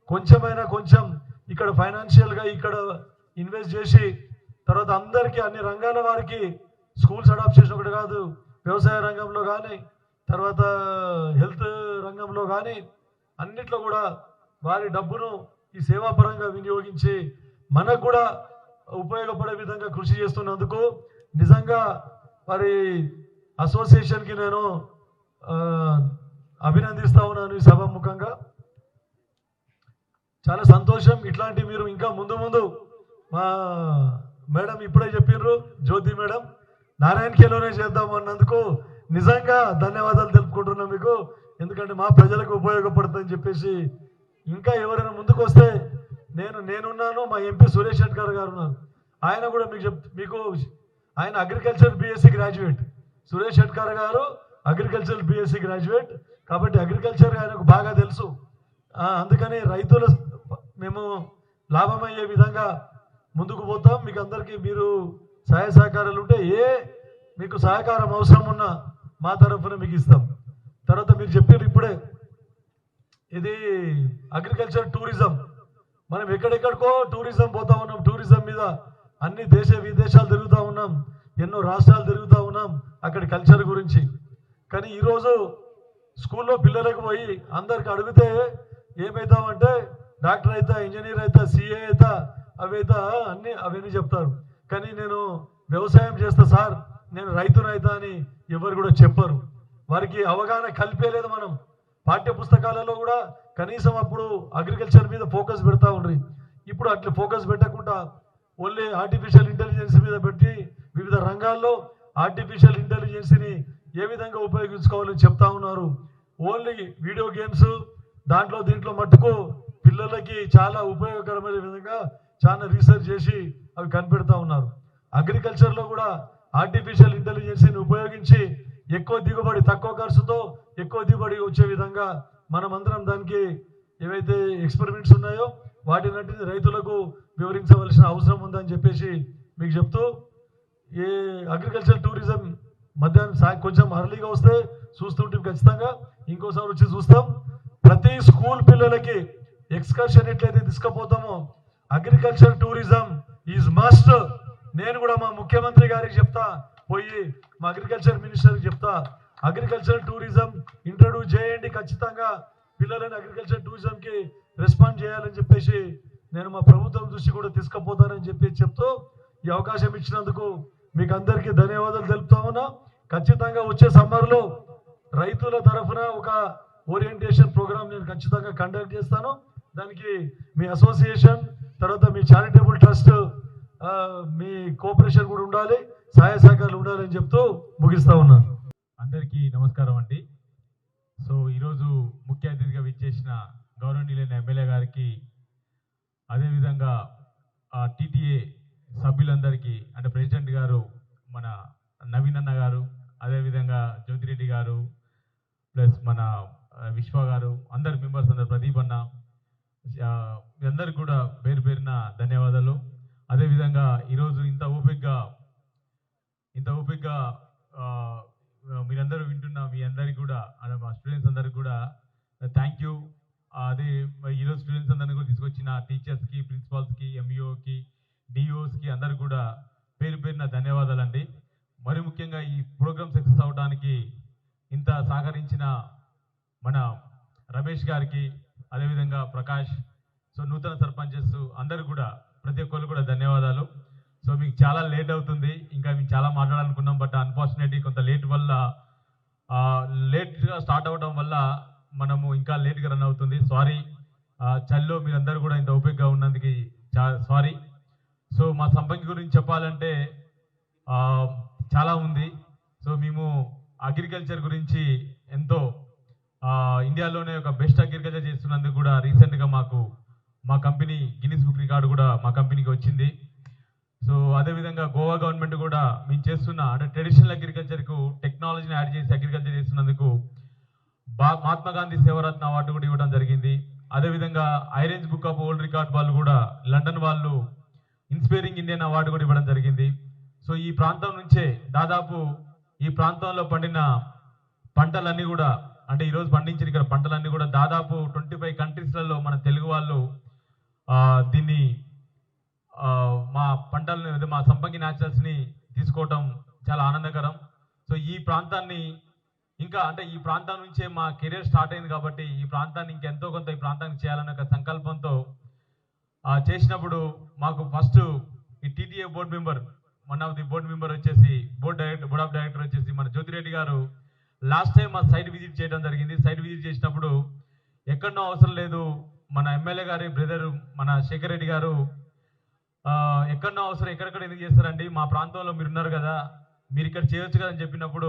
కొంచెం ఇక్కడ ఫైనాన్షియల్గా ఇక్కడ ఇన్వెస్ట్ చేసి తర్వాత అందరికీ అన్ని రంగాల వారికి స్కూల్స్ అడాప్ట్ చేసిన ఒకటి కాదు, వ్యవసాయ రంగంలో కానీ తర్వాత హెల్త్ రంగంలో కానీ అన్నిట్లో కూడా వారి డబ్బును ఈ సేవాపరంగా వినియోగించి మనకు కూడా ఉపయోగపడే విధంగా కృషి చేస్తున్నందుకు నిజంగా వారి అసోసియేషన్కి నేను అభినందిస్తా ఉన్నాను ఈ సభాముఖంగా. చాలా సంతోషం. ఇట్లాంటి మీరు ఇంకా ముందు మా మేడం ఇప్పుడే చెప్పిర్రు, జ్యోతి మేడం, నారాయణ ఖేలోనే చేద్దాం అన్నందుకు నిజంగా ధన్యవాదాలు తెలుపుకుంటున్నాం మీకు. ఎందుకంటే మా ప్రజలకు ఉపయోగపడుతుందని చెప్పేసి ఇంకా ఎవరైనా ముందుకు వస్తే నేనున్నాను, మా ఎంపీ సురేష్ షెట్కర్ గారు ఉన్నారు, ఆయన కూడా మీకు ఆయన agriculture BSc graduate, Suresh Shetkar గారు అగ్రికల్చర్ బీఎస్సీ గ్రాడ్యుయేట్ కాబట్టి అగ్రికల్చర్ ఆయనకు బాగా తెలుసు. అందుకని రైతుల మేము లాభమయ్యే విధంగా ముందుకు పోతాం. మీకు అందరికీ మీరు సహాయ సహకారాలు ఉంటే మీకు సహకారం అవసరం ఉన్నా మా తరఫున మీకు ఇస్తాం. తర్వాత మీరు చెప్పారు ఇప్పుడే ఇది అగ్రికల్చర్ టూరిజం, మనం ఎక్కడెక్కడికో టూరిజం పోతా ఉన్నాం, టూరిజం మీద అన్ని విదేశాలు తిరుగుతూ ఉన్నాం, ఎన్నో రాష్ట్రాలు తిరుగుతూ ఉన్నాం అక్కడి కల్చర్ గురించి. కానీ ఈరోజు స్కూల్లో పిల్లలకు పోయి అందరికి అడిగితే ఏమవుతామంటే డాక్టర్ అవుతా, ఇంజనీర్ అవుతా, సిఏ అవుతా, అవన్నీ చెప్తారు. కానీ నేను వ్యవసాయం చేస్తా సార్, నేను రైతునైతా అని ఎవరు కూడా చెప్పరు. వారికి అవగాహన కల్పేలేదు. మనం పాఠ్య పుస్తకాలలో కూడా కనీసం అప్పుడు అగ్రికల్చర్ మీద ఫోకస్ పెడతా ఉండ్రి. ఇప్పుడు అట్లా ఫోకస్ పెట్టకుండా ఓన్లీ ఆర్టిఫిషియల్ ఇంటెలిజెన్స్ మీద పెట్టి వివిధ రంగాల్లో ఆర్టిఫిషియల్ ఇంటెలిజెన్స్ని ఏ విధంగా ఉపయోగించుకోవాలని చెప్తా ఉన్నారు. ఓన్లీ వీడియో గేమ్స్ దీంట్లో మట్టుకు పిల్లలకి చాలా ఉపయోగకరమైన విధంగా చాలా రీసెర్చ్ చేసి అవి కనిపెడతా ఉన్నారు. అగ్రికల్చర్లో కూడా ఆర్టిఫిషియల్ ఇంటెలిజెన్స్ని ఉపయోగించి ఎక్కువ దిగుబడి, తక్కువ ఖర్చుతో ఎక్కువ దిగుబడి వచ్చే విధంగా మనమందరం దానికి ఏవైతే ఎక్స్పెరిమెంట్స్ ఉన్నాయో వాటిని రైతులకు వివరించవలసిన అవసరం ఉందని చెప్పేసి మీకు చెప్తూ, ఈ అగ్రికల్చర్ టూరిజం మధ్యాహ్నం కొంచెం అర్లీగా వస్తే చూస్తుంటే ఖచ్చితంగా ఇంకోసారి వచ్చి చూస్తాం. ప్రతి స్కూల్ పిల్లలకి ఎక్స్కర్షన్ ఎట్లయితే తీసుకుపోతామో అగ్రికల్చర్ టూరిజం ఈజ్ మస్ట్. నేను కూడా మా ముఖ్యమంత్రి గారికి చెప్తా, పోయి మా అగ్రికల్చర్ మినిస్టర్కి చెప్తా, అగ్రికల్చర్ టూరిజం ఇంట్రడ్యూస్ చేయండి, ఖచ్చితంగా పిల్లలని అగ్రికల్చర్ టూరిజంకి రెస్పాండ్ చేయాలని చెప్పేసి నేను మా ప్రభుత్వం దృష్టి కూడా తీసుకుపోతానని చెప్పి చెప్తూ ఈ అవకాశం ఇచ్చినందుకు మీకు అందరికీ ధన్యవాదాలు తెలుపుతా ఉన్నా. ఖచ్చితంగా వచ్చే సమ్మర్లో రైతుల తరఫున ఒక ఓరియంటేషన్ ప్రోగ్రామ్ నేను ఖచ్చితంగా కండక్ట్ చేస్తాను. దానికి మీ అసోసియేషన్ తర్వాత మీ చారిటబుల్ ట్రస్ట్ మీ కోఆపరేషన్ కూడా ఉండాలి, సహాయ సహకారాలు ఉండాలని చెప్తూ ముగిస్తా ఉన్నాను. అందరికీ నమస్కారం అండి. సో ఈరోజు ముఖ్య అతిథిగా విచ్చేసిన గౌరవనీయులైన ఎమ్మెల్యే గారికి, అదేవిధంగా టీటీఏ సభ్యులందరికీ, అంటే ప్రెసిడెంట్ గారు మన నవీన్ అన్న గారు, అదేవిధంగా జ్యోతిరెడ్డి గారు, ప్లస్ మన విశ్వ గారు, అందరు మెంబర్స్, అందరు ప్రదీప్ అన్న, అందరికి కూడా పేరు పేరున ధన్యవాదాలు. అదేవిధంగా ఈరోజు ఇంత ఓపికగా మీరందరూ వింటున్న మీ అందరికి కూడా, మా స్టూడెంట్స్ అందరికి కూడా థ్యాంక్ యూ. అదే ఈరోజు స్టూడెంట్స్ అందరినీ కూడా తీసుకొచ్చిన టీచర్స్కి, ప్రిన్సిపాల్స్కి, ఎంఈఓకి, డిఓస్కి అందరికి కూడా పేరు పేరున ధన్యవాదాలండి. మరి ముఖ్యంగా ఈ ప్రోగ్రామ్ సక్సెస్ అవడానికి ఇంత సహకరించిన మన రమేష్ గారికి, అదేవిధంగా ప్రకాష్, సో నూతన సర్పంచెస్ అందరు కూడా ప్రతి ఒక్కరు కూడా ధన్యవాదాలు. సో మీకు చాలా లేట్ అవుతుంది, ఇంకా మేము చాలా మాట్లాడాలనుకున్నాం, బట్ అన్ఫార్చునేట్లీ కొంత లేట్గా స్టార్ట్ అవ్వడం వల్ల మనము ఇంకా లేట్గా రన్ అవుతుంది. సారీ. చల్లో మీరందరూ కూడా ఇంత ఓపికగా ఉన్నందుకు సారీ. సో మా సంపంగి గురించి చెప్పాలంటే చాలా ఉంది. సో మేము అగ్రికల్చర్ గురించి ఎంతో ఇండియాలోనే ఒక బెస్ట్ అగ్రికల్చర్ చేస్తున్నందుకు కూడా రీసెంట్గా మా కంపెనీ గిన్నిస్ బుక్ రికార్డు కూడా మా కంపెనీకి వచ్చింది. సో అదేవిధంగా గోవా గవర్నమెంట్ కూడా మేము చేస్తున్న అంటే ట్రెడిషనల్ అగ్రికల్చర్కు టెక్నాలజీని యాడ్ చేసి అగ్రికల్చర్ చేస్తున్నందుకు మహాత్మా గాంధీ సేవరత్న అవార్డు కూడా ఇవ్వడం జరిగింది. అదేవిధంగా ఐరేంజ్ బుక్ ఆఫ్ వరల్డ్ రికార్డ్ వాళ్ళు కూడా లండన్ వాళ్ళు ఇన్స్పైరింగ్ ఇండియన్ అవార్డు కూడా ఇవ్వడం జరిగింది. సో ఈ ప్రాంతం నుంచే దాదాపు ఈ ప్రాంతంలో పండిన పంటలన్నీ కూడా అంటే ఈరోజు పండించిన ఇక్కడ పంటలన్నీ కూడా దాదాపు 25 కంట్రీస్లలో మన తెలుగు వాళ్ళు దీన్ని మా పంటలని మా సంపంగి న్యాచురల్స్ని తీసుకోవటం చాలా ఆనందకరం. సో ఈ ప్రాంతాన్ని ఇంకా అంటే ఈ ప్రాంతం నుంచే మా కెరీర్ స్టార్ట్ అయింది కాబట్టి ఈ ప్రాంతాన్ని ఇంకెంతో కొంత ఈ ప్రాంతానికి చేయాలనే ఒక సంకల్పంతో చేసినప్పుడు మాకు ఫస్ట్ ఈ TTA board member one of the board member వచ్చేసి బోర్డ్ ఆఫ్ డైరెక్టర్ వచ్చేసి మన జ్యోతిరెడ్డి గారు లాస్ట్ టైం మా సైట్ విజిట్ చేయడం జరిగింది. సైట్ విజిట్ చేసినప్పుడు ఎక్కడనో అవసరం లేదు, మన ఎమ్మెల్యే గారి బ్రదర్ మన శేఖర్ రెడ్డి గారు ఎక్కడనో అవసరం ఎక్కడెక్కడ ఎందుకు చేస్తారండి, మా ప్రాంతంలో మీరు ఉన్నారు కదా, మీరు ఇక్కడ చేయొచ్చు కదా అని చెప్పినప్పుడు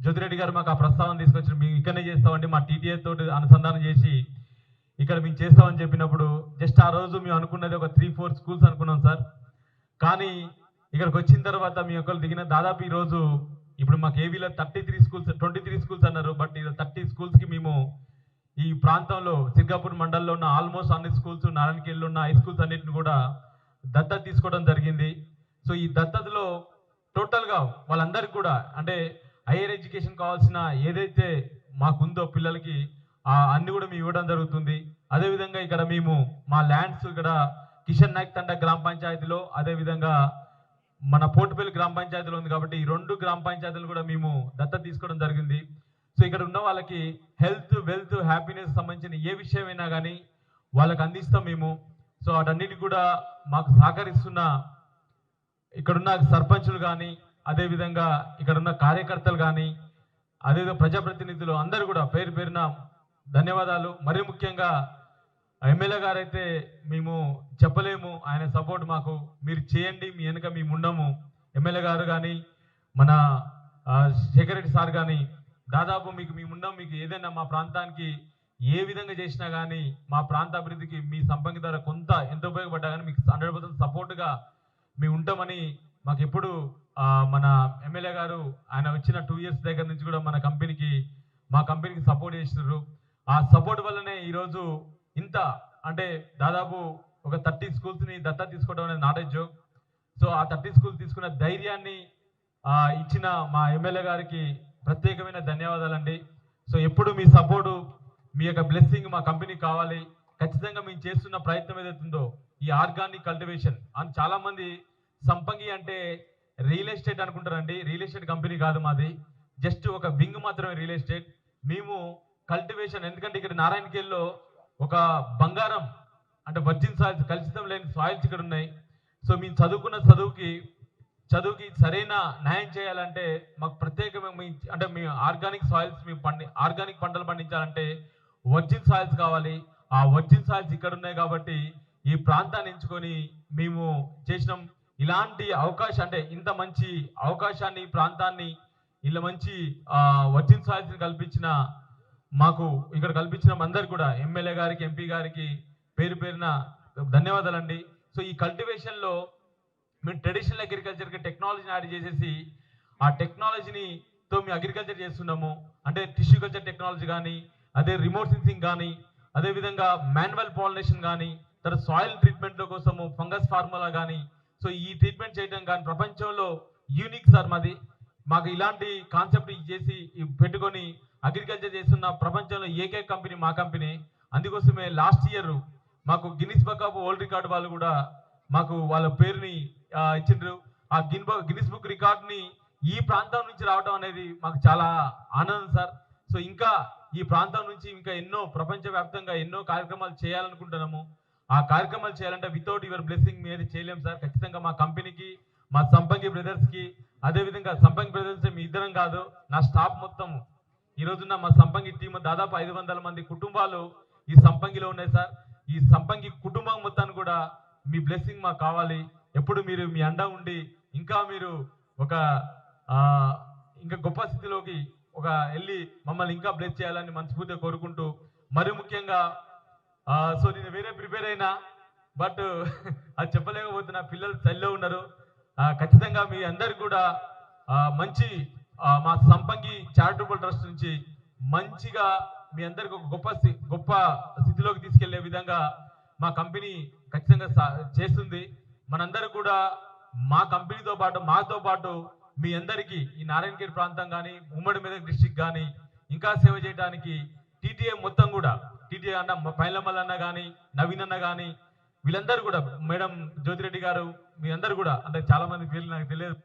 జ్యోతిరెడ్డి గారు మాకు ఆ ప్రస్తావన తీసుకొచ్చి మేము ఇక్కడనే చేస్తామండి, మా టీటీఏ తోటి అనుసంధానం చేసి ఇక్కడ మేము చేస్తామని చెప్పినప్పుడు జస్ట్ ఆ రోజు మేము అనుకున్నది ఒక 3-4 స్కూల్స్ అనుకున్నాం సార్. కానీ ఇక్కడికి వచ్చిన తర్వాత మీ ఒక్కరు దిగిన దాదాపు ఈరోజు ఇప్పుడు మాకు ఏవీలో 23 స్కూల్స్ అన్నారు. బట్ 30 స్కూల్స్కి మేము ఈ ప్రాంతంలో సిర్గాపూర్ మండలంలో ఉన్న ఆల్మోస్ట్ అన్ని స్కూల్స్ నారాయణఖేడ్లో ఉన్న హై స్కూల్స్ అన్నింటిని కూడా దత్తత తీసుకోవడం జరిగింది. సో ఈ దత్తతలో టోటల్గా వాళ్ళందరికీ కూడా అంటే హైయర్ ఎడ్యుకేషన్ కావాల్సిన ఏదైతే మాకుందో పిల్లలకి అన్ని కూడా మేము ఇవ్వడం జరుగుతుంది. అదేవిధంగా ఇక్కడ మేము మా ల్యాండ్స్ ఇక్కడ కిషన్ నాయక్ తండా గ్రామ పంచాయతీలో అదేవిధంగా మన పోర్టుపల్లి గ్రామ పంచాయతీలో ఉంది కాబట్టి ఈ 2 గ్రామ పంచాయతీలు కూడా మేము దత్తత తీసుకోవడం జరిగింది. సో ఇక్కడ ఉన్న వాళ్ళకి హెల్త్ వెల్త్ హ్యాపీనెస్ సంబంధించిన ఏ విషయమైనా కానీ వాళ్ళకి అందిస్తాం మేము. సో వాటన్నిటి కూడా మాకు సహకరిస్తున్న ఇక్కడున్న సర్పంచులు కానీ అదేవిధంగా ఇక్కడున్న కార్యకర్తలు కానీ అదేవిధంగా ప్రజాప్రతినిధులు అందరూ కూడా పేరు పేరున ధన్యవాదాలు. మరీ ముఖ్యంగా ఎమ్మెల్యే గారు అయితే మేము చెప్పలేము, ఆయన సపోర్ట్ మాకు మీరు చేయండి, మీ వెనుక మేము ఉండము. ఎమ్మెల్యే గారు కానీ మన శేఖర్ రెడ్డి సార్ కానీ దాదాపు మేము ఉన్నాం, మీకు ఏదైనా మా ప్రాంతానికి ఏ విధంగా చేసినా కానీ మా ప్రాంత అభివృద్ధికి మీ సంపంగి ద్వారా కొంత ఎంత ఉపయోగపడ్డా కానీ మీకు 100% సపోర్ట్గా మేము ఉంటామని మాకు ఎప్పుడు మన ఎమ్మెల్యే గారు ఆయన వచ్చిన 2 ఇయర్స్ దగ్గర నుంచి కూడా మా కంపెనీకి సపోర్ట్ చేస్తున్నారు. ఆ సపోర్ట్ వల్లనే ఈరోజు ఇంత అంటే దాదాపు ఒక 30 స్కూల్స్ని దత్తత తీసుకోవడం అనేది నాట్ ఏ జోక్. సో ఆ 30 స్కూల్స్ తీసుకున్న ధైర్యాన్ని ఇచ్చిన మా ఎమ్మెల్యే గారికి ప్రత్యేకమైన ధన్యవాదాలండి. సో ఎప్పుడు మీ సపోర్టు మీ యొక్క బ్లెస్సింగ్ మా కంపెనీకి కావాలి. ఖచ్చితంగా మేము చేస్తున్న ప్రయత్నం ఏదైతుందో ఈ ఆర్గానిక్ కల్టివేషన్ అని చాలా మంది సంపంగి అంటే రియల్ ఎస్టేట్ అనుకుంటారండి. రియల్ ఎస్టేట్ కంపెనీ కాదు మాది, జస్ట్ ఒక వింగ్ మాత్రమే రియల్ ఎస్టేట్. మేము కల్టివేషన్ ఎందుకంటే ఇక్కడ నారాయణఖేడ్లో ఒక బంగారం అంటే వర్జిన్ సాయిల్స్ కలుషితం లేని సాయిల్స్ ఇక్కడ ఉన్నాయి. సో మేము చదువుకున్న చదువుకి సరైన న్యాయం చేయాలంటే మాకు ప్రత్యేకమైన అంటే మీ ఆర్గానిక్ సాయిల్స్ మేము ఆర్గానిక్ పంటలు పండించాలంటే వర్జిన్ సాయిల్స్ కావాలి. ఆ వర్జిన్ సాయిల్స్ ఇక్కడ ఉన్నాయి కాబట్టి ఈ ప్రాంతాన్ని ఎంచుకొని మేము చేసినాం. ఇలాంటి అవకాశం అంటే ఇంత మంచి అవకాశాన్ని ప్రాంతాన్ని ఇలా మంచి వర్జిన్ సాయిల్స్ని కల్పించిన మాకు ఇక్కడ కల్పించిన అందరు కూడా ఎమ్మెల్యే గారికి ఎంపీ గారికి పేరు పేరున ధన్యవాదాలండి. సో ఈ కల్టివేషన్లో మేము ట్రెడిషనల్ అగ్రికల్చర్కి టెక్నాలజీని యాడ్ చేసేసి ఆ టెక్నాలజీతో మేము అగ్రికల్చర్ చేస్తున్నాము. అంటే టిష్యూ కల్చర్ టెక్నాలజీ కానీ అదే రిమోట్ సెన్సింగ్ కానీ అదేవిధంగా మాన్యువల్ పాలినేషన్ కానీ తర్వాత సాయిల్ ట్రీట్మెంట్ల కోసము ఫంగస్ ఫార్ములా కానీ సో ఈ ట్రీట్మెంట్ చేయడం కానీ ప్రపంచంలో యూనిక్ సార్ మాది. మాకు ఇలాంటి కాన్సెప్ట్ చేసి పెట్టుకొని అగ్రికల్చర్ చేస్తున్న ప్రపంచంలో ఏకైక కంపెనీ మా కంపెనీ. అందుకోసమే లాస్ట్ ఇయర్ మాకు Guinness book of world record వాళ్ళు కూడా మాకు వాళ్ళ పేరుని ఇచ్చిండ్రు. ఆ గిన్నిస్ బుక్ రికార్డ్ని ఈ ప్రాంతం నుంచి రావడం అనేది మాకు చాలా ఆనందం సార్. సో ఇంకా ఈ ప్రాంతం నుంచి ఇంకా ఎన్నో ప్రపంచవ్యాప్తంగా ఎన్నో కార్యక్రమాలు చేయాలనుకుంటున్నాము. ఆ కార్యక్రమాలు చేయాలంటే వితౌట్ యువర్ బ్లెస్సింగ్ మీద చేయలేము సార్. ఖచ్చితంగా మా కంపెనీకి మా సంపంగి బ్రదర్స్కి అదేవిధంగా సంపంగి బ్రదర్స్ మీ ఇద్దరం కాదు నా స్టాఫ్ మొత్తం ఈ రోజున మా సంపంగి టీం దాదాపు 500 మంది కుటుంబాలు ఈ సంపంగిలో ఉన్నాయి సార్. ఈ సంపంగి కుటుంబం మొత్తాన్ని కూడా మీ బ్లెస్సింగ్ మాకు కావాలి. ఎప్పుడు మీరు మీ అండ ఉండి ఇంకా మీరు ఒక ఇంకా గొప్ప స్థితిలోకి వెళ్ళి మమ్మల్ని ఇంకా బ్లెస్ చేయాలని మనస్ఫూర్తిగా కోరుకుంటూ మరి ముఖ్యంగా సో నేను వేరే ప్రిపేర్ అయినా బట్ అది చెప్పలేకపోతున్నా. పిల్లలు చలిలో ఉన్నారు. ఖచ్చితంగా మీ అందరికి కూడా మంచి మా సంపంగి చారిటబుల్ ట్రస్ట్ నుంచి మంచిగా మీ అందరికి ఒక గొప్ప స్థితిలోకి తీసుకెళ్లే విధంగా మా కంపెనీ ఖచ్చితంగా చేస్తుంది. మనందరూ కూడా మా కంపెనీతో పాటు మాతో పాటు మీ అందరికీ ఈ నారాయణఖేడ్ ప్రాంతం కానీ ఉమ్మడి మెదక్ డిస్ట్రిక్ట్ కానీ ఇంకా సేవ చేయడానికి టీటీఏ మొత్తం కూడా, టీటీఏ అన్న పైలమల్ అన్న కానీ, నవీన్ అన్న కానీ, వీళ్ళందరూ కూడా, మేడం జ్యోతిరెడ్డి గారు, మీ అందరు కూడా, అంటే చాలా మంది పేర్లు నాకు తెలియదు,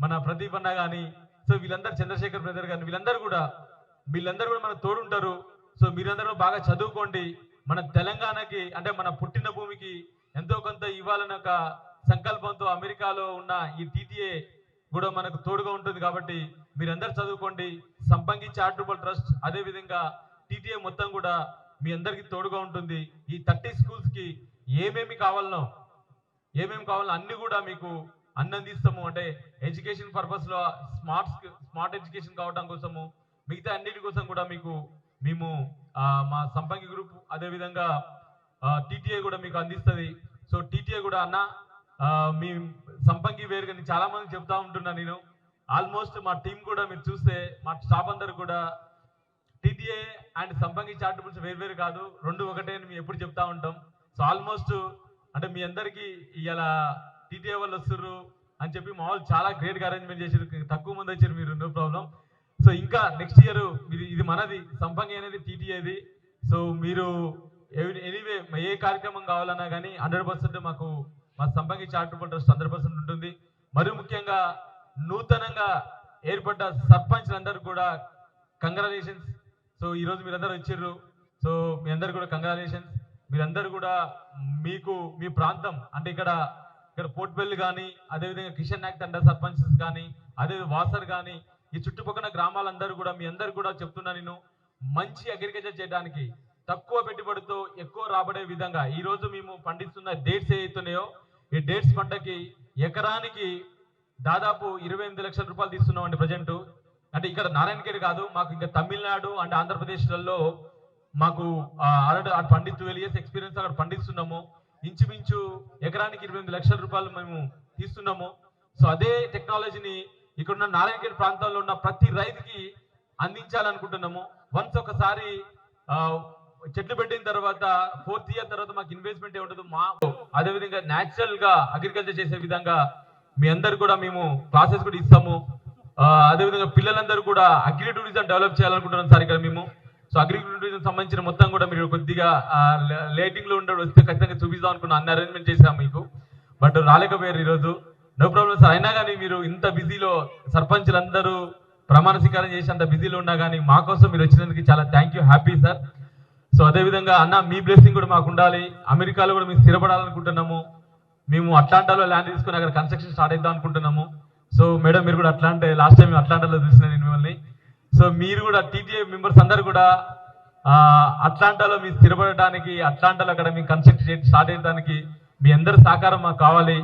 మన ప్రదీప్ అన్న కానీ, సో వీళ్ళందరూ, చంద్రశేఖర్ బ్రదర్ కానీ, వీళ్ళందరూ కూడా మనకు తోడుంటారు. సో మీరందరూ బాగా చదువుకోండి. మన తెలంగాణకి, అంటే మన పుట్టిన భూమికి ఎంతో కొంత ఇవ్వాలన్న ఒక సంకల్పంతో అమెరికాలో ఉన్న ఈ టీటీఏ కూడా మనకు తోడుగా ఉంటుంది. కాబట్టి మీరందరూ చదువుకోండి. సంపంగి చారిటబుల్ ట్రస్ట్ అదేవిధంగా టీటీఏ మొత్తం కూడా మీ అందరికీ తోడుగా ఉంటుంది. ఈ 30 స్కూల్స్కి ఏమేమి కావాలనో అన్ని కూడా మీకు అందిస్తాము. అంటే ఎడ్యుకేషన్ పర్పస్లో స్మార్ట్ ఎడ్యుకేషన్ కావడం కోసము, మిగతా అన్నిటి కోసం కూడా మేము మా సంపంగి గ్రూప్ అదేవిధంగా టీటీఏ కూడా మీకు అందిస్తుంది. సో టీటీఏ కూడా అన్న మీ సంపంగి వేరుగా చాలా మంది చెప్తా ఉంటున్నా నేను. ఆల్మోస్ట్ మా టీం కూడా మీరు చూస్తే మా స్టాఫ్ అందరు కూడా టీటీఏ అండ్ సంపంగి చారిటబుల్స్ వేరు కాదు, రెండు ఒకటే అని మేము ఎప్పుడు చెప్తా ఉంటాం. సో ఆల్మోస్ట్ అంటే మీ అందరికీ ఇలా టీటీఏ వాళ్ళు వస్తుర్రు అని చెప్పి మా వాళ్ళు చాలా గ్రేట్గా అరేంజ్మెంట్ చేసారు. తక్కువ మంది వచ్చారు మీరు, నో ప్రాబ్లం. సో ఇంకా నెక్స్ట్ ఇయర్ ఇది మనది, సంపంగి అనేది టీటీఏది. సో మీరు ఎనీవే ఏ కార్యక్రమం కావాలన్నా కానీ 100% మా సంపంగి చారిటబుల్ ట్రస్ట్ 100% ఉంటుంది. మరి ముఖ్యంగా నూతనంగా ఏర్పడ్డ సర్పంచ్లందరూ కూడా కంగ్రాచులేషన్స్. సో ఈరోజు మీరందరూ వచ్చారు. సో మీ అందరు కూడా కంగ్రాచులేషన్స్. మీరందరూ కూడా మీ ప్రాంతం అంటే ఇక్కడ పోర్ట్బెల్ కానీ, అదేవిధంగా కిషన్ నాయక్ తండ సర్పంచెస్ కానీ, అదే వాసర్ కానీ, ఈ చుట్టుపక్కల గ్రామాలందరూ కూడా మీ అందరు కూడా చెప్తున్నా నేను, మంచి అగ్రికల్చర్ చేయడానికి తక్కువ పెట్టుబడితో ఎక్కువ రాబడే విధంగా ఈ రోజు మేము పండిస్తున్న డేట్స్ ఏవైతున్నాయో ఈ డేట్స్ పంటకి ఎకరానికి దాదాపు 28 లక్షల రూపాయలు తీస్తున్నామండి ప్రజెంట్. అంటే ఇక్కడ నారాయణఖేడ్ కాదు, మాకు ఇంకా తమిళనాడు అండ్ ఆంధ్రప్రదేశ్లలో మాకు ఆల్రెడీ పండిత్ 12 years ఎక్స్పీరియన్స్ అక్కడ పండిస్తున్నాము. ఇంచుమించు ఎకరానికి 28 లక్షల రూపాయలు మేము తీస్తున్నాము. సో అదే టెక్నాలజీని ఇక్కడున్న నారాయణఖేడ్ ప్రాంతాల్లో ఉన్న ప్రతి రైతుకి అందించాలనుకుంటున్నాము. వన్స్ ఒకసారి చెట్లు పెట్టిన తర్వాత 4th year తర్వాత మాకు ఇన్వెస్ట్మెంట్ ఉండదు. అదేవిధంగా న్యాచురల్ గా అగ్రికల్చర్ చేసే విధంగా మీ అందరు కూడా మేము క్లాసెస్ కూడా ఇస్తాము. అదేవిధంగా పిల్లలందరూ కూడా అగ్రి టూరిజం డెవలప్ చేయాలనుకుంటున్నాం సార్ ఇక్కడ మేము. సో అగ్రి టూరిజం సంబంధించిన మొత్తం కూడా మీరు కొద్దిగా లైటింగ్ లో వస్తే ఖచ్చితంగా చూపిస్తాం అనుకున్నాం. అన్ని అరేంజ్మెంట్ చేసాం మీకు, బట్ రాలేకపోయారు ఈరోజు. No problem sir. అయినా కానీ మీరు ఇంత బిజీలో సర్పంచులందరూ ప్రమాణ స్వీకారం చేసి అంత బిజీలో ఉన్నా కానీ మా కోసం మీరు వచ్చినందుకు చాలా thank you, happy sir. So అదేవిధంగా అన్న మీ బ్లెస్సింగ్ కూడా మాకు ఉండాలి. అమెరికాలో కూడా మేము స్థిరపడాలనుకుంటున్నాము. మేము అట్లాంటాలో ల్యాండ్ తీసుకుని అక్కడ కన్స్ట్రక్షన్ స్టార్ట్ చేద్దాం అనుకుంటున్నాము. సో మేడం మీరు కూడా అట్లాంటే లాస్ట్ టైం అట్లాంటాలో చూసిన నేను మిమ్మల్ని. సో మీరు కూడా టీటీఏ మెంబర్స్ అందరు కూడా అట్లాంటాలో మీరు స్థిరపడటానికి, అట్లాంటాలో అక్కడ మీ కన్స్ట్రక్షన్ స్టార్ట్ చేయడానికి మీ అందరి సహకారం మాకు కావాలి.